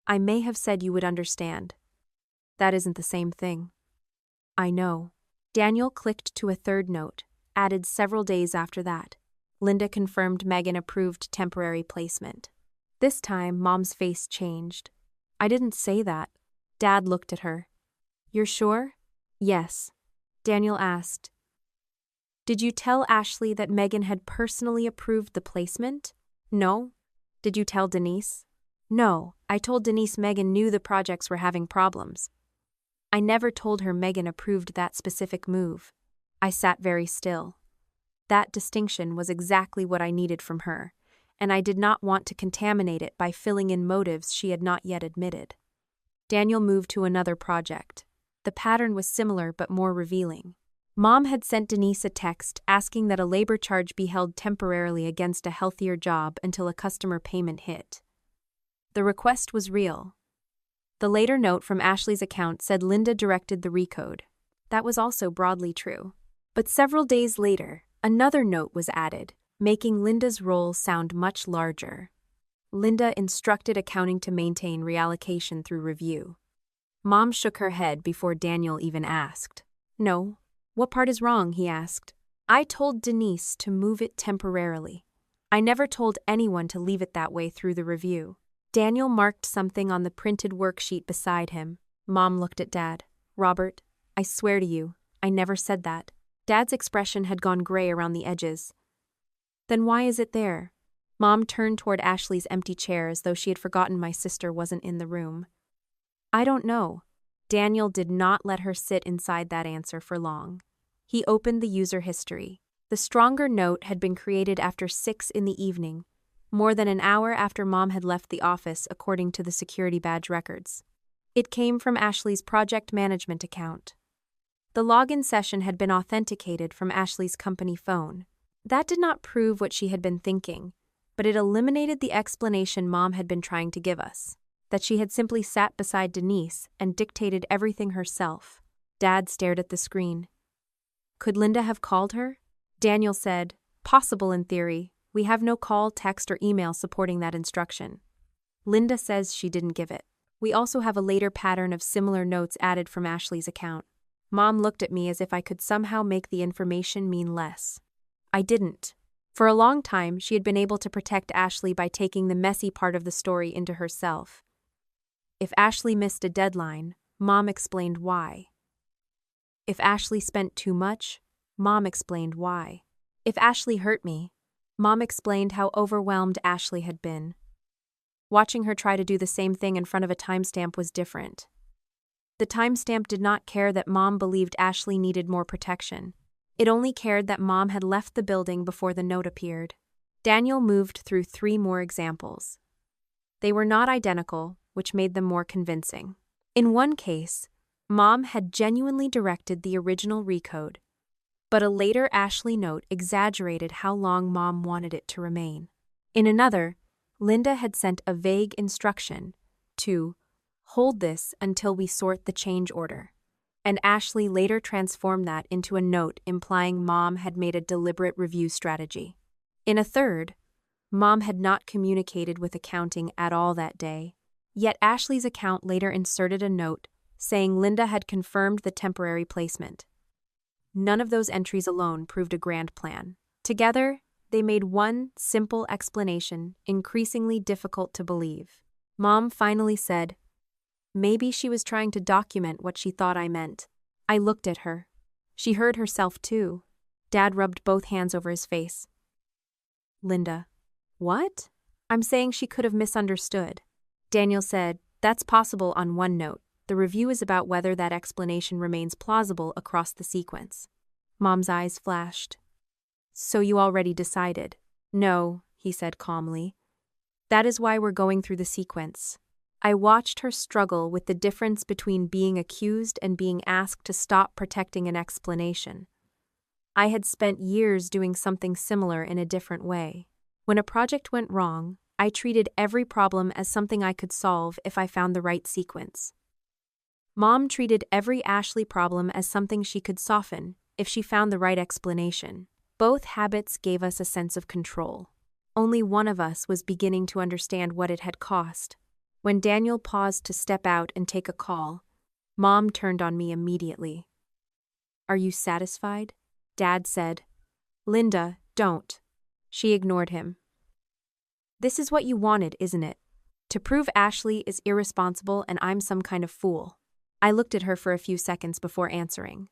Speaker 1: "I may have said you would understand. That isn't the same thing." "I know." Daniel clicked to a third note, added several days after that. Linda confirmed Megan approved temporary placement. This time, Mom's face changed. "I didn't say that." Dad looked at her. "You're sure?" "Yes." Daniel asked, "Did you tell Ashley that Megan had personally approved the placement?" "No." "Did you tell Denise?" "No. I told Denise Megan knew the projects were having problems. I never told her Megan approved that specific move." I sat very still. That distinction was exactly what I needed from her, and I did not want to contaminate it by filling in motives she had not yet admitted. Daniel moved to another project. The pattern was similar but more revealing. Mom had sent Denise a text asking that a labor charge be held temporarily against a healthier job until a customer payment hit. The request was real. The later note from Ashley's account said Linda directed the recode. That was also broadly true. But several days later, another note was added, making Linda's role sound much larger. Linda instructed accounting to maintain reallocation through review. Mom shook her head before Daniel even asked. No. What part is wrong? He asked. I told Denise to move it temporarily. I never told anyone to leave it that way through the review. Daniel marked something on the printed worksheet beside him. Mom looked at Dad. Robert, I swear to you, I never said that. Dad's expression had gone gray around the edges. Then why is it there? Mom turned toward Ashley's empty chair as though she had forgotten my sister wasn't in the room. I don't know. Daniel did not let her sit inside that answer for long. He opened the user history. The stronger note had been created after 6 p.m, more than an hour after Mom had left the office according to the security badge records. It came from Ashley's project management account. The login session had been authenticated from Ashley's company phone. That did not prove what she had been thinking, but it eliminated the explanation Mom had been trying to give us, that she had simply sat beside Denise and dictated everything herself. Dad stared at the screen. Could Linda have called her? Daniel said, possible in theory. We have no call, text, or email supporting that instruction. Linda says she didn't give it. We also have a later pattern of similar notes added from Ashley's account. Mom looked at me as if I could somehow make the information mean less. I didn't. For a long time, she had been able to protect Ashley by taking the messy part of the story into herself. If Ashley missed a deadline, Mom explained why. If Ashley spent too much, Mom explained why. If Ashley hurt me, Mom explained how overwhelmed Ashley had been. Watching her try to do the same thing in front of a timestamp was different. The timestamp did not care that Mom believed Ashley needed more protection. It only cared that Mom had left the building before the note appeared. Daniel moved through 3 more examples. They were not identical, which made them more convincing. In one case, Mom had genuinely directed the original recode, but a later Ashley note exaggerated how long Mom wanted it to remain. In another, Linda had sent a vague instruction to hold this until we sort the change order, and Ashley later transformed that into a note implying Mom had made a deliberate review strategy. In a third, Mom had not communicated with accounting at all that day, yet Ashley's account later inserted a note saying Linda had confirmed the temporary placement. None of those entries alone proved a grand plan. Together, they made one simple explanation increasingly difficult to believe. Mom finally said, maybe she was trying to document what she thought I meant. I looked at her. She heard herself too. Dad rubbed both hands over his face. Linda. What? I'm saying she could have misunderstood. Daniel said, that's possible on one note. The review is about whether that explanation remains plausible across the sequence. Mom's eyes flashed. So you already decided? No, he said calmly. That is why we're going through the sequence. I watched her struggle with the difference between being accused and being asked to stop protecting an explanation. I had spent years doing something similar in a different way. When a project went wrong, I treated every problem as something I could solve if I found the right sequence. Mom treated every Ashley problem as something she could soften if she found the right explanation. Both habits gave us a sense of control. Only one of us was beginning to understand what it had cost. When Daniel paused to step out and take a call, Mom turned on me immediately. Are you satisfied? Dad said. Linda, don't. She ignored him. This is what you wanted, isn't it? To prove Ashley is irresponsible and I'm some kind of fool. I looked at her for a few seconds before answering.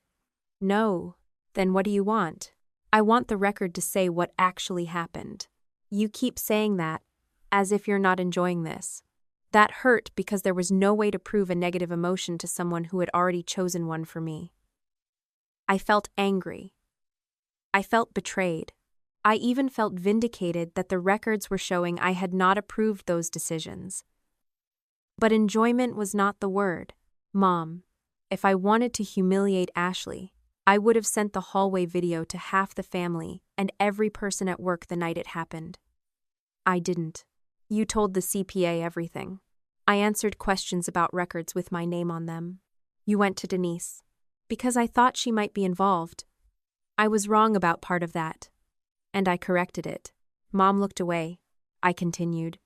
Speaker 1: No. Then what do you want? I want the record to say what actually happened. You keep saying that, as if you're not enjoying this. That hurt because there was no way to prove a negative emotion to someone who had already chosen one for me. I felt angry. I felt betrayed. I even felt vindicated that the records were showing I had not approved those decisions. But enjoyment was not the word. Mom, if I wanted to humiliate Ashley, I would have sent the hallway video to half the family and every person at work the night it happened. I didn't. You told the CPA everything. I answered questions about records with my name on them. You went to Denise. Because I thought she might be involved. I was wrong about part of that. And I corrected it. Mom looked away. I continued.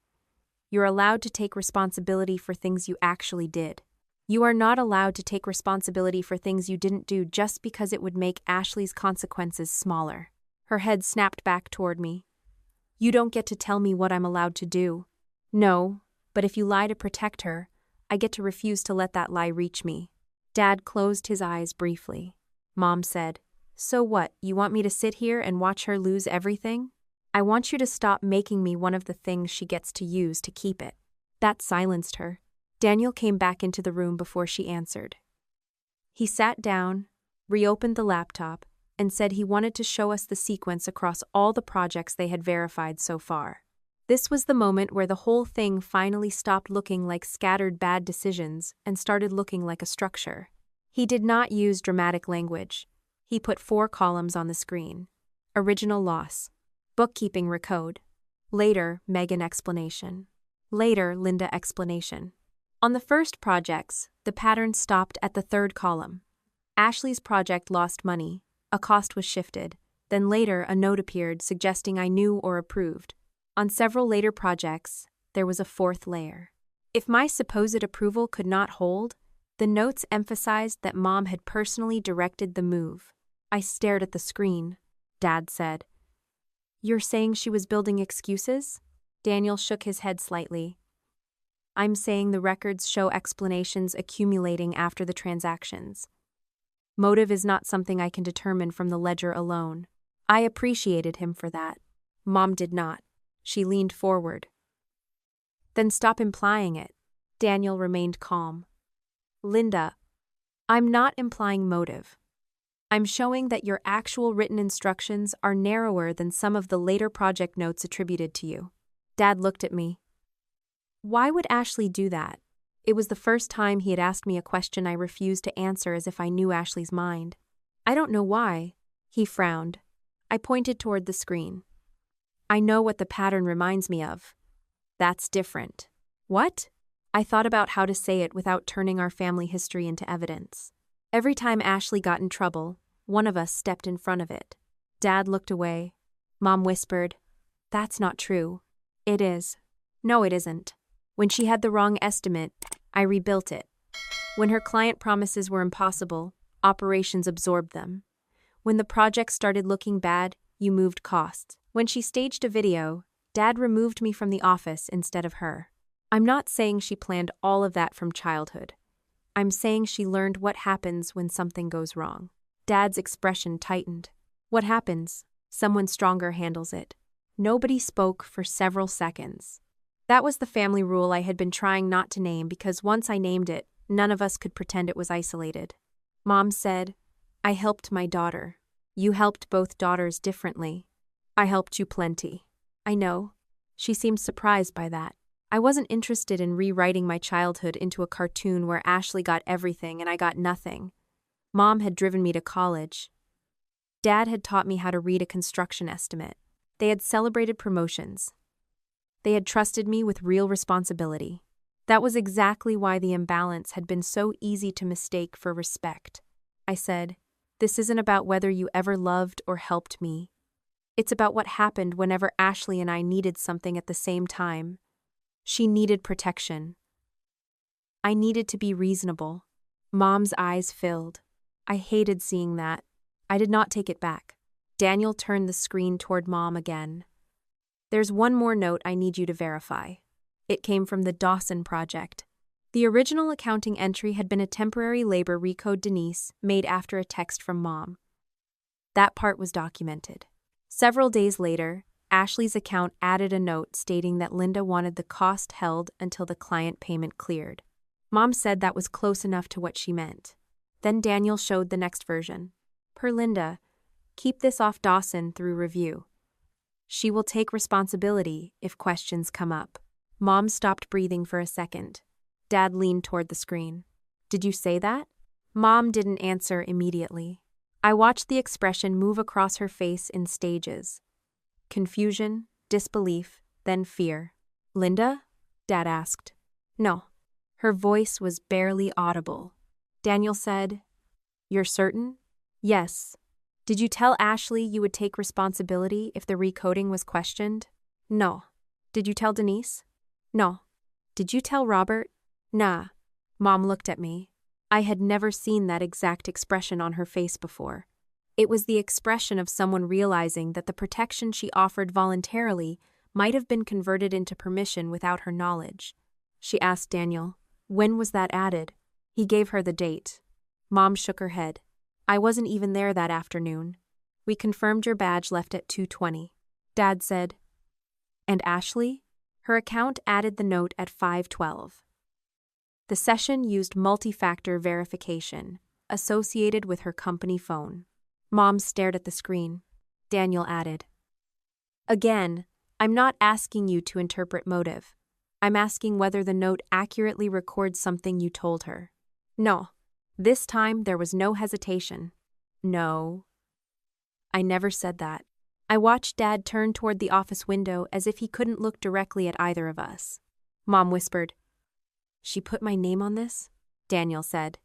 Speaker 1: You're allowed to take responsibility for things you actually did. You are not allowed to take responsibility for things you didn't do just because it would make Ashley's consequences smaller. Her head snapped back toward me. You don't get to tell me what I'm allowed to do. No, but if you lie to protect her, I get to refuse to let that lie reach me. Dad closed his eyes briefly. Mom said, So what, you want me to sit here and watch her lose everything? I want you to stop making me one of the things she gets to use to keep it. That silenced her. Daniel came back into the room before she answered. He sat down, reopened the laptop, and said he wanted to show us the sequence across all the projects they had verified so far. This was the moment where the whole thing finally stopped looking like scattered bad decisions and started looking like a structure. He did not use dramatic language. He put 4 columns on the screen. Original loss. Bookkeeping recode. Later, Megan explanation. Later, Linda explanation. On the first projects, the pattern stopped at the 3rd column. Ashley's project lost money. A cost was shifted. Then later, a note appeared suggesting I knew or approved. On several later projects, there was a 4th layer. If my supposed approval could not hold, the notes emphasized that Mom had personally directed the move. I stared at the screen. Dad said, You're saying she was building excuses? Daniel shook his head slightly. I'm saying the records show explanations accumulating after the transactions. Motive is not something I can determine from the ledger alone. I appreciated him for that. Mom did not. She leaned forward. Then stop implying it. Daniel remained calm. Linda, I'm not implying motive. I'm showing that your actual written instructions are narrower than some of the later project notes attributed to you. Dad looked at me. Why would Ashley do that? It was the first time he had asked me a question I refused to answer as if I knew Ashley's mind. I don't know why. He frowned. I pointed toward the screen. I know what the pattern reminds me of. That's different. What? I thought about how to say it without turning our family history into evidence. Every time Ashley got in trouble, one of us stepped in front of it. Dad looked away. Mom whispered, That's not true. It is. No, it isn't. When she had the wrong estimate, I rebuilt it. When her client promises were impossible, operations absorbed them. When the project started looking bad, you moved costs. When she staged a video, Dad removed me from the office instead of her. I'm not saying she planned all of that from childhood. I'm saying she learned what happens when something goes wrong. Dad's expression tightened. What happens? Someone stronger handles it. Nobody spoke for several seconds. That was the family rule I had been trying not to name because once I named it, none of us could pretend it was isolated. Mom said, I helped my daughter. You helped both daughters differently. I helped you plenty. I know. She seemed surprised by that. I wasn't interested in rewriting my childhood into a cartoon where Ashley got everything and I got nothing. Mom had driven me to college. Dad had taught me how to read a construction estimate. They had celebrated promotions. They had trusted me with real responsibility. That was exactly why the imbalance had been so easy to mistake for respect. I said, This isn't about whether you ever loved or helped me. It's about what happened whenever Ashley and I needed something at the same time. She needed protection. I needed to be reasonable. Mom's eyes filled. I hated seeing that. I did not take it back. Daniel turned the screen toward Mom again. There's one more note I need you to verify. It came from the Dawson project. The original accounting entry had been a temporary labor recode Denise made after a text from Mom. That part was documented. Several days later, Ashley's account added a note stating that Linda wanted the cost held until the client payment cleared. Mom said that was close enough to what she meant. Then Daniel showed the next version. Per Linda, keep this off Dawson through review. She will take responsibility if questions come up. Mom stopped breathing for a second. Dad leaned toward the screen. Did you say that? Mom didn't answer immediately. I watched the expression move across her face in stages. Confusion, disbelief, then fear. Linda? Dad asked. No. Her voice was barely audible. Daniel said, You're certain? Yes. Did you tell Ashley you would take responsibility if the recoding was questioned? No. Did you tell Denise? No. Did you tell Robert? Nah. Mom looked at me. I had never seen that exact expression on her face before. It was the expression of someone realizing that the protection she offered voluntarily might have been converted into permission without her knowledge. She asked Daniel, "When was that added?" He gave her the date. Mom shook her head. "I wasn't even there that afternoon. We confirmed your badge left at 2:20. Dad said, "And Ashley?" Her account added the note at 5:12. The session used multi-factor verification, associated with her company phone. Mom stared at the screen. Daniel added, "Again, I'm not asking you to interpret motive. I'm asking whether the note accurately records something you told her." No. This time there was no hesitation. No. I never said that. I watched Dad turn toward the office window as if he couldn't look directly at either of us. Mom whispered, "She put my name on this?" Daniel said.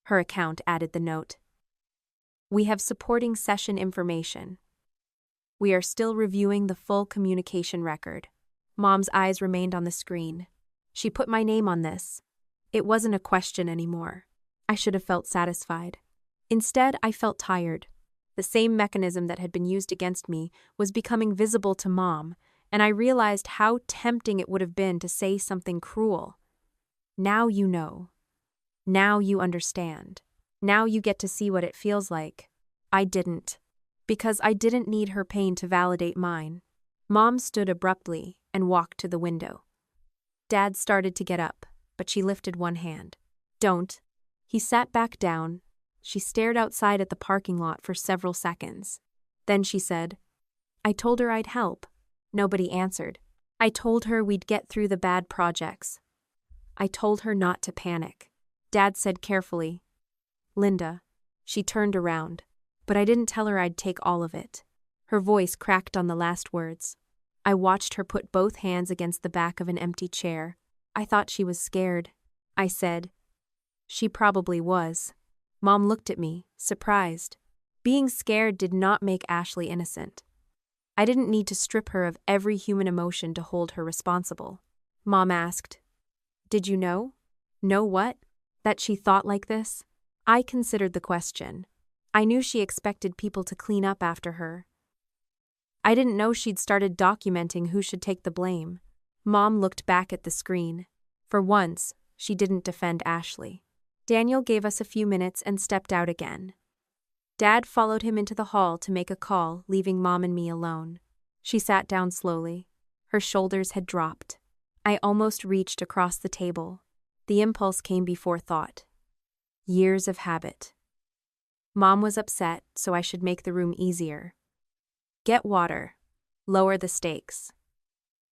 Speaker 1: Her account added the note. "We have supporting session information. We are still reviewing the full communication record." Mom's eyes remained on the screen. "She put my name on this." It wasn't a question anymore. I should have felt satisfied. Instead, I felt tired. The same mechanism that had been used against me was becoming visible to Mom, and I realized how tempting it would have been to say something cruel. "Now you know. Now you understand. Now you get to see what it feels like." I didn't. Because I didn't need her pain to validate mine. Mom stood abruptly and walked to the window. Dad started to get up, but she lifted one hand. "Don't." He sat back down. She stared outside at the parking lot for several seconds. Then she said, "I told her I'd help." Nobody answered. "I told her we'd get through the bad projects. I told her not to panic." Dad said carefully, "Linda." She turned around. "But I didn't tell her I'd take all of it." Her voice cracked on the last words. I watched her put both hands against the back of an empty chair. I thought she was scared. I said, "She probably was." Mom looked at me, surprised. Being scared did not make Ashley innocent. I didn't need to strip her of every human emotion to hold her responsible. Mom asked, "Did you know?" "Know what?" "That she thought like this?" I considered the question. I knew she expected people to clean up after her. I didn't know she'd started documenting who should take the blame. Mom looked back at the screen. For once, she didn't defend Ashley. Daniel gave us a few minutes and stepped out again. Dad followed him into the hall to make a call, leaving Mom and me alone. She sat down slowly. Her shoulders had dropped. I almost reached across the table. The impulse came before thought. Years of habit. Mom was upset, so I should make the room easier. Get water. Lower the stakes.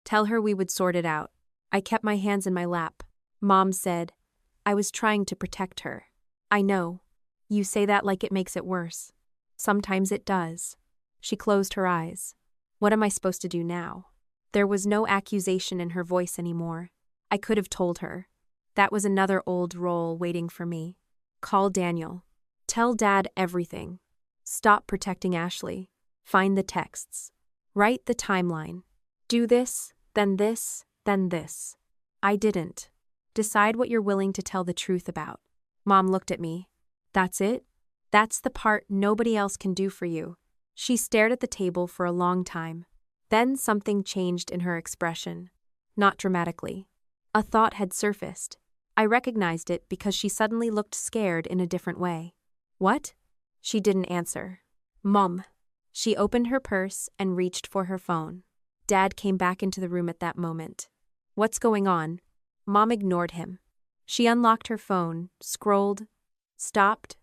Speaker 1: Tell her we would sort it out. I kept my hands in my lap. Mom said, "I was trying to protect her." "I know. You say that like it makes it worse. Sometimes it does." She closed her eyes. "What am I supposed to do now?" There was no accusation in her voice anymore. I could have told her. That was another old role waiting for me. Call Daniel. Tell Dad everything. Stop protecting Ashley. Find the texts. Write the timeline. Do this, then this, then this. I didn't. Decide what you're willing to tell the truth about. Mom looked at me. That's it? That's the part nobody else can do for you. She stared at the table for a long time. Then something changed in her expression. Not dramatically. A thought had surfaced. I recognized it because she suddenly looked scared in a different way. "What?" She didn't answer. "Mom." She opened her purse and reached for her phone. Dad came back into the room at that moment. "What's going on?" Mom ignored him. She unlocked her phone, scrolled, stopped,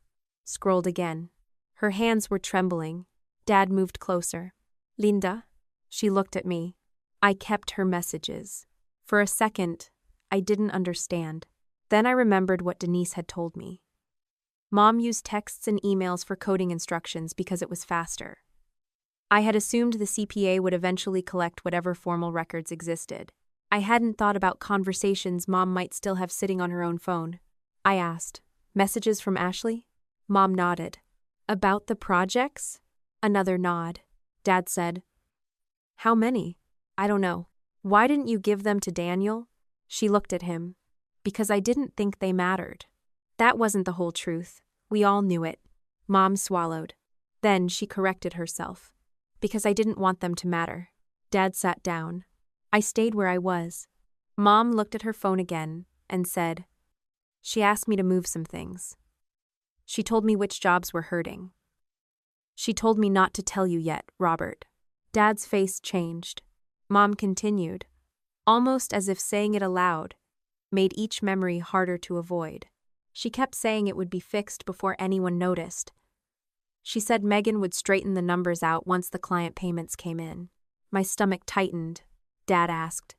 Speaker 1: scrolled again. Her hands were trembling. Dad moved closer. "Linda?" She looked at me. I kept her messages. For a second, I didn't understand. Then I remembered what Denise had told me. Mom used texts and emails for coding instructions because it was faster. I had assumed the CPA would eventually collect whatever formal records existed. I hadn't thought about conversations Mom might still have sitting on her own phone. I asked, "Messages from Ashley?" Mom nodded. "About the projects?" Another nod. Dad said, "How many?" "I don't know. Why didn't you give them to Daniel? She looked at him. Because I didn't think they mattered. That wasn't the whole truth. We all knew it. Mom swallowed. Then she corrected herself. Because I didn't want them to matter. Dad sat down. I stayed where I was. Mom looked at her phone again and said, "She asked me to move some things. She told me which jobs were hurting. She told me not to tell you yet, Robert." Dad's face changed. Mom continued, almost as if saying it aloud made each memory harder to avoid. She kept saying it would be fixed before anyone noticed. She said Megan would straighten the numbers out once the client payments came in. My stomach tightened. Dad asked,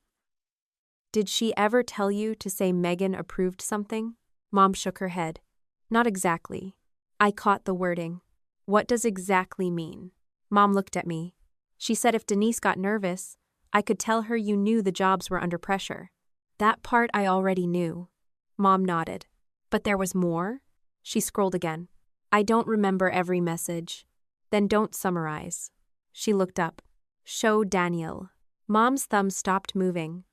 Speaker 1: "Did she ever tell you to say Megan approved something?" Mom shook her head. "Not exactly." I caught the wording. "What does exactly mean?" Mom looked at me. She said if Denise got nervous, I could tell her you knew the jobs were under pressure. That part I already knew. Mom nodded. But there was more? She scrolled again. "I don't remember every message." "Then don't summarize." She looked up. "Show Daniel." Mom's thumb stopped moving.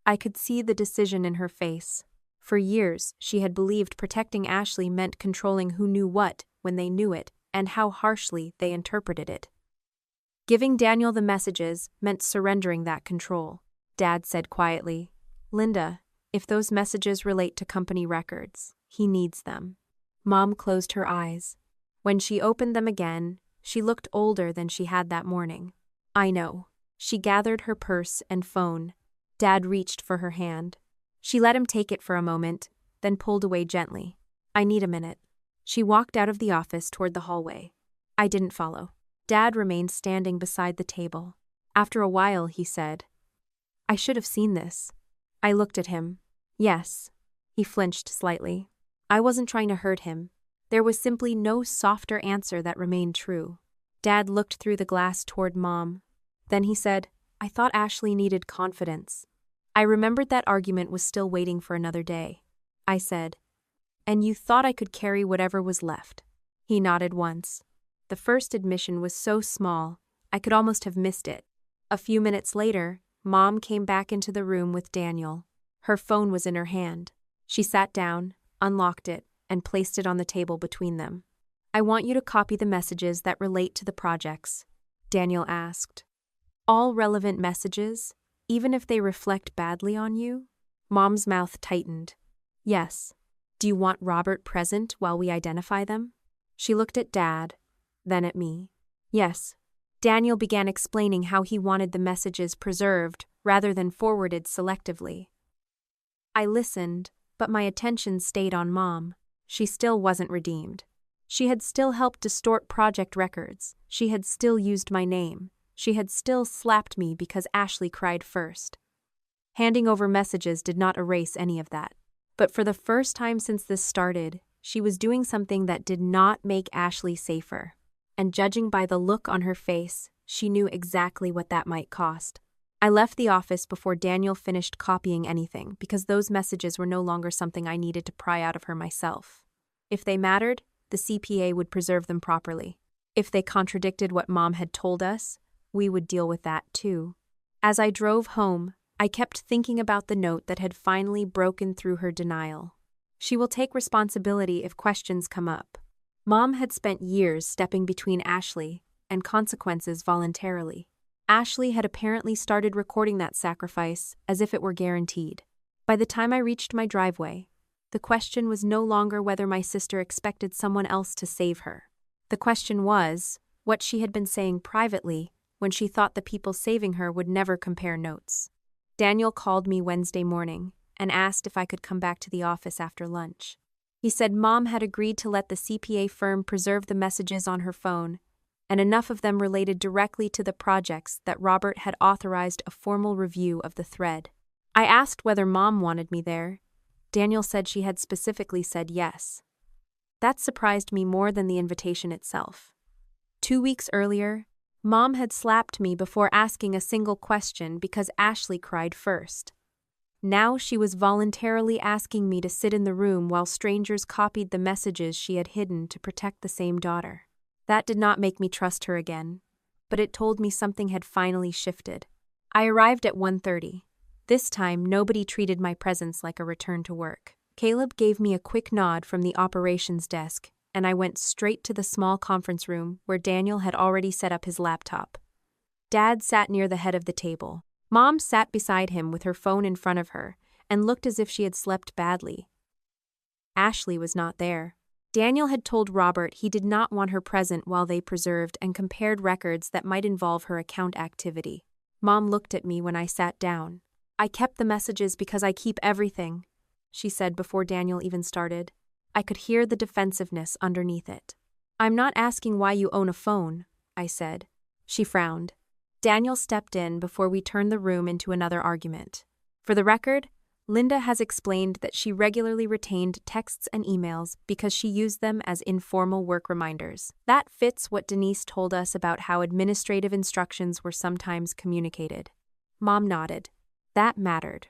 Speaker 1: I could see the decision in her face. For years, she had believed protecting Ashley meant controlling who knew what when they knew it, and how harshly they interpreted it. Giving Daniel the messages meant surrendering that control. Dad said quietly, "Linda, if those messages relate to company records, he needs them." Mom closed her eyes. When she opened them again, she looked older than she had that morning. "I know." She gathered her purse and phone. Dad reached for her hand. She let him take it for a moment, then pulled away gently. "I need a minute." She walked out of the office toward the hallway. I didn't follow. Dad remained standing beside the table. After a while, he said, "I should have seen this." I looked at him. "Yes." He flinched slightly. I wasn't trying to hurt him. There was simply no softer answer that remained true. Dad looked through the glass toward Mom. Then he said, "I thought Ashley needed confidence." I remembered that argument was still waiting for another day. I said, "And you thought I could carry whatever was left?" He nodded once. The first admission was so small, I could almost have missed it. A few minutes later, Mom came back into the room with Daniel. Her phone was in her hand. She sat down, unlocked it, and placed it on the table between them. "I want you to copy the messages that relate to the projects," Daniel asked. "All relevant messages, even if they reflect badly on you?" Mom's mouth tightened. "Yes." "Do you want Robert present while we identify them?" She looked at Dad, then at me. "Yes." Daniel began explaining how he wanted the messages preserved rather than forwarded selectively. I listened, but my attention stayed on Mom. She still wasn't redeemed. She had still helped distort project records. She had still used my name. She had still slapped me because Ashley cried first. Handing over messages did not erase any of that. But for the first time since this started, she was doing something that did not make Ashley safer. And judging by the look on her face, she knew exactly what that might cost. I left the office before Daniel finished copying anything because those messages were no longer something I needed to pry out of her myself. If they mattered, the CPA would preserve them properly. If they contradicted what Mom had told us, we would deal with that too. As I drove home, I kept thinking about the note that had finally broken through her denial. She will take responsibility if questions come up. Mom had spent years stepping between Ashley and consequences voluntarily. Ashley had apparently started recording that sacrifice as if it were guaranteed. By the time I reached my driveway, the question was no longer whether my sister expected someone else to save her. The question was what she had been saying privately when she thought the people saving her would never compare notes. Daniel called me Wednesday morning and asked if I could come back to the office after lunch. He said Mom had agreed to let the CPA firm preserve the messages on her phone, and enough of them related directly to the projects that Robert had authorized a formal review of the thread. I asked whether Mom wanted me there. Daniel said she had specifically said yes. That surprised me more than the invitation itself. 2 weeks earlier, Mom had slapped me before asking a single question because Ashley cried first. Now she was voluntarily asking me to sit in the room while strangers copied the messages she had hidden to protect the same daughter. That did not make me trust her again, but it told me something had finally shifted. I arrived at 1:30. This time, nobody treated my presence like a return to work. Caleb gave me a quick nod from the operations desk, and I went straight to the small conference room where Daniel had already set up his laptop. Dad sat near the head of the table. Mom sat beside him with her phone in front of her and looked as if she had slept badly. Ashley was not there. Daniel had told Robert he did not want her present while they preserved and compared records that might involve her account activity. Mom looked at me when I sat down. "I kept the messages because I keep everything," she said before Daniel even started. I could hear the defensiveness underneath it. "I'm not asking why you own a phone," I said. She frowned. Daniel stepped in before we turned the room into another argument. For the record, Linda has explained that she regularly retained texts and emails because she used them as informal work reminders. That fits what Denise told us about how administrative instructions were sometimes communicated. Mom nodded. That mattered.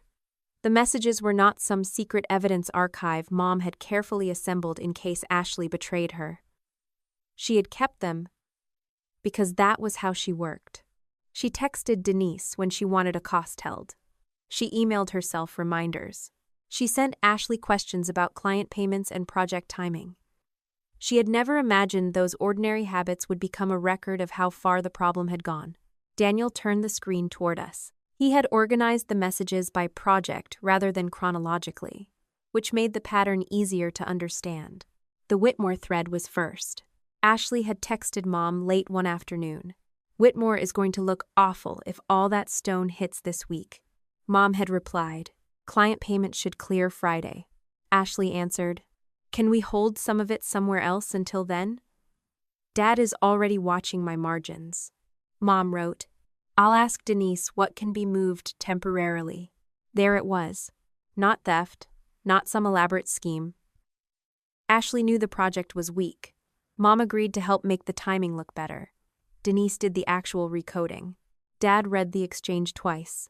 Speaker 1: The messages were not some secret evidence archive Mom had carefully assembled in case Ashley betrayed her. She had kept them because that was how she worked. She texted Denise when she wanted a cost held. She emailed herself reminders. She sent Ashley questions about client payments and project timing. She had never imagined those ordinary habits would become a record of how far the problem had gone. Daniel turned the screen toward us. He had organized the messages by project rather than chronologically, which made the pattern easier to understand. The Whitmore thread was first. Ashley had texted Mom late one afternoon. "Whitmore is going to look awful if all that stone hits this week." Mom had replied, "Client payment should clear Friday." Ashley answered, "Can we hold some of it somewhere else until then?" "Dad is already watching my margins." Mom wrote, "I'll ask Denise what can be moved temporarily." There it was. Not theft, not some elaborate scheme. Ashley knew the project was weak. Mom agreed to help make the timing look better. Denise did the actual recoding. Dad read the exchange twice.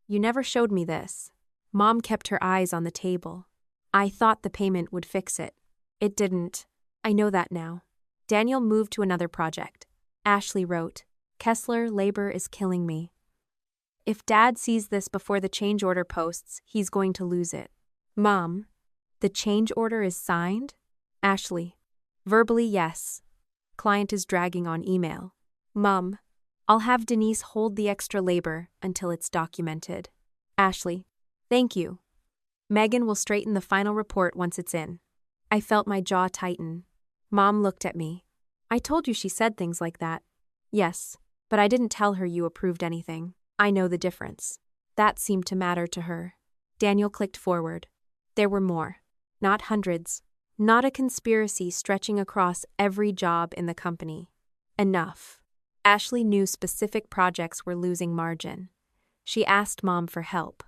Speaker 1: "You never showed me this." Mom kept her eyes on the table. "I thought the payment would fix it. It didn't. I know that now." Daniel moved to another project. Ashley wrote, "Kessler, labor is killing me. If Dad sees this before the change order posts, he's going to lose it." Mom, "The change order is signed?" Ashley, "Verbally, yes. Client is dragging on email." Mom, "I'll have Denise hold the extra labor until it's documented." Ashley, "Thank you. Megan will straighten the final report once it's in." I felt my jaw tighten. Mom looked at me. "I told you she said things like that." "Yes, but I didn't tell her you approved anything. I know the difference." That seemed to matter to her. Daniel clicked forward. There were more. Not hundreds. Not a conspiracy stretching across every job in the company. Enough. Ashley knew specific projects were losing margin. She asked Mom for help.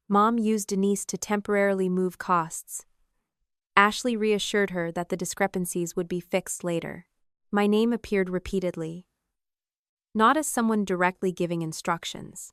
Speaker 1: Mom used Denise to temporarily move costs. Ashley reassured her that the discrepancies would be fixed later. My name appeared repeatedly. Not as someone directly giving instructions,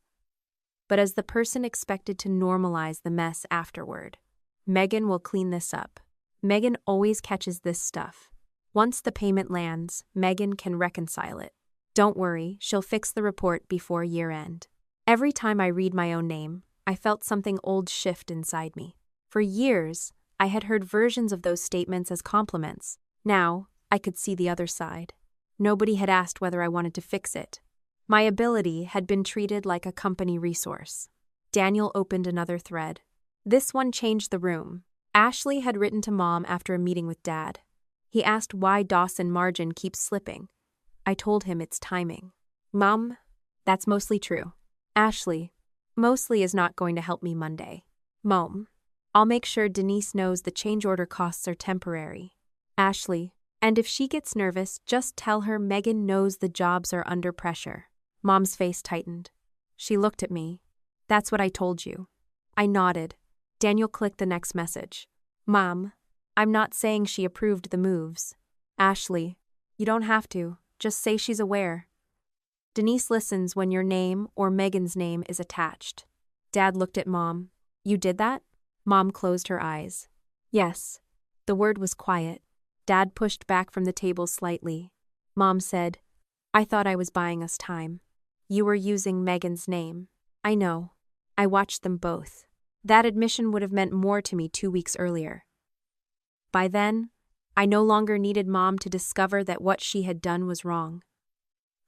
Speaker 1: but as the person expected to normalize the mess afterward. "Megan will clean this up. Megan always catches this stuff. Once the payment lands, Megan can reconcile it. Don't worry, she'll fix the report before year end." Every time I read my own name, I felt something old shift inside me. For years, I had heard versions of those statements as compliments. Now, I could see the other side. Nobody had asked whether I wanted to fix it. My ability had been treated like a company resource. Daniel opened another thread. This one changed the room. Ashley had written to Mom after a meeting with Dad. He asked why Dawson margin keeps slipping. I told him it's timing. "Mom, that's mostly true." Ashley, "Mostly is not going to help me Monday." Mom, "I'll make sure Denise knows the change order costs are temporary." Ashley, "And if she gets nervous, just tell her Megan knows the jobs are under pressure." Mom's face tightened. She looked at me. "That's what I told you." I nodded. Daniel clicked the next message. "Mom, I'm not saying she approved the moves." Ashley, "You don't have to. Just say she's aware." Denise listens when your name or Megan's name is attached. Dad looked at Mom. "You did that?" Mom closed her eyes. "Yes." The word was quiet. Dad pushed back from the table slightly. Mom said, "I thought I was buying us time. You were using Megan's name." "I know. I watched them both. That admission would have meant more to me 2 weeks earlier. By then, I no longer needed Mom to discover that what she had done was wrong.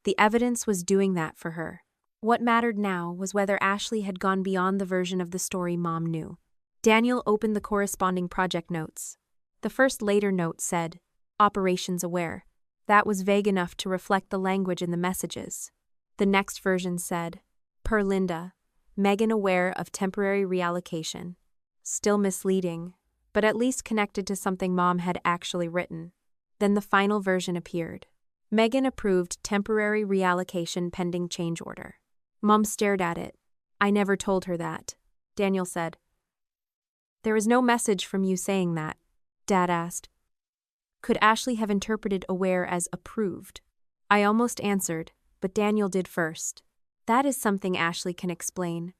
Speaker 1: The evidence was doing that for her. What mattered now was whether Ashley had gone beyond the version of the story Mom knew. Daniel opened the corresponding project notes. The first later note said, "Operations aware." That was vague enough to reflect the language in the messages. The next version said, "Per Linda, Megan aware of temporary reallocation." Still misleading, but at least connected to something Mom had actually written. Then the final version appeared. Megan approved temporary reallocation pending change order. Mom stared at it. "I never told her that," Daniel said. "There is no message from you saying that," Dad asked. Could Ashley have interpreted aware as approved? I almost answered, but Daniel did first. That is something Ashley can explain.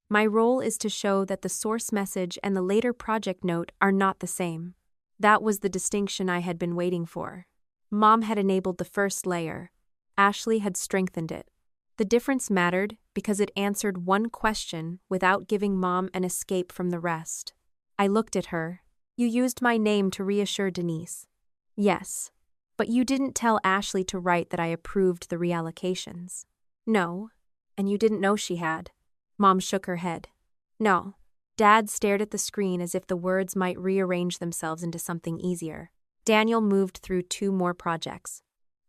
Speaker 1: My role is to show that the source message and the later project note are not the same. That was the distinction I had been waiting for. Mom had enabled the first layer. Ashley had strengthened it. The difference mattered because it answered one question without giving Mom an escape from the rest. I looked at her. "You used my name to reassure Denise." "Yes, but you didn't tell Ashley to write that I approved the reallocations." "No, and you didn't know she had." Mom shook her head. "No." Dad stared at the screen as if the words might rearrange themselves into something easier. Daniel moved through 2 more projects.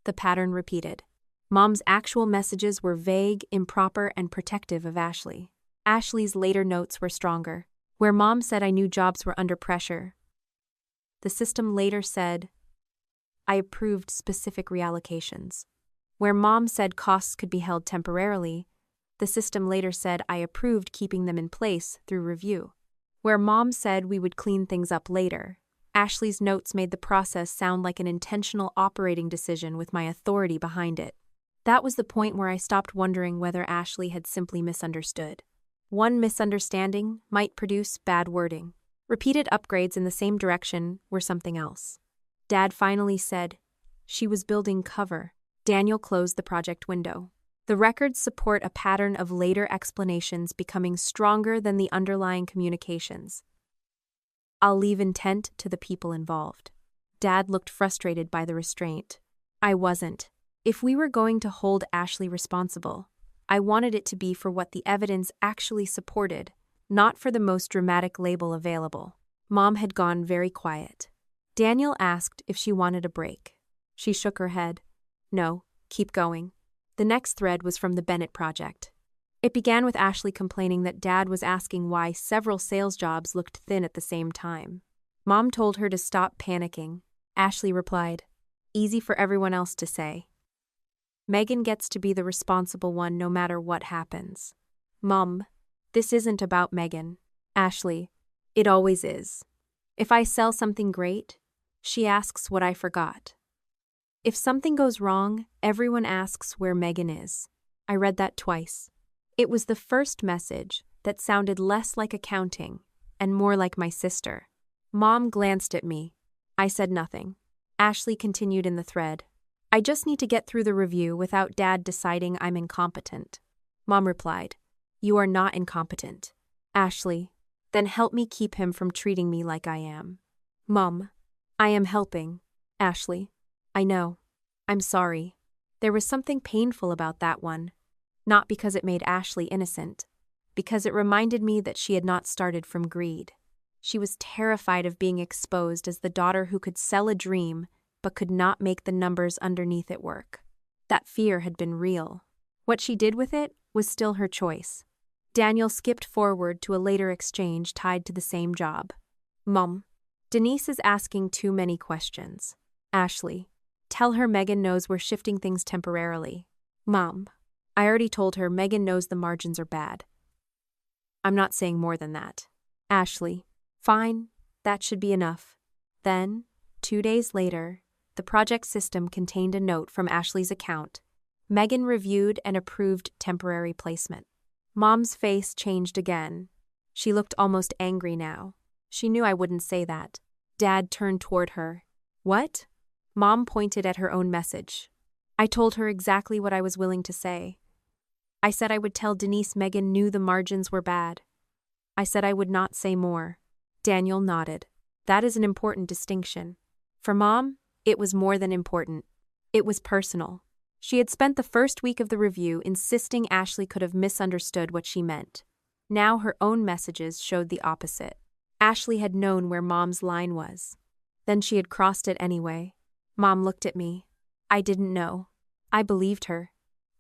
Speaker 1: The pattern repeated. Mom's actual messages were vague, improper, and protective of Ashley. Ashley's later notes were stronger. Where Mom said I knew jobs were under pressure, the system later said, "I approved specific reallocations." Where Mom said costs could be held temporarily, the system later said I approved keeping them in place through review. Where Mom said we would clean things up later, Ashley's notes made the process sound like an intentional operating decision with my authority behind it. That was the point where I stopped wondering whether Ashley had simply misunderstood. One misunderstanding might produce bad wording. Repeated upgrades in the same direction were something else. Dad finally said, "She was building cover." Daniel closed the project window. The records support a pattern of later explanations becoming stronger than the underlying communications. I'll leave intent to the people involved. Dad looked frustrated by the restraint. I wasn't. If we were going to hold Ashley responsible, I wanted it to be for what the evidence actually supported, not for the most dramatic label available. Mom had gone very quiet. Daniel asked if she wanted a break. She shook her head. "No, keep going." The next thread was from the Bennett project. It began with Ashley complaining that Dad was asking why several sales jobs looked thin at the same time. Mom told her to stop panicking. Ashley replied, "Easy for everyone else to say. Megan gets to be the responsible one no matter what happens." "Mom, this isn't about Megan." "Ashley, it always is. If I sell something great, she asks what I forgot. If something goes wrong, everyone asks where Megan is." I read that twice. It was the first message that sounded less like accounting and more like my sister. Mom glanced at me. I said nothing. Ashley continued in the thread. "I just need to get through the review without Dad deciding I'm incompetent." Mom replied, "You are not incompetent." Ashley, "Then help me keep him from treating me like I am." Mom, "I am helping." Ashley, "I know. I'm sorry." There was something painful about that one. Not because it made Ashley innocent, because it reminded me that she had not started from greed. She was terrified of being exposed as the daughter who could sell a dream but could not make the numbers underneath it work. That fear had been real. What she did with it was still her choice. Daniel skipped forward to a later exchange tied to the same job. "Mom, Denise is asking too many questions." Ashley, "Tell her Megan knows we're shifting things temporarily." Mom, "I already told her Megan knows the margins are bad. I'm not saying more than that." Ashley, "Fine, that should be enough." Then, 2 days later, the project system contained a note from Ashley's account. Megan reviewed and approved temporary placement. Mom's face changed again. She looked almost angry now. She knew I wouldn't say that. Dad turned toward her. "What?" Mom pointed at her own message. I told her exactly what I was willing to say. I said I would tell Denise Megan knew the margins were bad. I said I would not say more. Daniel nodded. That is an important distinction. For Mom, it was more than important. It was personal. She had spent the first week of the review insisting Ashley could have misunderstood what she meant. Now her own messages showed the opposite. Ashley had known where Mom's line was. Then she had crossed it anyway. Mom looked at me. I didn't know. I believed her.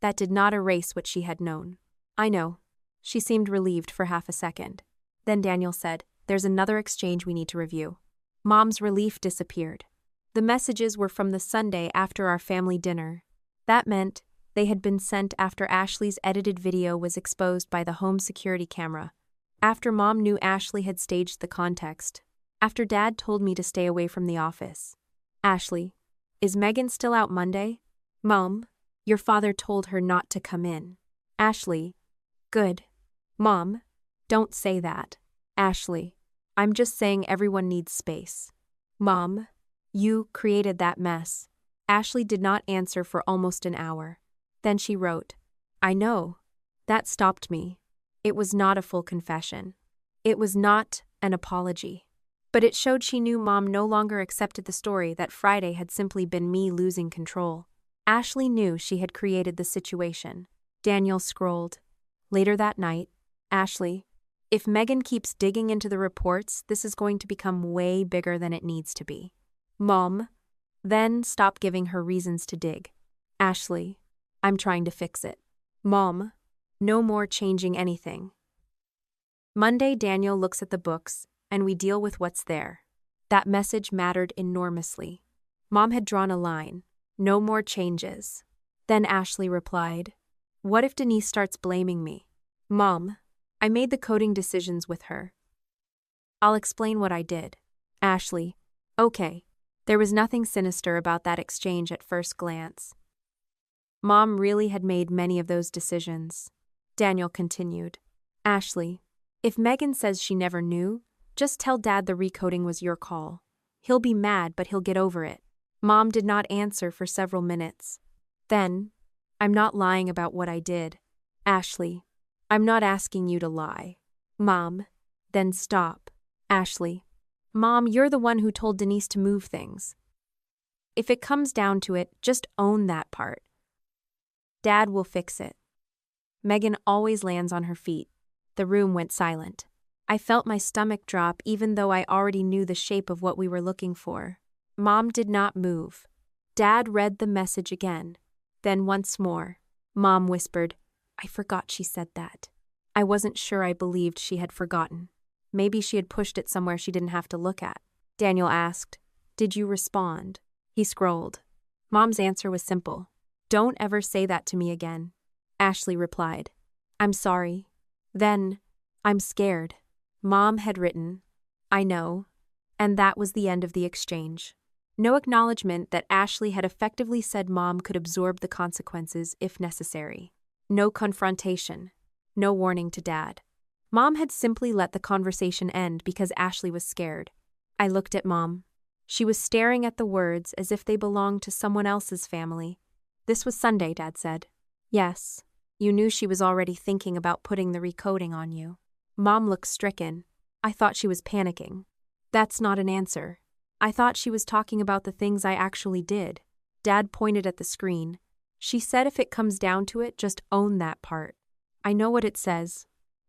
Speaker 1: That did not erase what she had known. I know. She seemed relieved for half a second. Then Daniel said, "There's another exchange we need to review." Mom's relief disappeared. The messages were from the Sunday after our family dinner. That meant they had been sent after Ashley's edited video was exposed by the home security camera. After Mom knew Ashley had staged the context. After Dad told me to stay away from the office. Ashley, is Megan still out Monday? Mom, your father told her not to come in. Ashley, good. Mom, don't say that. Ashley, I'm just saying everyone needs space. Mom, you created that mess. Ashley did not answer for almost an hour. Then she wrote, I know. That stopped me. It was not a full confession. It was not an apology. But it showed she knew Mom no longer accepted the story that Friday had simply been me losing control. Ashley knew she had created the situation. Daniel scrolled. Later that night, Ashley, if Megan keeps digging into the reports, this is going to become way bigger than it needs to be. Mom, then stop giving her reasons to dig. Ashley, I'm trying to fix it. Mom, no more changing anything. Monday, Daniel looks at the books, and we deal with what's there. That message mattered enormously. Mom had drawn a line. No more changes. Then Ashley replied, what if Denise starts blaming me? Mom, I made the coding decisions with her. I'll explain what I did. Ashley, okay. There was nothing sinister about that exchange at first glance. Mom really had made many of those decisions. Daniel continued. Ashley, if Megan says she never knew, just tell Dad the recoding was your call. He'll be mad, but he'll get over it. Mom did not answer for several minutes. Then, I'm not lying about what I did. Ashley, I'm not asking you to lie. Mom, then stop. Ashley, Mom, you're the one who told Denise to move things. If it comes down to it, just own that part. Dad will fix it. Megan always lands on her feet. The room went silent. I felt my stomach drop even though I already knew the shape of what we were looking for. Mom did not move. Dad read the message again. Then once more. Mom whispered, I forgot she said that. I wasn't sure I believed she had forgotten. Maybe she had pushed it somewhere she didn't have to look at. Daniel asked, did you respond? He scrolled. Mom's answer was simple. Don't ever say that to me again. Ashley replied, I'm sorry. Then, I'm scared. Mom had written, I know. And that was the end of the exchange. No acknowledgement that Ashley had effectively said Mom could absorb the consequences if necessary. No confrontation. No warning to Dad. Mom had simply let the conversation end because Ashley was scared. I looked at Mom. She was staring at the words as if they belonged to someone else's family. This was Sunday, Dad said. Yes. You knew she was already thinking about putting the recoding on you. Mom looked stricken. I thought she was panicking. That's not an answer. I thought she was talking about the things I actually did. Dad pointed at the screen. She said if it comes down to it, just own that part. I know what it says.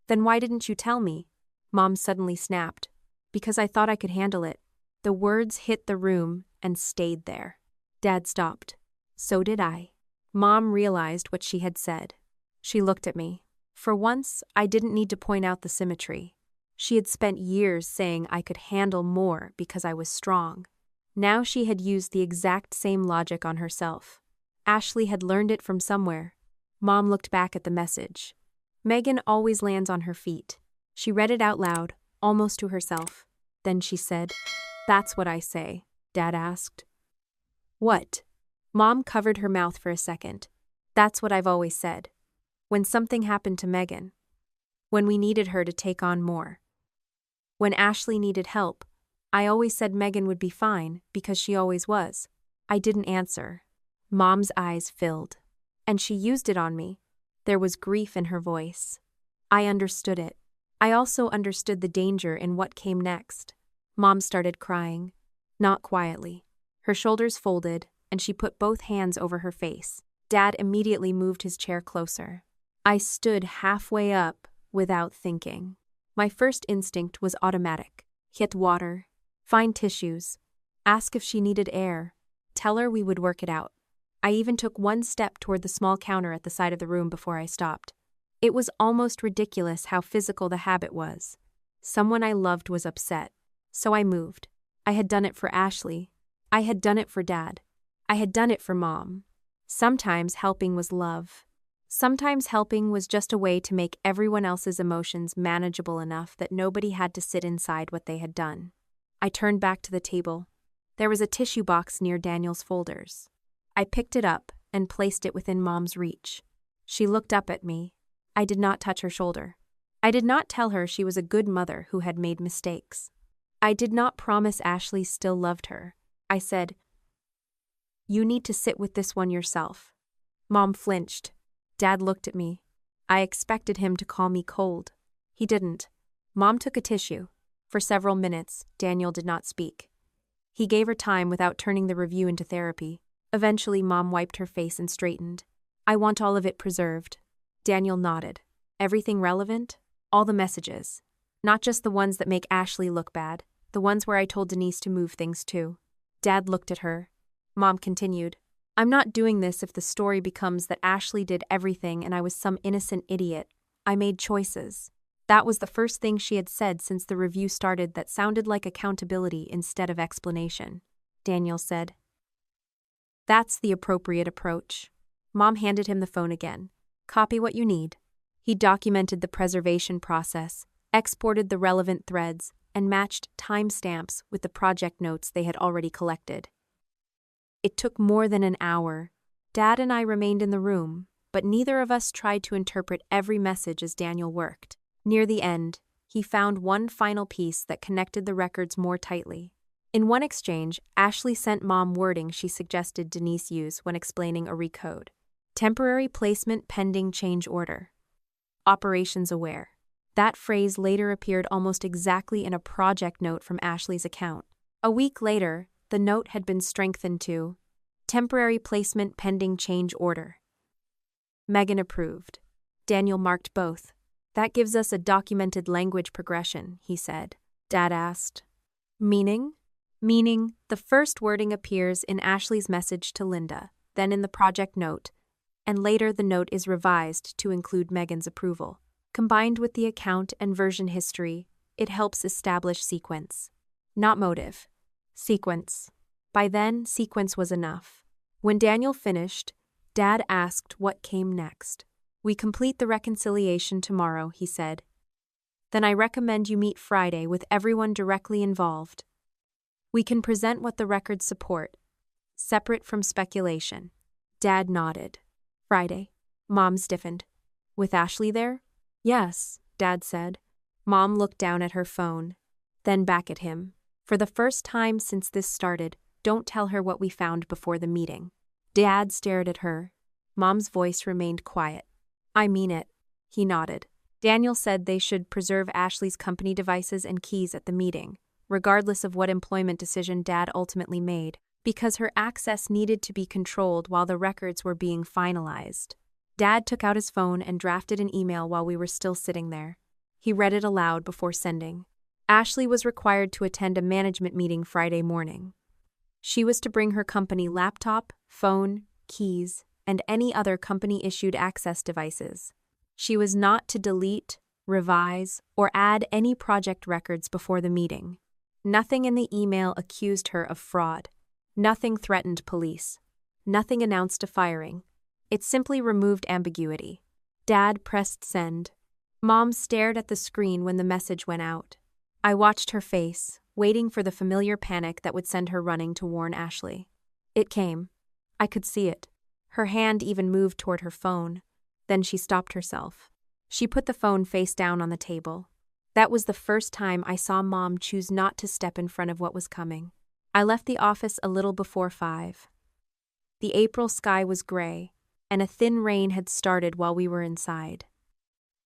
Speaker 1: Then why didn't you tell me? Mom suddenly snapped. Because I thought I could handle it. The words hit the room and stayed there. Dad stopped. So did I. Mom realized what she had said. She looked at me. For once, I didn't need to point out the symmetry. She had spent years saying I could handle more because I was strong. Now she had used the exact same logic on herself. Ashley had learned it from somewhere. Mom looked back at the message. Megan always lands on her feet. She read it out loud, almost to herself. Then she said, That's what I say, Dad asked. What? Mom covered her mouth for a second. That's what I've always said. When something happened to Megan. When we needed her to take on more. When Ashley needed help, I always said Megan would be fine because she always was. I didn't answer. Mom's eyes filled. And she used it on me. There was grief in her voice. I understood it. I also understood the danger in what came next. Mom started crying. Not quietly. Her shoulders folded, and she put both hands over her face. Dad immediately moved his chair closer. I stood halfway up without thinking. My first instinct was automatic. Get water. Find tissues. Ask if she needed air. Tell her we would work it out. I even took one step toward the small counter at the side of the room before I stopped. It was almost ridiculous how physical the habit was. Someone I loved was upset, so I moved. I had done it for Ashley. I had done it for Dad. I had done it for Mom. Sometimes helping was love. Sometimes helping was just a way to make everyone else's emotions manageable enough that nobody had to sit inside what they had done. I turned back to the table. There was a tissue box near Daniel's folders. I picked it up and placed it within Mom's reach. She looked up at me. I did not touch her shoulder. I did not tell her she was a good mother who had made mistakes. I did not promise Ashley still loved her. I said, "You need to sit with this one yourself." Mom flinched. Dad looked at me. I expected him to call me cold. He didn't. Mom took a tissue. For several minutes, Daniel did not speak. He gave her time without turning the review into therapy. Eventually, Mom wiped her face and straightened. "I want all of it preserved." Daniel nodded. "Everything relevant? All the messages. Not just the ones that make Ashley look bad, the ones where I told Denise to move things too." Dad looked at her. Mom continued, "I'm not doing this if the story becomes that Ashley did everything and I was some innocent idiot. I made choices." That was the first thing she had said since the review started that sounded like accountability instead of explanation. Daniel said, "That's the appropriate approach." Mom handed him the phone again. "Copy what you need." He documented the preservation process, exported the relevant threads, and matched timestamps with the project notes they had already collected. It took more than an hour. Dad and I remained in the room, but neither of us tried to interpret every message as Daniel worked. Near the end, he found one final piece that connected the records more tightly. In one exchange, Ashley sent Mom wording she suggested Denise use when explaining a recode. Temporary placement pending change order. Operations aware. That phrase later appeared almost exactly in a project note from Ashley's account. A week later, the note had been strengthened to temporary placement pending change order. Megan approved. Daniel marked both. "That gives us a documented language progression," he said. Dad asked, "Meaning?" "Meaning, the first wording appears in Ashley's message to Linda, then in the project note, and later the note is revised to include Megan's approval. Combined with the account and version history, it helps establish sequence. Not motive. Sequence. By then, sequence was enough. When Daniel finished, Dad asked what came next. "We complete the reconciliation tomorrow," he said. "Then I recommend you meet Friday with everyone directly involved. We can present what the records support, separate from speculation." Dad nodded. "Friday." Mom stiffened. "With Ashley there?" "Yes," Dad said. Mom looked down at her phone, then back at him. "For the first time since this started, don't tell her what we found before the meeting." Dad stared at her. Mom's voice remained quiet. "I mean it." He nodded. Daniel said they should preserve Ashley's company devices and keys at the meeting, regardless of what employment decision Dad ultimately made, because her access needed to be controlled while the records were being finalized. Dad took out his phone and drafted an email while we were still sitting there. He read it aloud before sending. Ashley was required to attend a management meeting Friday morning. She was to bring her company laptop, phone, keys, and any other company-issued access devices. She was not to delete, revise, or add any project records before the meeting. Nothing in the email accused her of fraud. Nothing threatened police. Nothing announced a firing. It simply removed ambiguity. Dad pressed send. Mom stared at the screen when the message went out. I watched her face, waiting for the familiar panic that would send her running to warn Ashley. It came. I could see it. Her hand even moved toward her phone. Then she stopped herself. She put the phone face down on the table. That was the first time I saw Mom choose not to step in front of what was coming. I left the office a little before 5. The April sky was gray, and a thin rain had started while we were inside.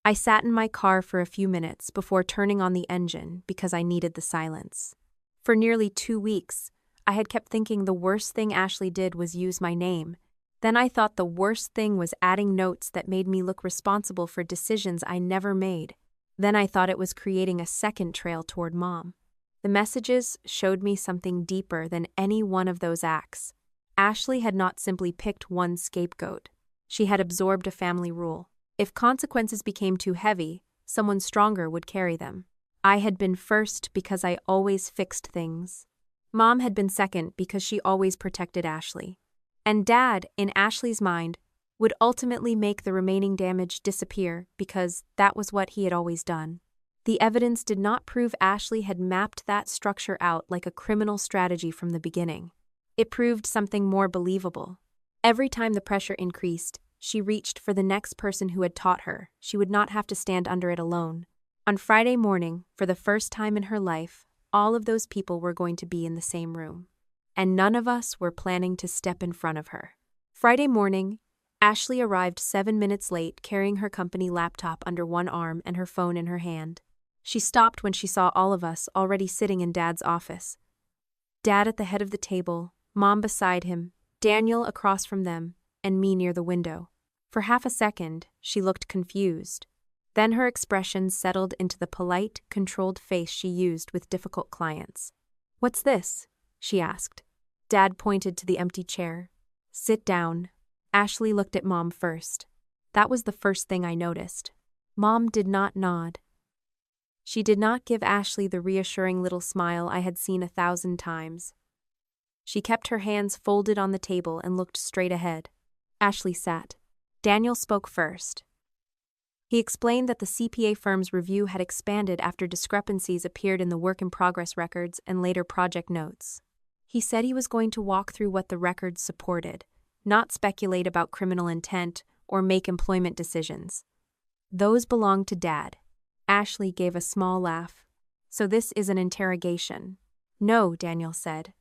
Speaker 1: I sat in my car for a few minutes before turning on the engine because I needed the silence. For nearly 2 weeks, I had kept thinking the worst thing Ashley did was use my name. Then I thought the worst thing was adding notes that made me look responsible for decisions I never made. Then I thought it was creating a second trail toward Mom. The messages showed me something deeper than any one of those acts. Ashley had not simply picked one scapegoat. She had absorbed a family rule. If consequences became too heavy, someone stronger would carry them. I had been first because I always fixed things. Mom had been second because she always protected Ashley. And Dad, in Ashley's mind, would ultimately make the remaining damage disappear because that was what he had always done. The evidence did not prove Ashley had mapped that structure out like a criminal strategy from the beginning. It proved something more believable. Every time the pressure increased, she reached for the next person who had taught her. She would not have to stand under it alone. On Friday morning, for the first time in her life, all of those people were going to be in the same room. And none of us were planning to step in front of her. Friday morning, Ashley arrived 7 minutes late, carrying her company laptop under one arm and her phone in her hand. She stopped when she saw all of us already sitting in Dad's office. Dad at the head of the table, Mom beside him, Daniel across from them, and me near the window. For half a second, she looked confused. Then her expression settled into the polite, controlled face she used with difficult clients. "What's this?" she asked. Dad pointed to the empty chair. "Sit down." Ashley looked at Mom first. That was the first thing I noticed. Mom did not nod. She did not give Ashley the reassuring little smile I had seen 1,000 times. She kept her hands folded on the table and looked straight ahead. Ashley sat. Daniel spoke first. He explained that the CPA firm's review had expanded after discrepancies appeared in the work-in-progress records and later project notes. He said he was going to walk through what the records supported, not speculate about criminal intent or make employment decisions. Those belonged to Dad. Ashley gave a small laugh. "So this is an interrogation." "No," Daniel said.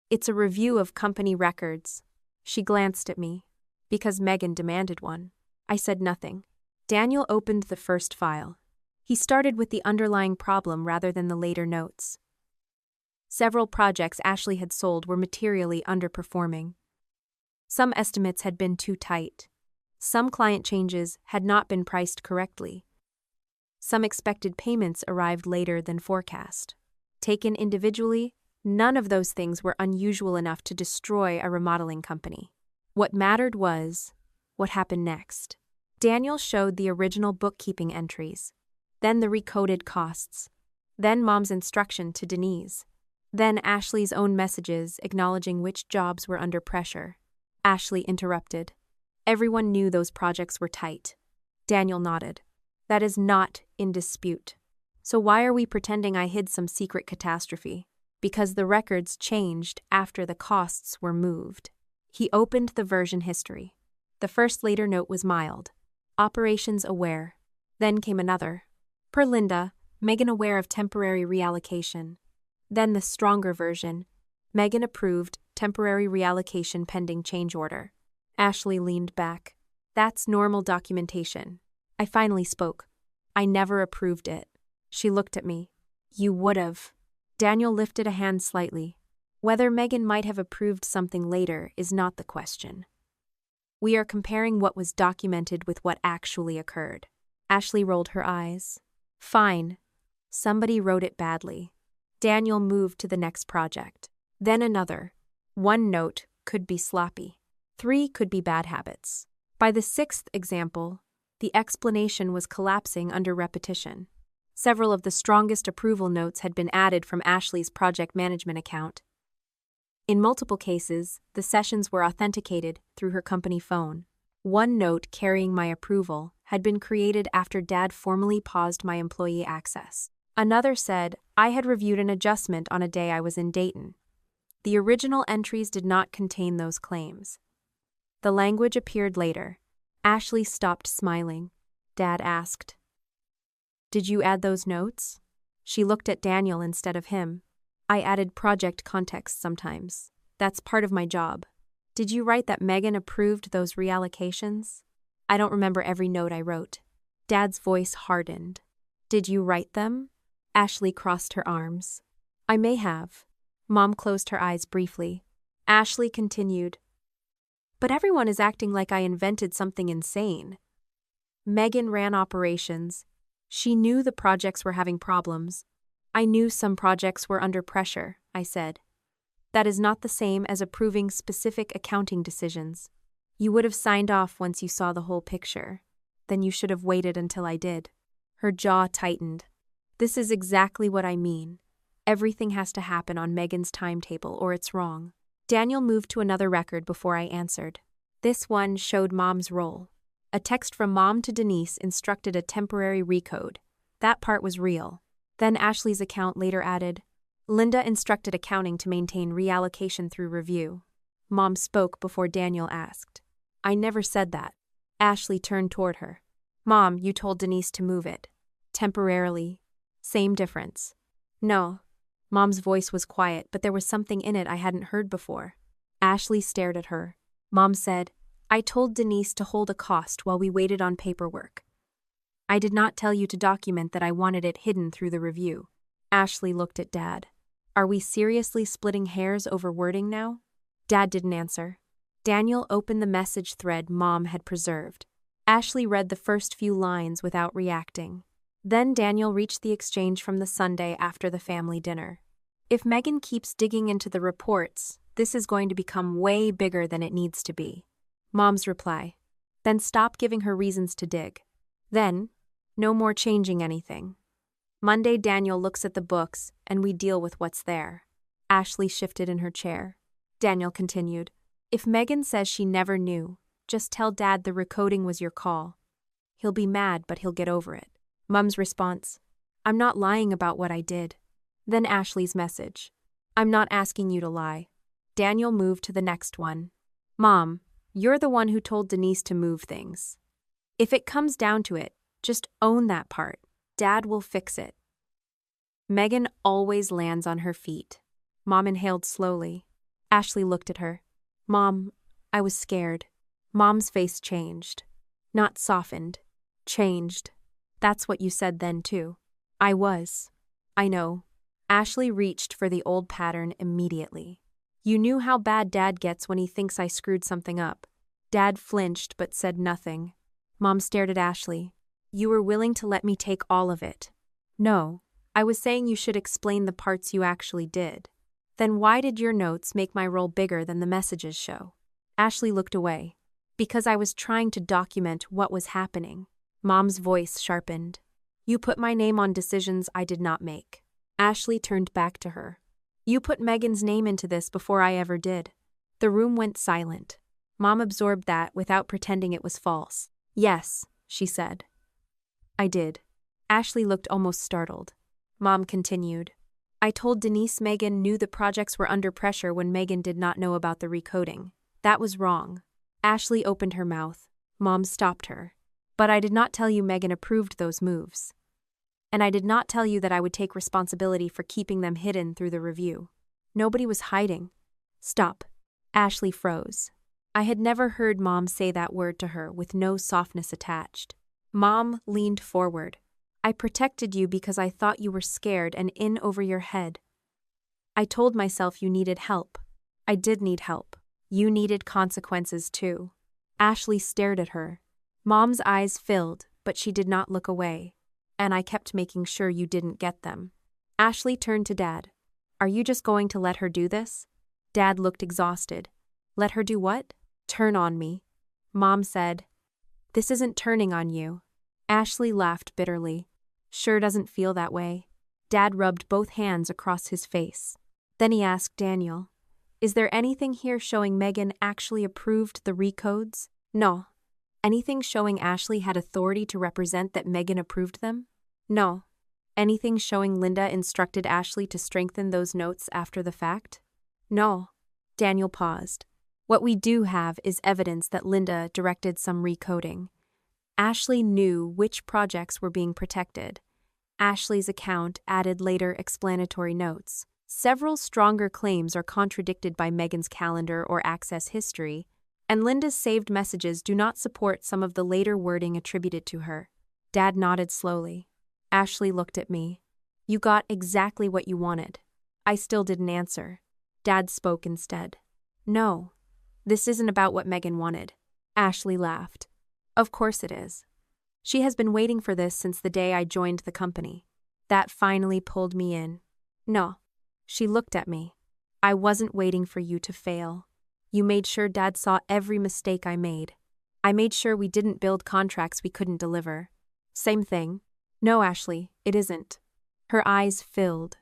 Speaker 1: "It's a review of company records." She glanced at me. "Because Megan demanded one." I said nothing. Daniel opened the first file. He started with the underlying problem rather than the later notes. Several projects Ashley had sold were materially underperforming. Some estimates had been too tight. Some client changes had not been priced correctly. Some expected payments arrived later than forecast. Taken individually, none of those things were unusual enough to destroy a remodeling company. What mattered was what happened next. Daniel showed the original bookkeeping entries, then the recoded costs, then Mom's instruction to Denise, then Ashley's own messages acknowledging which jobs were under pressure. Ashley interrupted. "Everyone knew those projects were tight." Daniel nodded. "That is not in dispute. So why are we pretending I hid some secret catastrophe? Because the records changed after the costs were moved." He opened the version history. The first later note was mild. Operations aware. Then came another. Per Linda, Megan aware of temporary reallocation. Then the stronger version. Megan approved, temporary reallocation pending change order. Ashley leaned back. "That's normal documentation." I finally spoke. "I never approved it." She looked at me. "You would've." Daniel lifted a hand slightly. "Whether Megan might have approved something later is not the question. We are comparing what was documented with what actually occurred." Ashley rolled her eyes. "Fine. Somebody wrote it badly." Daniel moved to the next project. Then another. One note could be sloppy. 3 could be bad habits. By the 6th example, the explanation was collapsing under repetition. Several of the strongest approval notes had been added from Ashley's project management account. In multiple cases, the sessions were authenticated through her company phone. One note carrying my approval had been created after Dad formally paused my employee access. Another said I had reviewed an adjustment on a day I was in Dayton. The original entries did not contain those claims. The language appeared later. Ashley stopped smiling. Dad asked, "Did you add those notes?" She looked at Daniel instead of him. "I added project context sometimes. That's part of my job." Did you write that Megan approved those reallocations? I don't remember every note I wrote. Dad's voice hardened. Did you write them? Ashley crossed her arms. I may have. Mom closed her eyes briefly. Ashley continued. But everyone is acting like I invented something insane. Megan ran operations. She knew the projects were having problems. I knew some projects were under pressure, I said. That is not the same as approving specific accounting decisions. You would have signed off once you saw the whole picture. Then you should have waited until I did. Her jaw tightened. This is exactly what I mean. Everything has to happen on Megan's timetable or it's wrong. Daniel moved to another record before I answered. This one showed Mom's role. A text from Mom to Denise instructed a temporary recode. That part was real. Then Ashley's account later added, Linda instructed accounting to maintain reallocation through review. Mom spoke before Daniel asked. I never said that. Ashley turned toward her. Mom, you told Denise to move it. Temporarily. Same difference. No. Mom's voice was quiet, but there was something in it I hadn't heard before. Ashley stared at her. Mom said, I told Denise to hold a cost while we waited on paperwork. I did not tell you to document that I wanted it hidden through the review. Ashley looked at Dad. Are we seriously splitting hairs over wording now? Dad didn't answer. Daniel opened the message thread Mom had preserved. Ashley read the first few lines without reacting. Then Daniel reached the exchange from the Sunday after the family dinner. If Megan keeps digging into the reports, this is going to become way bigger than it needs to be. Mom's reply. Then stop giving her reasons to dig. Then, no more changing anything. Monday Daniel looks at the books and we deal with what's there. Ashley shifted in her chair. Daniel continued. If Megan says she never knew, just tell Dad the recoding was your call. He'll be mad, but he'll get over it. Mom's response. I'm not lying about what I did. Then Ashley's message. I'm not asking you to lie. Daniel moved to the next one. Mom, you're the one who told Denise to move things. If it comes down to it, just own that part. Dad will fix it. Megan always lands on her feet. Mom inhaled slowly. Ashley looked at her. Mom, I was scared. Mom's face changed. Not softened. Changed. That's what you said then, too. I was. I know. Ashley reached for the old pattern immediately. You knew how bad Dad gets when he thinks I screwed something up. Dad flinched but said nothing. Mom stared at Ashley. You were willing to let me take all of it. No, I was saying you should explain the parts you actually did. Then why did your notes make my role bigger than the messages show? Ashley looked away. Because I was trying to document what was happening. Mom's voice sharpened. You put my name on decisions I did not make. Ashley turned back to her. You put Megan's name into this before I ever did. The room went silent. Mom absorbed that without pretending it was false. Yes, she said. I did. Ashley looked almost startled. Mom continued. I told Denise Megan knew the projects were under pressure when Megan did not know about the recoding. That was wrong. Ashley opened her mouth. Mom stopped her. But I did not tell you Megan approved those moves. And I did not tell you that I would take responsibility for keeping them hidden through the review. Nobody was hiding. Stop. Ashley froze. I had never heard Mom say that word to her with no softness attached. Mom leaned forward. I protected you because I thought you were scared and in over your head. I told myself you needed help. I did need help. You needed consequences too. Ashley stared at her. Mom's eyes filled, but she did not look away. And I kept making sure you didn't get them. Ashley turned to Dad. Are you just going to let her do this? Dad looked exhausted. Let her do what? Turn on me. Mom said. This isn't turning on you. Ashley laughed bitterly. Sure doesn't feel that way. Dad rubbed both hands across his face. Then he asked Daniel, is there anything here showing Megan actually approved the recodes? No. Anything showing Ashley had authority to represent that Megan approved them? No. Anything showing Linda instructed Ashley to strengthen those notes after the fact? No. Daniel paused. What we do have is evidence that Linda directed some recoding. Ashley knew which projects were being protected. Ashley's account added later explanatory notes. Several stronger claims are contradicted by Megan's calendar or access history, and Linda's saved messages do not support some of the later wording attributed to her. Dad nodded slowly. Ashley looked at me. You got exactly what you wanted. I still didn't answer. Dad spoke instead. No, this isn't about what Megan wanted. Ashley laughed. Of course it is. She has been waiting for this since the day I joined the company. That finally pulled me in. No. She looked at me. I wasn't waiting for you to fail. You made sure Dad saw every mistake I made. I made sure we didn't build contracts we couldn't deliver. Same thing. No, Ashley, it isn't. Her eyes filled.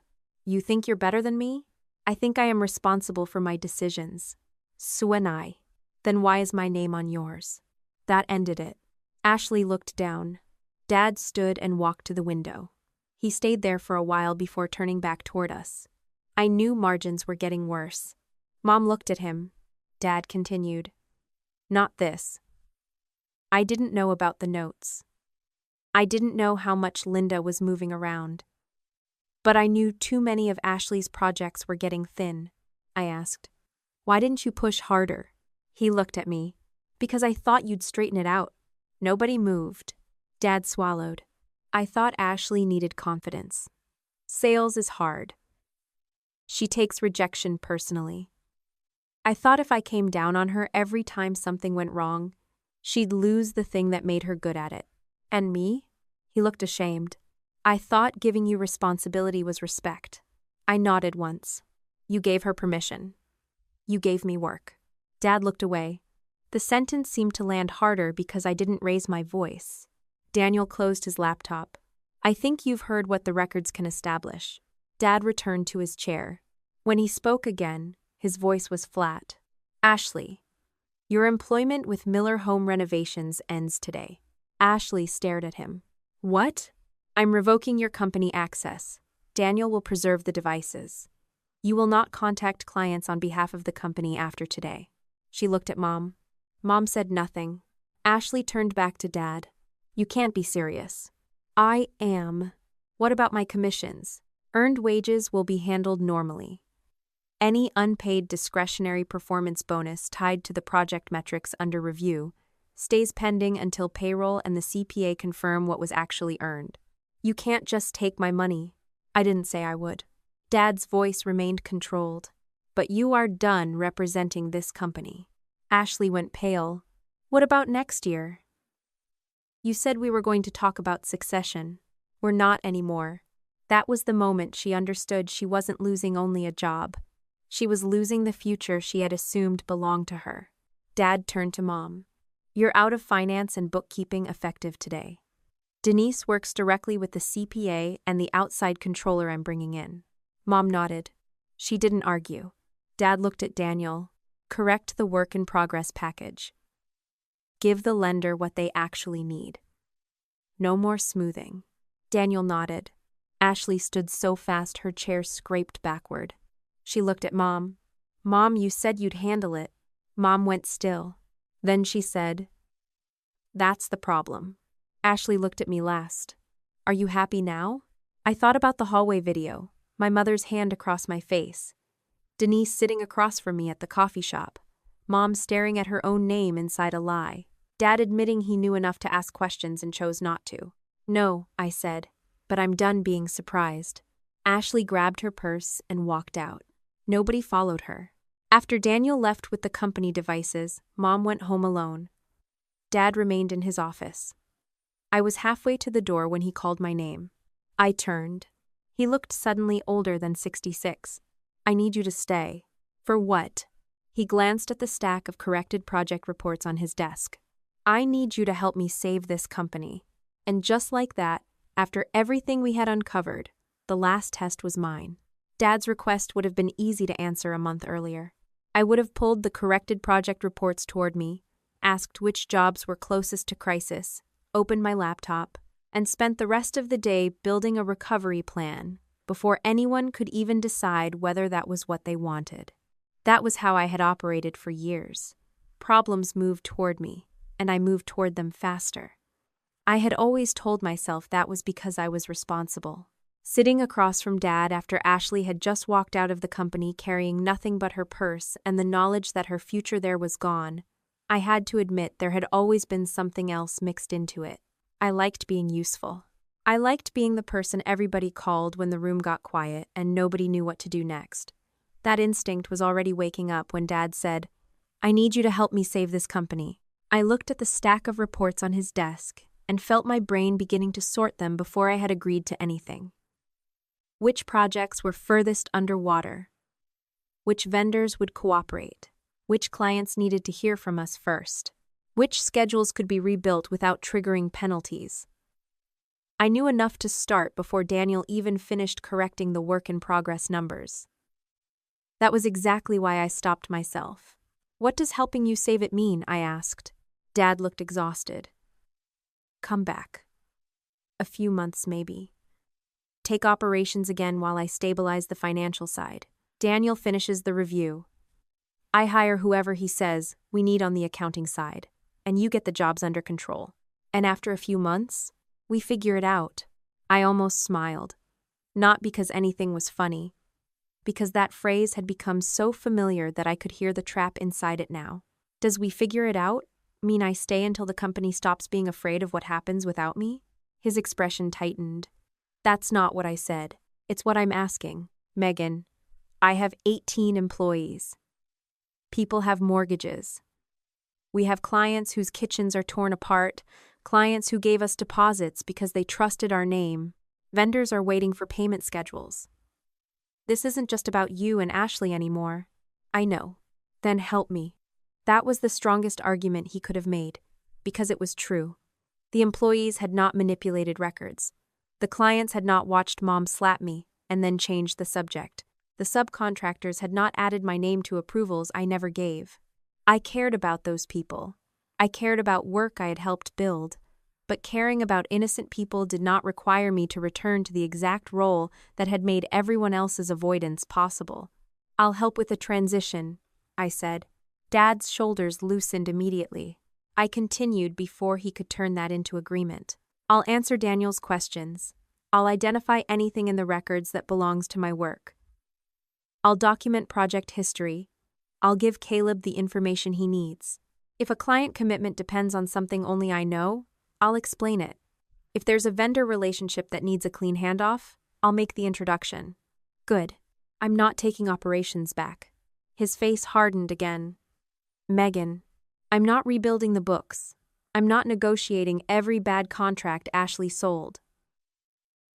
Speaker 1: You think you're better than me? I think I am responsible for my decisions. So am I. Then why is my name on yours? That ended it. Ashley looked down. Dad stood and walked to the window. He stayed there for a while before turning back toward us. I knew margins were getting worse. Mom looked at him. Dad continued. Not this. I didn't know about the notes. I didn't know how much Linda was moving around. But I knew too many of Ashley's projects were getting thin. I asked, why didn't you push harder? He looked at me. Because I thought you'd straighten it out. Nobody moved. Dad swallowed. I thought Ashley needed confidence. Sales is hard. She takes rejection personally. I thought if I came down on her every time something went wrong, she'd lose the thing that made her good at it. And me? He looked ashamed. I thought giving you responsibility was respect. I nodded once. You gave her permission. You gave me work. Dad looked away. The sentence seemed to land harder because I didn't raise my voice. Daniel closed his laptop. I think you've heard what the records can establish. Dad returned to his chair. When he spoke again, his voice was flat. Ashley, your employment with Miller Home Renovations ends today. Ashley stared at him. What? I'm revoking your company access. Daniel will preserve the devices. You will not contact clients on behalf of the company after today. She looked at Mom. Mom said nothing. Ashley turned back to Dad. You can't be serious. I am. What about my commissions? Earned wages will be handled normally. Any unpaid discretionary performance bonus tied to the project metrics under review stays pending until payroll and the CPA confirm what was actually earned. You can't just take my money. I didn't say I would. Dad's voice remained controlled. But you are done representing this company. Ashley went pale. What about next year? You said we were going to talk about succession. We're not anymore. That was the moment she understood she wasn't losing only a job. She was losing the future she had assumed belonged to her. Dad turned to Mom. You're out of finance and bookkeeping effective today. Denise works directly with the CPA and the outside controller I'm bringing in. Mom nodded. She didn't argue. Dad looked at Daniel. Correct the work in progress package. Give the lender what they actually need. No more smoothing. Daniel nodded. Ashley stood so fast her chair scraped backward. She looked at Mom. Mom, you said you'd handle it. Mom went still. Then she said, That's the problem. Ashley looked at me last. Are you happy now? I thought about the hallway video, my mother's hand across my face. Denise sitting across from me at the coffee shop. Mom staring at her own name inside a lie. Dad admitting he knew enough to ask questions and chose not to. No, I said, but I'm done being surprised. Ashley grabbed her purse and walked out. Nobody followed her. After Daniel left with the company devices, Mom went home alone. Dad remained in his office. I was halfway to the door when he called my name. I turned. He looked suddenly older than 66. I need you to stay. For what? He glanced at the stack of corrected project reports on his desk. I need you to help me save this company. And just like that, after everything we had uncovered, the last test was mine. Dad's request would have been easy to answer a month earlier. I would have pulled the corrected project reports toward me, asked which jobs were closest to crisis, opened my laptop, and spent the rest of the day building a recovery plan before anyone could even decide whether that was what they wanted. That was how I had operated for years. Problems moved toward me, and I moved toward them faster. I had always told myself that was because I was responsible. Sitting across from Dad after Ashley had just walked out of the company carrying nothing but her purse and the knowledge that her future there was gone, I had to admit there had always been something else mixed into it. I liked being useful. I liked being the person everybody called when the room got quiet and nobody knew what to do next. That instinct was already waking up when Dad said, "I need you to help me save this company." I looked at the stack of reports on his desk and felt my brain beginning to sort them before I had agreed to anything. Which projects were furthest underwater? Which vendors would cooperate? Which clients needed to hear from us first? Which schedules could be rebuilt without triggering penalties? I knew enough to start before Daniel even finished correcting the work-in-progress numbers. That was exactly why I stopped myself. "What does helping you save it mean?" I asked. Dad looked exhausted. "Come back. A few months, maybe. Take operations again while I stabilize the financial side. Daniel finishes the review. I hire whoever he says we need on the accounting side, and you get the jobs under control. And after a few months, we figure it out." I almost smiled. Not because anything was funny, because that phrase had become so familiar that I could hear the trap inside it now. Does "we figure it out" mean I stay until the company stops being afraid of what happens without me? His expression tightened. "That's not what I said. It's what I'm asking. Megan, I have 18 employees. People have mortgages. We have clients whose kitchens are torn apart, clients who gave us deposits because they trusted our name. Vendors are waiting for payment schedules. This isn't just about you and Ashley anymore." "I know. Then help me." That was the strongest argument he could have made, because it was true. The employees had not manipulated records. The clients had not watched Mom slap me and then changed the subject. The subcontractors had not added my name to approvals I never gave. I cared about those people. I cared about work I had helped build. But caring about innocent people did not require me to return to the exact role that had made everyone else's avoidance possible. "I'll help with the transition," I said. Dad's shoulders loosened immediately. I continued before he could turn that into agreement. "I'll answer Daniel's questions. I'll identify anything in the records that belongs to my work. I'll document project history. I'll give Caleb the information he needs. If a client commitment depends on something only I know, I'll explain it. If there's a vendor relationship that needs a clean handoff, I'll make the introduction." "Good. I'm not taking operations back." His face hardened again. "Megan, I'm not rebuilding the books. I'm not negotiating every bad contract Ashley sold.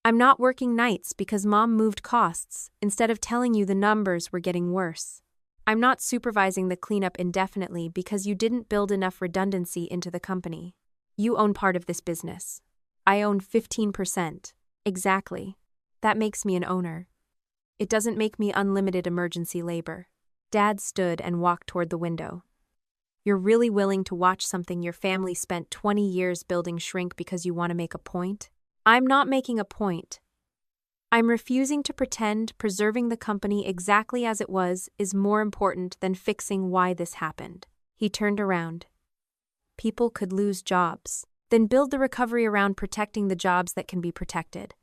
Speaker 1: I'm not working nights because Mom moved costs instead of telling you the numbers were getting worse. I'm not supervising the cleanup indefinitely because you didn't build enough redundancy into the company. You own part of this business. I own 15%. Exactly. That makes me an owner. It doesn't make me unlimited emergency labor." Dad stood and walked toward the window. "You're really willing to watch something your family spent 20 years building shrink because you want to make a point?" "I'm not making a point. I'm refusing to pretend preserving the company exactly as it was is more important than fixing why this happened." He turned around. "People could lose jobs. Then build the recovery around protecting the jobs that can be protected.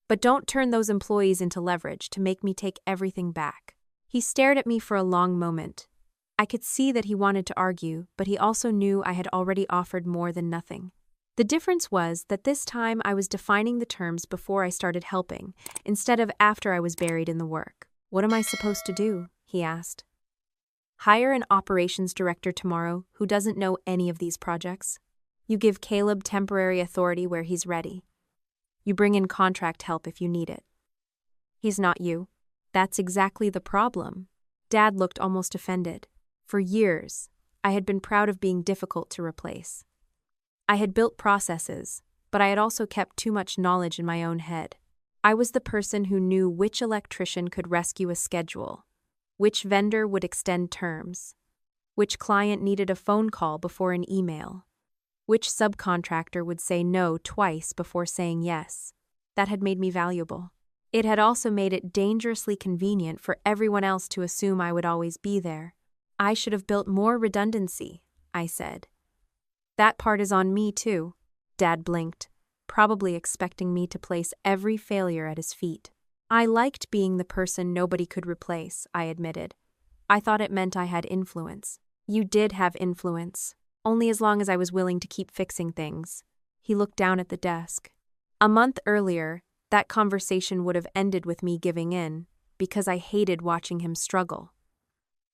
Speaker 1: But don't turn those employees into leverage to make me take everything back." He stared at me for a long moment. I could see that he wanted to argue, but he also knew I had already offered more than nothing. The difference was that this time I was defining the terms before I started helping, instead of after I was buried in the work. "What am I supposed to do?" he asked. "Hire an operations director tomorrow who doesn't know any of these projects. You give Caleb temporary authority where he's ready. You bring in contract help if you need it." "He's not you." "That's exactly the problem." Dad looked almost offended. For years, I had been proud of being difficult to replace. I had built processes, but I had also kept too much knowledge in my own head. I was the person who knew which electrician could rescue a schedule, which vendor would extend terms, which client needed a phone call before an email, which subcontractor would say no twice before saying yes. That had made me valuable. It had also made it dangerously convenient for everyone else to assume I would always be there. "I should have built more redundancy," I said. "That part is on me, too." Dad blinked. probably expecting me to place every failure at his feet. I liked being the person nobody could replace, I admitted. I thought it meant I had influence. You did have influence, only as long as I was willing to keep fixing things. He looked down at the desk. A month earlier, that conversation would have ended with me giving in, because I hated watching him struggle.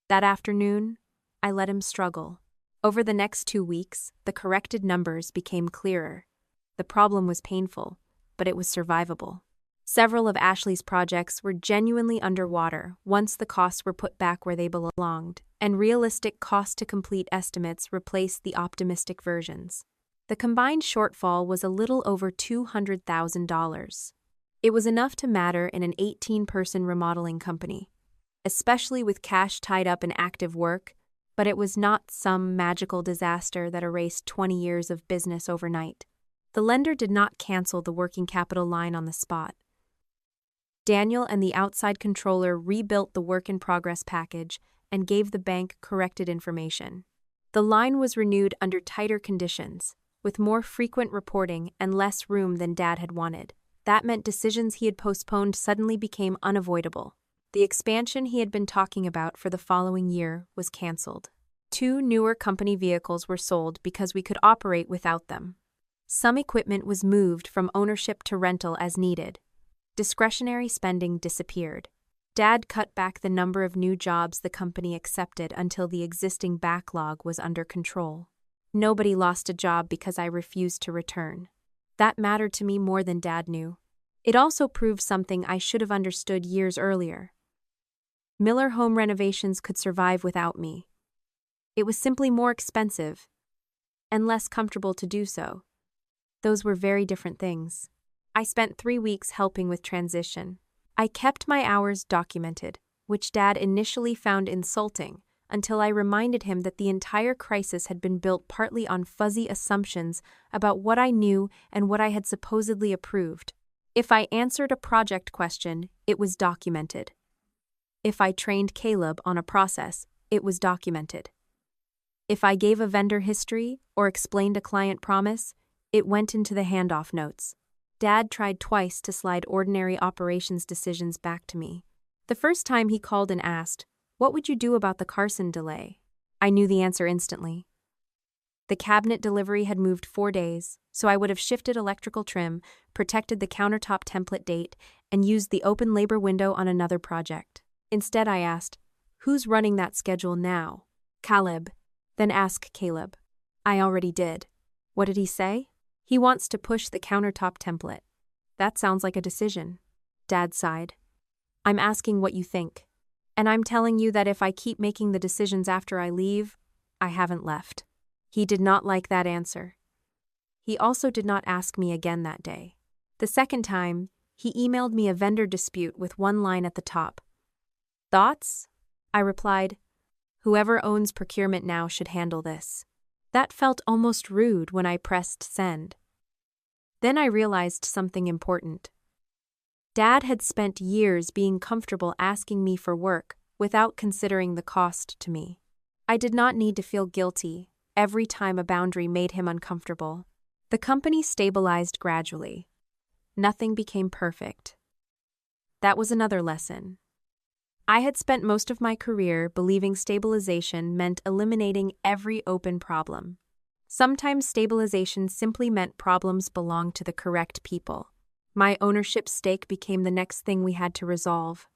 Speaker 1: That afternoon, I let him struggle. Over the next 2 weeks, the corrected numbers became clearer. The problem was painful, but it was survivable. Several of Ashley's projects were genuinely underwater once the costs were put back where they belonged, and realistic cost-to-complete estimates replaced the optimistic versions. The combined shortfall was a little over $200,000. It was enough to matter in an 18-person remodeling company, especially with cash tied up in active work, but it was not some magical disaster that erased 20 years of business overnight. The lender did not cancel the working capital line on the spot. Daniel and the outside controller rebuilt the work-in-progress package and gave the bank corrected information. The line was renewed under tighter conditions, with more frequent reporting and less room than Dad had wanted. That meant decisions he had postponed suddenly became unavoidable. The expansion he had been talking about for the following year was canceled. 2 newer company vehicles were sold because we could operate without them. Some equipment was moved from ownership to rental as needed. Discretionary spending disappeared. Dad cut back the number of new jobs the company accepted until the existing backlog was under control. Nobody lost a job because I refused to return. That mattered to me more than Dad knew. It also proved something I should have understood years earlier. Miller Home Renovations could survive without me. It was simply more expensive and less comfortable to do so. Those were very different things. I spent 3 weeks helping with transition. I kept my hours documented, which Dad initially found insulting, until I reminded him that the entire crisis had been built partly on fuzzy assumptions about what I knew and what I had supposedly approved. If I answered a project question, it was documented. If I trained Caleb on a process, it was documented. If I gave a vendor history or explained a client promise, it went into the handoff notes. Dad tried twice to slide ordinary operations decisions back to me. The first time he called and asked, "What would you do about the Carson delay?" I knew the answer instantly. The cabinet delivery had moved 4 days, so I would have shifted electrical trim, protected the countertop template date, and used the open labor window on another project. Instead, I asked, "Who's running that schedule now?" "Caleb." "Then ask Caleb." I already did. What did he say? "He wants to push the countertop template." That sounds like a decision. Dad sighed. "I'm asking what you think. And I'm telling you that if I keep making the decisions after I leave, I haven't left." He did not like that answer. He also did not ask me again that day. The second time, he emailed me a vendor dispute with one line at the top. "Thoughts?" I replied, "Whoever owns procurement now should handle this." That felt almost rude when I pressed send. Then I realized something important. Dad had spent years being comfortable asking me for work without considering the cost to me. I did not need to feel guilty every time a boundary made him uncomfortable. The company stabilized gradually. Nothing became perfect. That was another lesson. I had spent most of my career believing stabilization meant eliminating every open problem. Sometimes stabilization simply meant problems belonged to the correct people. My ownership stake became the next thing we had to resolve.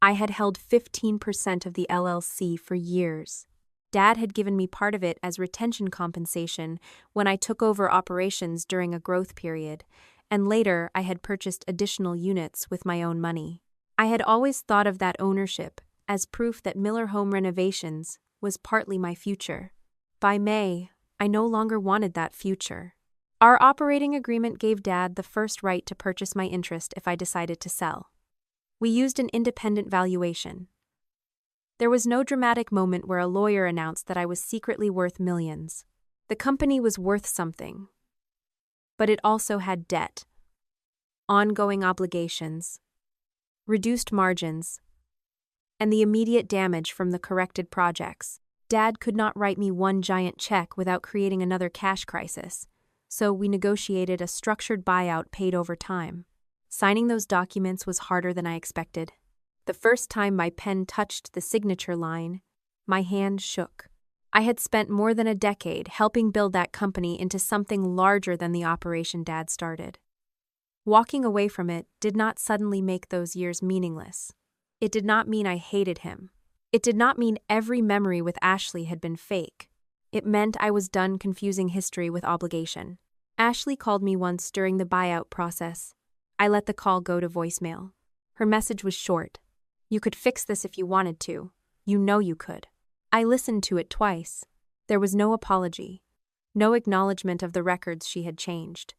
Speaker 1: I had held 15% of the LLC for years. Dad had given me part of it as retention compensation when I took over operations during a growth period, and later I had purchased additional units with my own money. I had always thought of that ownership as proof that Miller Home Renovations was partly my future. By May, I no longer wanted that future. Our operating agreement gave Dad the first right to purchase my interest if I decided to sell. We used an independent valuation. There was no dramatic moment where a lawyer announced that I was secretly worth millions. The company was worth something. But it also had debt, ongoing obligations, reduced margins, and the immediate damage from the corrected projects. Dad could not write me one giant check without creating another cash crisis, so we negotiated a structured buyout paid over time. Signing those documents was harder than I expected. The first time my pen touched the signature line, my hand shook. I had spent more than a decade helping build that company into something larger than the operation Dad started. Walking away from it did not suddenly make those years meaningless. It did not mean I hated him. It did not mean every memory with Ashley had been fake. It meant I was done confusing history with obligation. Ashley called me once during the buyout process. I let the call go to voicemail. Her message was short. "You could fix this if you wanted to. You know you could." I listened to it twice. There was no apology. No acknowledgement of the records she had changed.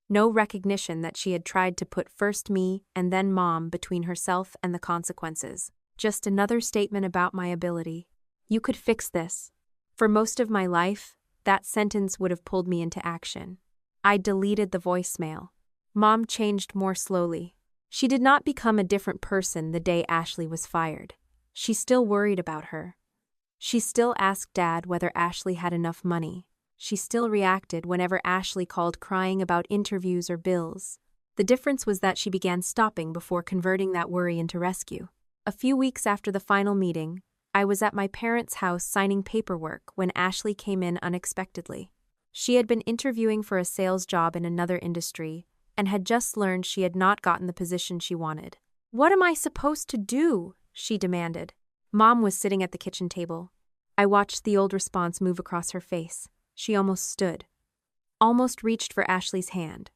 Speaker 1: No recognition that she had tried to put first me and then Mom between herself and the consequences. Just another statement about my ability. You could fix this. For most of my life, that sentence would have pulled me into action. I deleted the voicemail. Mom changed more slowly. She did not become a different person the day Ashley was fired. She still worried about her. She still asked Dad whether Ashley had enough money. She still reacted whenever Ashley called crying about interviews or bills. The difference was that she began stopping before converting that worry into rescue. A few weeks after the final meeting, I was at my parents' house signing paperwork when Ashley came in unexpectedly. She had been interviewing for a sales job in another industry and had just learned she had not gotten the position she wanted. "What am I supposed to do?" she demanded. Mom was sitting at the kitchen table. I watched the old response move across her face. She almost stood. Almost reached for Ashley's hand.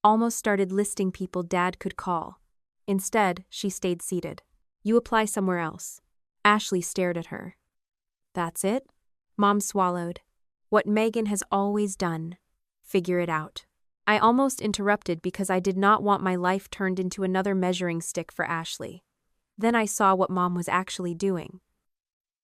Speaker 1: Almost started listing people Dad could call. Instead, she stayed seated. "You apply somewhere else." Ashley stared at her. "That's it?" Mom swallowed. "What Megan has always done. Figure it out." I almost interrupted because I did not want my life turned into another measuring stick for Ashley. Then I saw what Mom was actually doing.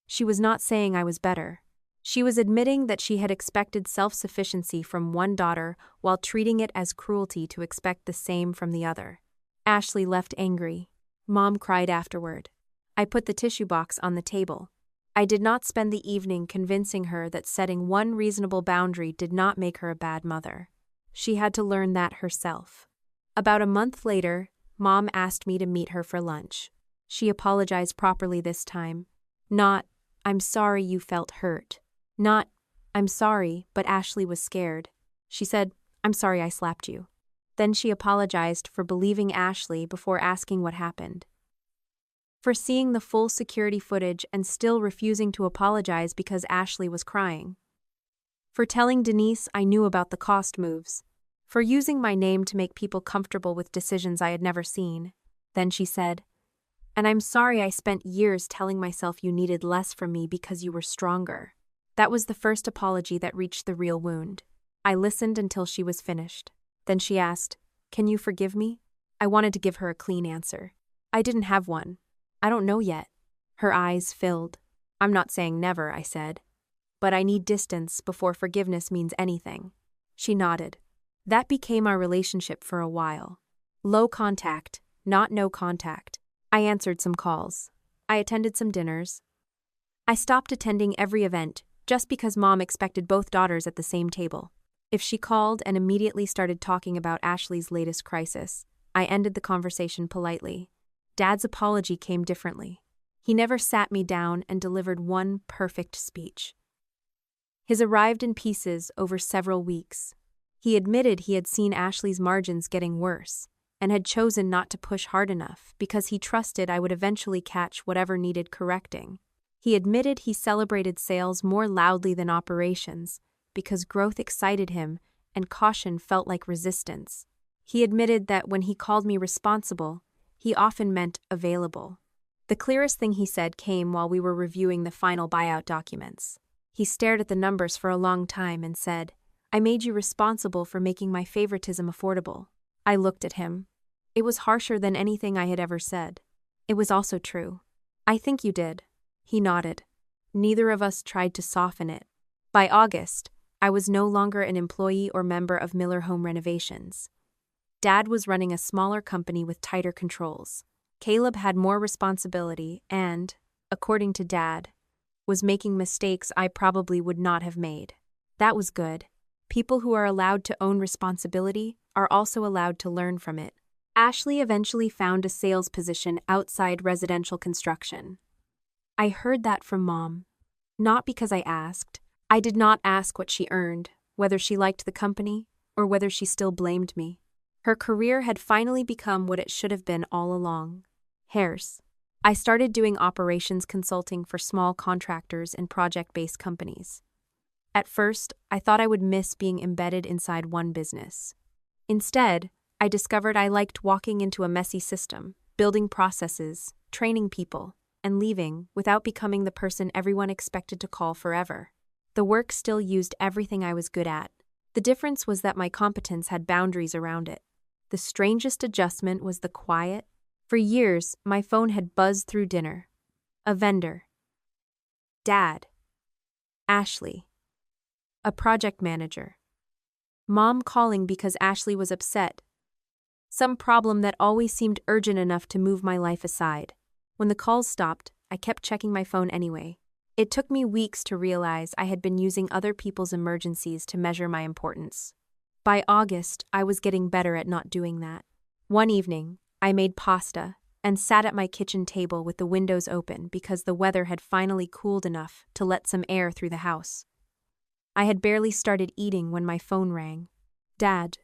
Speaker 1: She was not saying I was better. She was admitting that she had expected self-sufficiency from one daughter while treating it as cruelty to expect the same from the other. Ashley left angry. Mom cried afterward. I put the tissue box on the table. I did not spend the evening convincing her that setting one reasonable boundary did not make her a bad mother. She had to learn that herself. About a month later, Mom asked me to meet her for lunch. She apologized properly this time. Not, "I'm sorry you felt hurt." Not, "I'm sorry, but Ashley was scared." She said, "I'm sorry I slapped you." Then she apologized for believing Ashley before asking what happened. For seeing the full security footage and still refusing to apologize because Ashley was crying. For telling Denise I knew about the cost moves. For using my name to make people comfortable with decisions I had never seen. Then she said, "And I'm sorry I spent years telling myself you needed less from me because you were stronger." That was the first apology that reached the real wound. I listened until she was finished. Then she asked, "Can you forgive me?" I wanted to give her a clean answer. I didn't have one. "I don't know yet." Her eyes filled. "I'm not saying never," I said. "But I need distance before forgiveness means anything." She nodded. That became our relationship for a while. Low contact, not no contact. I answered some calls. I attended some dinners. I stopped attending every event just because Mom expected both daughters at the same table. If she called and immediately started talking about Ashley's latest crisis, I ended the conversation politely. Dad's apology came differently. He never sat me down and delivered one perfect speech. His arrived in pieces over several weeks. He admitted he had seen Ashley's margins getting worse and had chosen not to push hard enough because he trusted I would eventually catch whatever needed correcting. He admitted he celebrated sales more loudly than operations because growth excited him and caution felt like resistance. He admitted that when he called me responsible, he often meant available. The clearest thing he said came while we were reviewing the final buyout documents. He stared at the numbers for a long time and said, "I made you responsible for making my favoritism affordable." I looked at him. It was harsher than anything I had ever said. It was also true. "I think you did." He nodded. Neither of us tried to soften it. By August, I was no longer an employee or member of Miller Home Renovations. Dad was running a smaller company with tighter controls. Caleb had more responsibility and, according to Dad, was making mistakes I probably would not have made. That was good. People who are allowed to own responsibility are also allowed to learn from it. Ashley eventually found a sales position outside residential construction. I heard that from Mom. Not because I asked. I did not ask what she earned, whether she liked the company, or whether she still blamed me. Her career had finally become what it should have been all along. Hairs. I started doing operations consulting for small contractors and project-based companies. At first, I thought I would miss being embedded inside one business. Instead, I discovered I liked walking into a messy system, building processes, training people, and leaving without becoming the person everyone expected to call forever. The work still used everything I was good at. The difference was that my competence had boundaries around it. The strangest adjustment was the quiet. For years, my phone had buzzed through dinner. A vendor. Dad. Ashley. A project manager. Mom calling because Ashley was upset. Some problem that always seemed urgent enough to move my life aside. When the calls stopped, I kept checking my phone anyway. It took me weeks to realize I had been using other people's emergencies to measure my importance. By August, I was getting better at not doing that. One evening, I made pasta and sat at my kitchen table with the windows open because the weather had finally cooled enough to let some air through the house. I had barely started eating when my phone rang. Dad.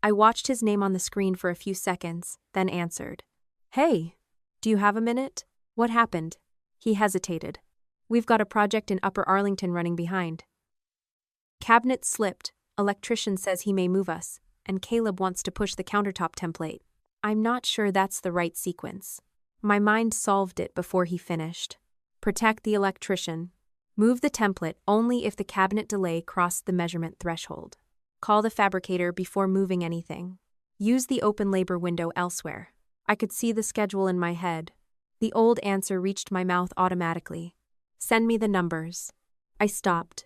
Speaker 1: I watched his name on the screen for a few seconds, then answered. Hey, do you have a minute? What happened? He hesitated. We've got a project in Upper Arlington running behind. Cabinet slipped, electrician says he may move us, and Caleb wants to push the countertop template. I'm not sure that's the right sequence. My mind solved it before he finished. Protect the electrician. Move the template only if the cabinet delay crossed the measurement threshold. Call the fabricator before moving anything. Use the open labor window elsewhere. I could see the schedule in my head. The old answer reached my mouth automatically. Send me the numbers. I stopped.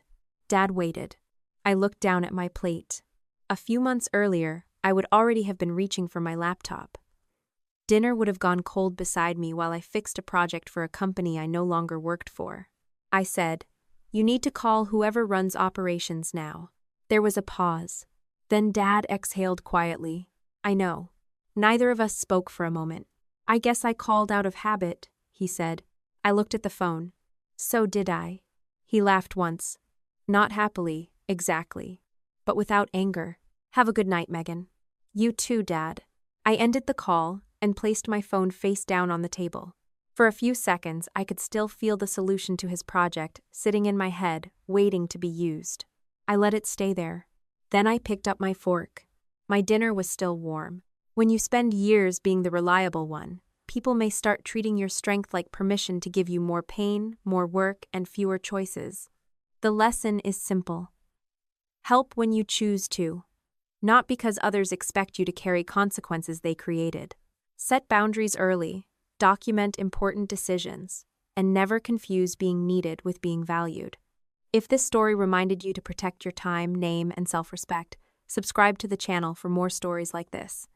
Speaker 1: Dad waited. I looked down at my plate. A few months earlier, I would already have been reaching for my laptop. Dinner would have gone cold beside me while I fixed a project for a company I no longer worked for. I said, You need to call whoever runs operations now. There was a pause. Then Dad exhaled quietly. I know. Neither of us spoke for a moment. I guess I called out of habit, he said. I looked at the phone. So did I. He laughed once. Not happily, exactly. But without anger. Have a good night, Megan. You too, Dad. I ended the call and placed my phone face down on the table. For a few seconds, I could still feel the solution to his project sitting in my head, waiting to be used. I let it stay there. Then I picked up my fork. My dinner was still warm. When you spend years being the reliable one, people may start treating your strength like permission to give you more pain, more work, and fewer choices. The lesson is simple. Help when you choose to, not because others expect you to carry consequences they created. Set boundaries early, document important decisions, and never confuse being needed with being valued. If this story reminded you to protect your time, name, and self-respect, subscribe to the channel for more stories like this.